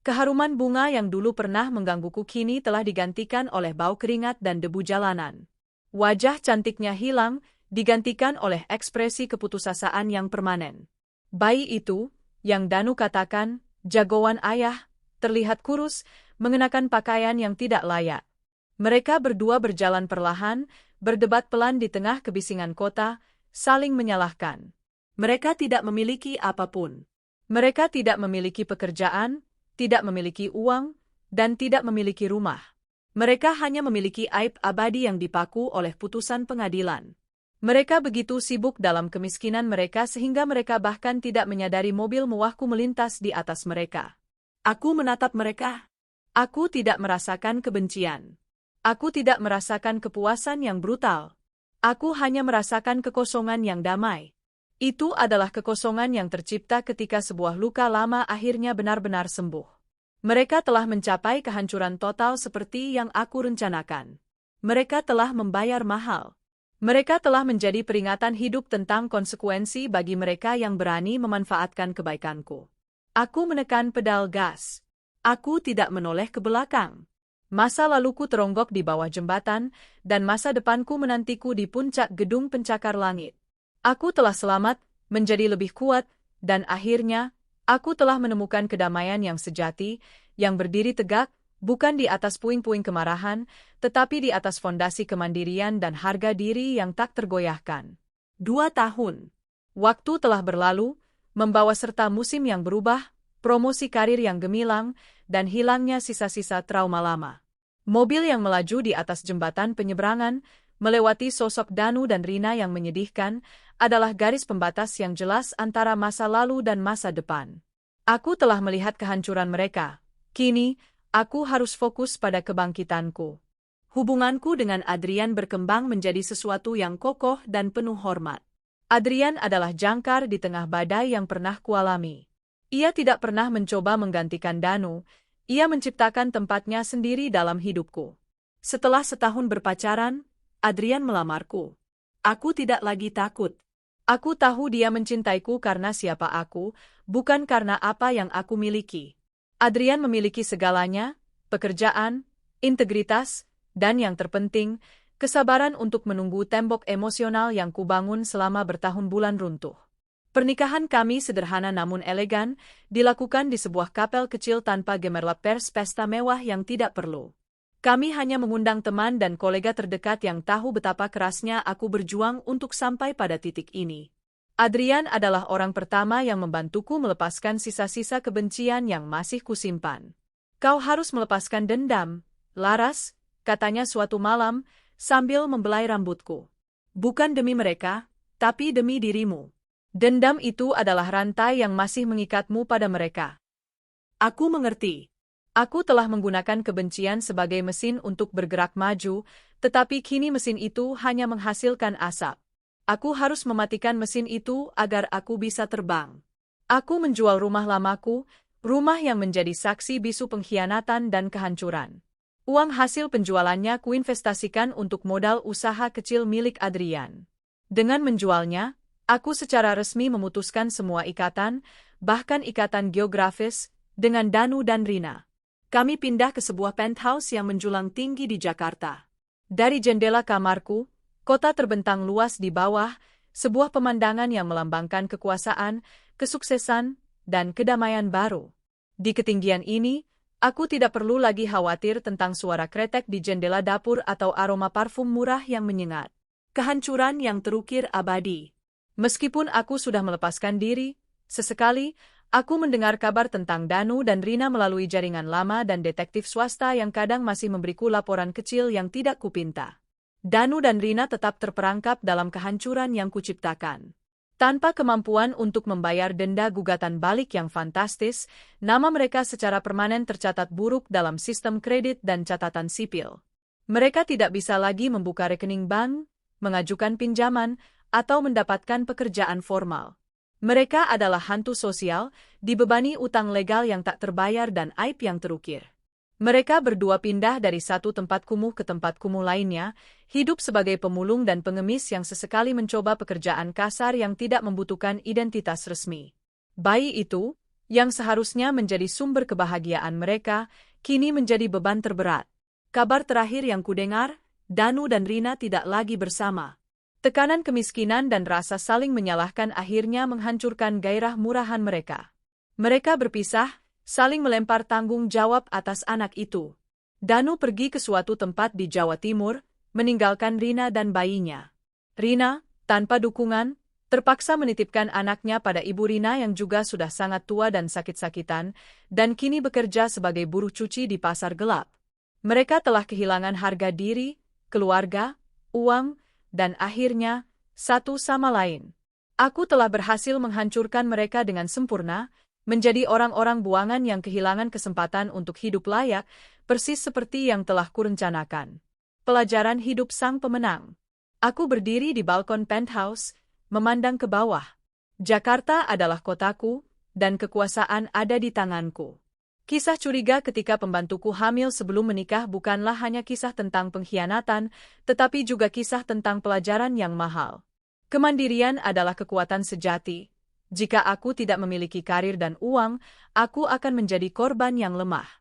Keharuman bunga yang dulu pernah menggangguku kini telah digantikan oleh bau keringat dan debu jalanan. Wajah cantiknya hilang, digantikan oleh ekspresi keputusasaan yang permanen. Bayi itu, yang Danu katakan, jagoan ayah, terlihat kurus, mengenakan pakaian yang tidak layak. Mereka berdua berjalan perlahan, berdebat pelan di tengah kebisingan kota, saling menyalahkan. Mereka tidak memiliki apapun. Mereka tidak memiliki pekerjaan, tidak memiliki uang, dan tidak memiliki rumah. Mereka hanya memiliki aib abadi yang dipaku oleh putusan pengadilan. Mereka begitu sibuk dalam kemiskinan mereka sehingga mereka bahkan tidak menyadari mobil mewahku melintas di atas mereka. Aku menatap mereka. Aku tidak merasakan kebencian. Aku tidak merasakan kepuasan yang brutal. Aku hanya merasakan kekosongan yang damai. Itu adalah kekosongan yang tercipta ketika sebuah luka lama akhirnya benar-benar sembuh. Mereka telah mencapai kehancuran total seperti yang aku rencanakan. Mereka telah membayar mahal. Mereka telah menjadi peringatan hidup tentang konsekuensi bagi mereka yang berani memanfaatkan kebaikanku. Aku menekan pedal gas. Aku tidak menoleh ke belakang. Masa laluku teronggok di bawah jembatan, dan masa depanku menantiku di puncak gedung pencakar langit. Aku telah selamat, menjadi lebih kuat, dan akhirnya, aku telah menemukan kedamaian yang sejati, yang berdiri tegak, bukan di atas puing-puing kemarahan, tetapi di atas fondasi kemandirian dan harga diri yang tak tergoyahkan. 2 tahun. Waktu telah berlalu, membawa serta musim yang berubah, promosi karir yang gemilang, dan hilangnya sisa-sisa trauma lama. Mobil yang melaju di atas jembatan penyeberangan, melewati sosok Danu dan Rina yang menyedihkan, adalah garis pembatas yang jelas antara masa lalu dan masa depan. Aku telah melihat kehancuran mereka. Kini, aku harus fokus pada kebangkitanku. Hubunganku dengan Adrian berkembang menjadi sesuatu yang kokoh dan penuh hormat. Adrian adalah jangkar di tengah badai yang pernah kualami. Ia tidak pernah mencoba menggantikan Danu, ia menciptakan tempatnya sendiri dalam hidupku. Setelah setahun berpacaran, Adrian melamarku. Aku tidak lagi takut. Aku tahu dia mencintaiku karena siapa aku, bukan karena apa yang aku miliki. Adrian memiliki segalanya, pekerjaan, integritas, dan yang terpenting, kesabaran untuk menunggu tembok emosional yang kubangun selama bertahun-bulan runtuh. Pernikahan kami sederhana namun elegan, dilakukan di sebuah kapel kecil tanpa gemerlap pesta mewah yang tidak perlu. Kami hanya mengundang teman dan kolega terdekat yang tahu betapa kerasnya aku berjuang untuk sampai pada titik ini. Adrian adalah orang pertama yang membantuku melepaskan sisa-sisa kebencian yang masih kusimpan. Kau harus melepaskan dendam, Laras, katanya suatu malam, sambil membelai rambutku. Bukan demi mereka, tapi demi dirimu. Dendam itu adalah rantai yang masih mengikatmu pada mereka. Aku mengerti. Aku telah menggunakan kebencian sebagai mesin untuk bergerak maju, tetapi kini mesin itu hanya menghasilkan asap. Aku harus mematikan mesin itu agar aku bisa terbang. Aku menjual rumah lamaku, rumah yang menjadi saksi bisu pengkhianatan dan kehancuran. Uang hasil penjualannya kuinvestasikan untuk modal usaha kecil milik Adrian. Dengan menjualnya, aku secara resmi memutuskan semua ikatan, bahkan ikatan geografis, dengan Danu dan Rina. Kami pindah ke sebuah penthouse yang menjulang tinggi di Jakarta. Dari jendela kamarku, kota terbentang luas di bawah, sebuah pemandangan yang melambangkan kekuasaan, kesuksesan, dan kedamaian baru. Di ketinggian ini, aku tidak perlu lagi khawatir tentang suara kretek di jendela dapur atau aroma parfum murah yang menyengat. Kehancuran yang terukir abadi. Meskipun aku sudah melepaskan diri, sesekali, aku mendengar kabar tentang Danu dan Rina melalui jaringan lama dan detektif swasta yang kadang masih memberiku laporan kecil yang tidak kupinta. Danu dan Rina tetap terperangkap dalam kehancuran yang kuciptakan. Tanpa kemampuan untuk membayar denda gugatan balik yang fantastis, nama mereka secara permanen tercatat buruk dalam sistem kredit dan catatan sipil. Mereka tidak bisa lagi membuka rekening bank, mengajukan pinjaman, atau mendapatkan pekerjaan formal. Mereka adalah hantu sosial, dibebani utang legal yang tak terbayar dan aib yang terukir. Mereka berdua pindah dari satu tempat kumuh ke tempat kumuh lainnya, hidup sebagai pemulung dan pengemis yang sesekali mencoba pekerjaan kasar yang tidak membutuhkan identitas resmi. Bayi itu, yang seharusnya menjadi sumber kebahagiaan mereka, kini menjadi beban terberat. Kabar terakhir yang kudengar, Danu dan Rina tidak lagi bersama. Tekanan kemiskinan dan rasa saling menyalahkan akhirnya menghancurkan gairah murahan mereka. Mereka berpisah, saling melempar tanggung jawab atas anak itu. Danu pergi ke suatu tempat di Jawa Timur, meninggalkan Rina dan bayinya. Rina, tanpa dukungan, terpaksa menitipkan anaknya pada ibu Rina yang juga sudah sangat tua dan sakit-sakitan, dan kini bekerja sebagai buruh cuci di pasar gelap. Mereka telah kehilangan harga diri, keluarga, uang, dan akhirnya, satu sama lain. Aku telah berhasil menghancurkan mereka dengan sempurna, menjadi orang-orang buangan yang kehilangan kesempatan untuk hidup layak, persis seperti yang telah kurencanakan. Pelajaran hidup sang pemenang. Aku berdiri di balkon penthouse, memandang ke bawah. Jakarta adalah kotaku, dan kekuasaan ada di tanganku. Kisah curiga ketika pembantuku hamil sebelum menikah bukanlah hanya kisah tentang pengkhianatan, tetapi juga kisah tentang pelajaran yang mahal. Kemandirian adalah kekuatan sejati. Jika aku tidak memiliki karir dan uang, aku akan menjadi korban yang lemah.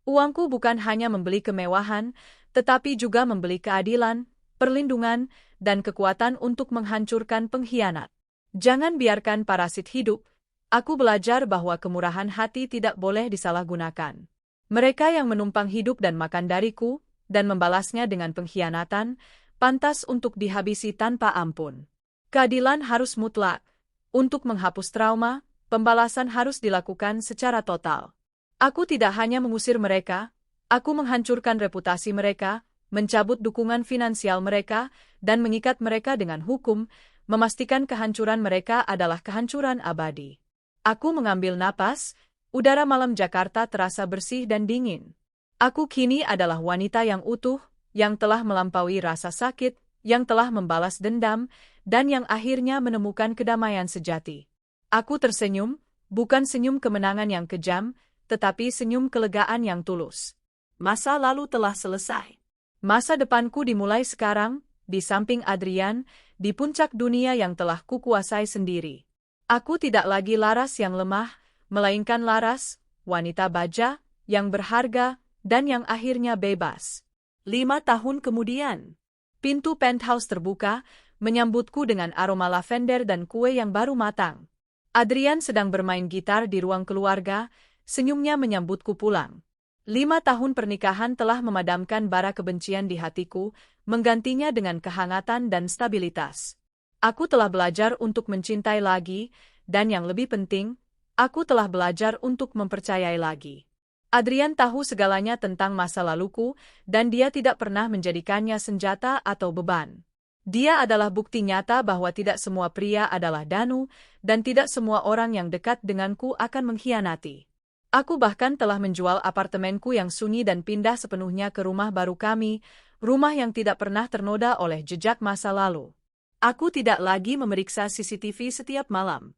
Uangku bukan hanya membeli kemewahan, tetapi juga membeli keadilan, perlindungan, dan kekuatan untuk menghancurkan pengkhianat. Jangan biarkan parasit hidup. Aku belajar bahwa kemurahan hati tidak boleh disalahgunakan. Mereka yang menumpang hidup dan makan dariku, dan membalasnya dengan pengkhianatan, pantas untuk dihabisi tanpa ampun. Keadilan harus mutlak. Untuk menghapus trauma, pembalasan harus dilakukan secara total. Aku tidak hanya mengusir mereka, aku menghancurkan reputasi mereka, mencabut dukungan finansial mereka, dan mengikat mereka dengan hukum, memastikan kehancuran mereka adalah kehancuran abadi. Aku mengambil napas, udara malam Jakarta terasa bersih dan dingin. Aku kini adalah wanita yang utuh, yang telah melampaui rasa sakit, yang telah membalas dendam, dan yang akhirnya menemukan kedamaian sejati. Aku tersenyum, bukan senyum kemenangan yang kejam, tetapi senyum kelegaan yang tulus. Masa lalu telah selesai. Masa depanku dimulai sekarang, di samping Adrian, di puncak dunia yang telah kukuasai sendiri. Aku tidak lagi Laras yang lemah, melainkan Laras, wanita baja, yang berharga, dan yang akhirnya bebas. 5 tahun kemudian, Pintu penthouse terbuka, menyambutku dengan aroma lavender dan kue yang baru matang. Adrian sedang bermain gitar di ruang keluarga, senyumnya menyambutku pulang. 5 tahun pernikahan telah memadamkan bara kebencian di hatiku, menggantinya dengan kehangatan dan stabilitas. Aku telah belajar untuk mencintai lagi, dan yang lebih penting, aku telah belajar untuk mempercayai lagi. Adrian tahu segalanya tentang masa laluku, dan dia tidak pernah menjadikannya senjata atau beban. Dia adalah bukti nyata bahwa tidak semua pria adalah Danu, dan tidak semua orang yang dekat denganku akan mengkhianati. Aku bahkan telah menjual apartemenku yang sunyi dan pindah sepenuhnya ke rumah baru kami, rumah yang tidak pernah ternoda oleh jejak masa lalu. Aku tidak lagi memeriksa CCTV setiap malam.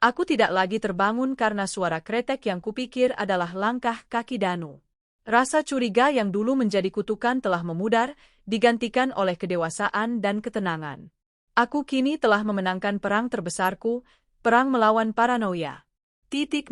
Aku tidak lagi terbangun karena suara kretek yang kupikir adalah langkah kaki Danu. Rasa curiga yang dulu menjadi kutukan telah memudar, digantikan oleh kedewasaan dan ketenangan. Aku kini telah memenangkan perang terbesarku, perang melawan paranoia. 0.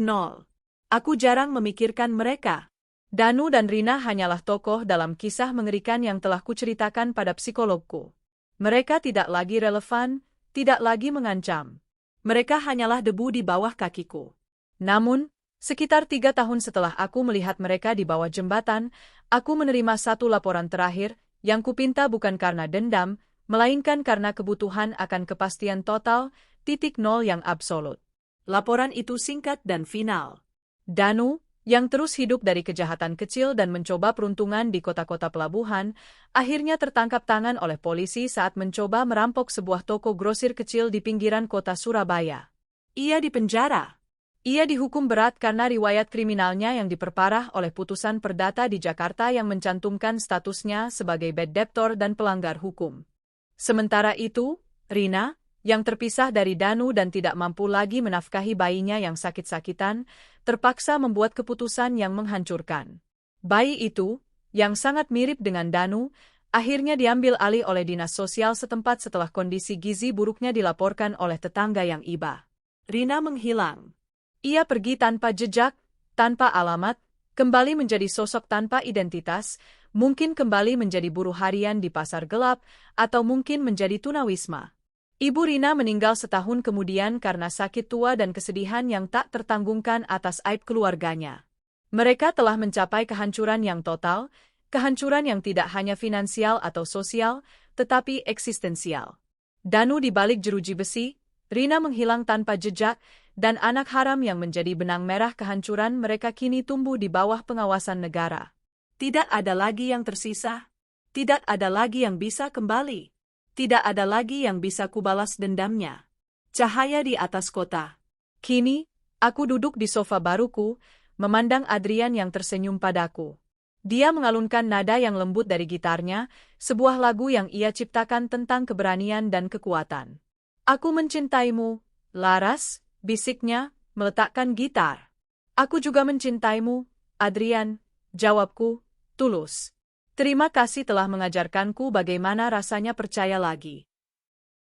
Aku jarang memikirkan mereka. Danu dan Rina hanyalah tokoh dalam kisah mengerikan yang telah kuceritakan pada psikologku. Mereka tidak lagi relevan, tidak lagi mengancam. Mereka hanyalah debu di bawah kakiku. Namun, sekitar 3 tahun setelah aku melihat mereka di bawah jembatan, aku menerima satu laporan terakhir, yang kupinta bukan karena dendam, melainkan karena kebutuhan akan kepastian total, 0 yang absolut. Laporan itu singkat dan final. Danu, yang terus hidup dari kejahatan kecil dan mencoba peruntungan di kota-kota pelabuhan, akhirnya tertangkap tangan oleh polisi saat mencoba merampok sebuah toko grosir kecil di pinggiran kota Surabaya. Ia dipenjara. Ia dihukum berat karena riwayat kriminalnya yang diperparah oleh putusan perdata di Jakarta yang mencantumkan statusnya sebagai bad debtor dan pelanggar hukum. Sementara itu, Rina, yang terpisah dari Danu dan tidak mampu lagi menafkahi bayinya yang sakit-sakitan, terpaksa membuat keputusan yang menghancurkan. Bayi itu, yang sangat mirip dengan Danu, akhirnya diambil alih oleh dinas sosial setempat setelah kondisi gizi buruknya dilaporkan oleh tetangga yang iba. Rina menghilang. Ia pergi tanpa jejak, tanpa alamat, kembali menjadi sosok tanpa identitas, mungkin kembali menjadi buruh harian di pasar gelap, atau mungkin menjadi tunawisma. Ibu Rina meninggal setahun kemudian karena sakit tua dan kesedihan yang tak tertanggungkan atas aib keluarganya. Mereka telah mencapai kehancuran yang total, kehancuran yang tidak hanya finansial atau sosial, tetapi eksistensial. Danu di balik jeruji besi, Rina menghilang tanpa jejak, dan anak haram yang menjadi benang merah kehancuran mereka kini tumbuh di bawah pengawasan negara. Tidak ada lagi yang tersisa. Tidak ada lagi yang bisa kembali. Tidak ada lagi yang bisa kubalas dendamnya. Cahaya di atas kota. Kini, aku duduk di sofa baruku, memandang Adrian yang tersenyum padaku. Dia mengalunkan nada yang lembut dari gitarnya, sebuah lagu yang ia ciptakan tentang keberanian dan kekuatan. Aku mencintaimu, Laras, bisiknya, meletakkan gitar. Aku juga mencintaimu, Adrian, jawabku, tulus. Terima kasih telah mengajarkanku bagaimana rasanya percaya lagi.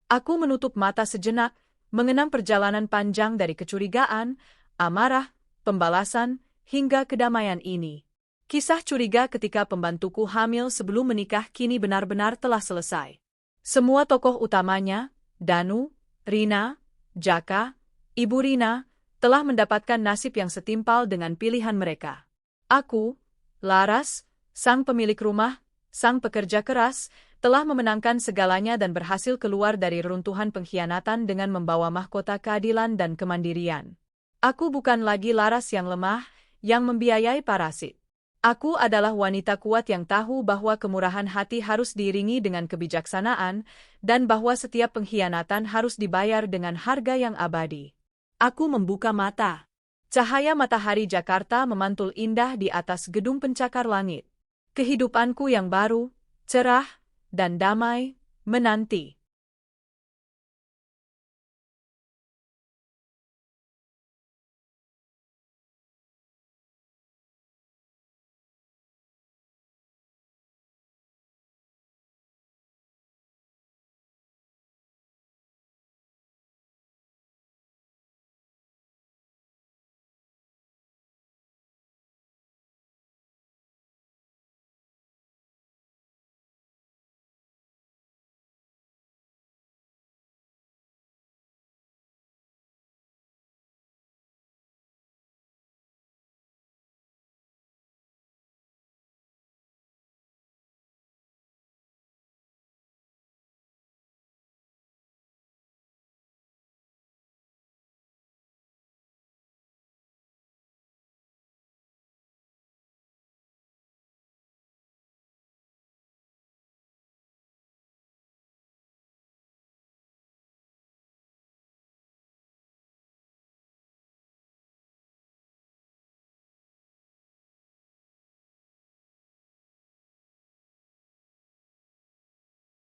Aku menutup mata sejenak, mengenang perjalanan panjang dari kecurigaan, amarah, pembalasan, hingga kedamaian ini. Kisah curiga ketika pembantuku hamil sebelum menikah kini benar-benar telah selesai. Semua tokoh utamanya, Danu, Rina, Jaka, Ibu Rina, telah mendapatkan nasib yang setimpal dengan pilihan mereka. Aku, Laras, sang pemilik rumah, sang pekerja keras, telah memenangkan segalanya dan berhasil keluar dari reruntuhan pengkhianatan dengan membawa mahkota keadilan dan kemandirian. Aku bukan lagi Laras yang lemah, yang membiayai parasit. Aku adalah wanita kuat yang tahu bahwa kemurahan hati harus diiringi dengan kebijaksanaan, dan bahwa setiap pengkhianatan harus dibayar dengan harga yang abadi. Aku membuka mata. Cahaya matahari Jakarta memantul indah di atas gedung pencakar langit. Kehidupanku yang baru, cerah, dan damai, menanti.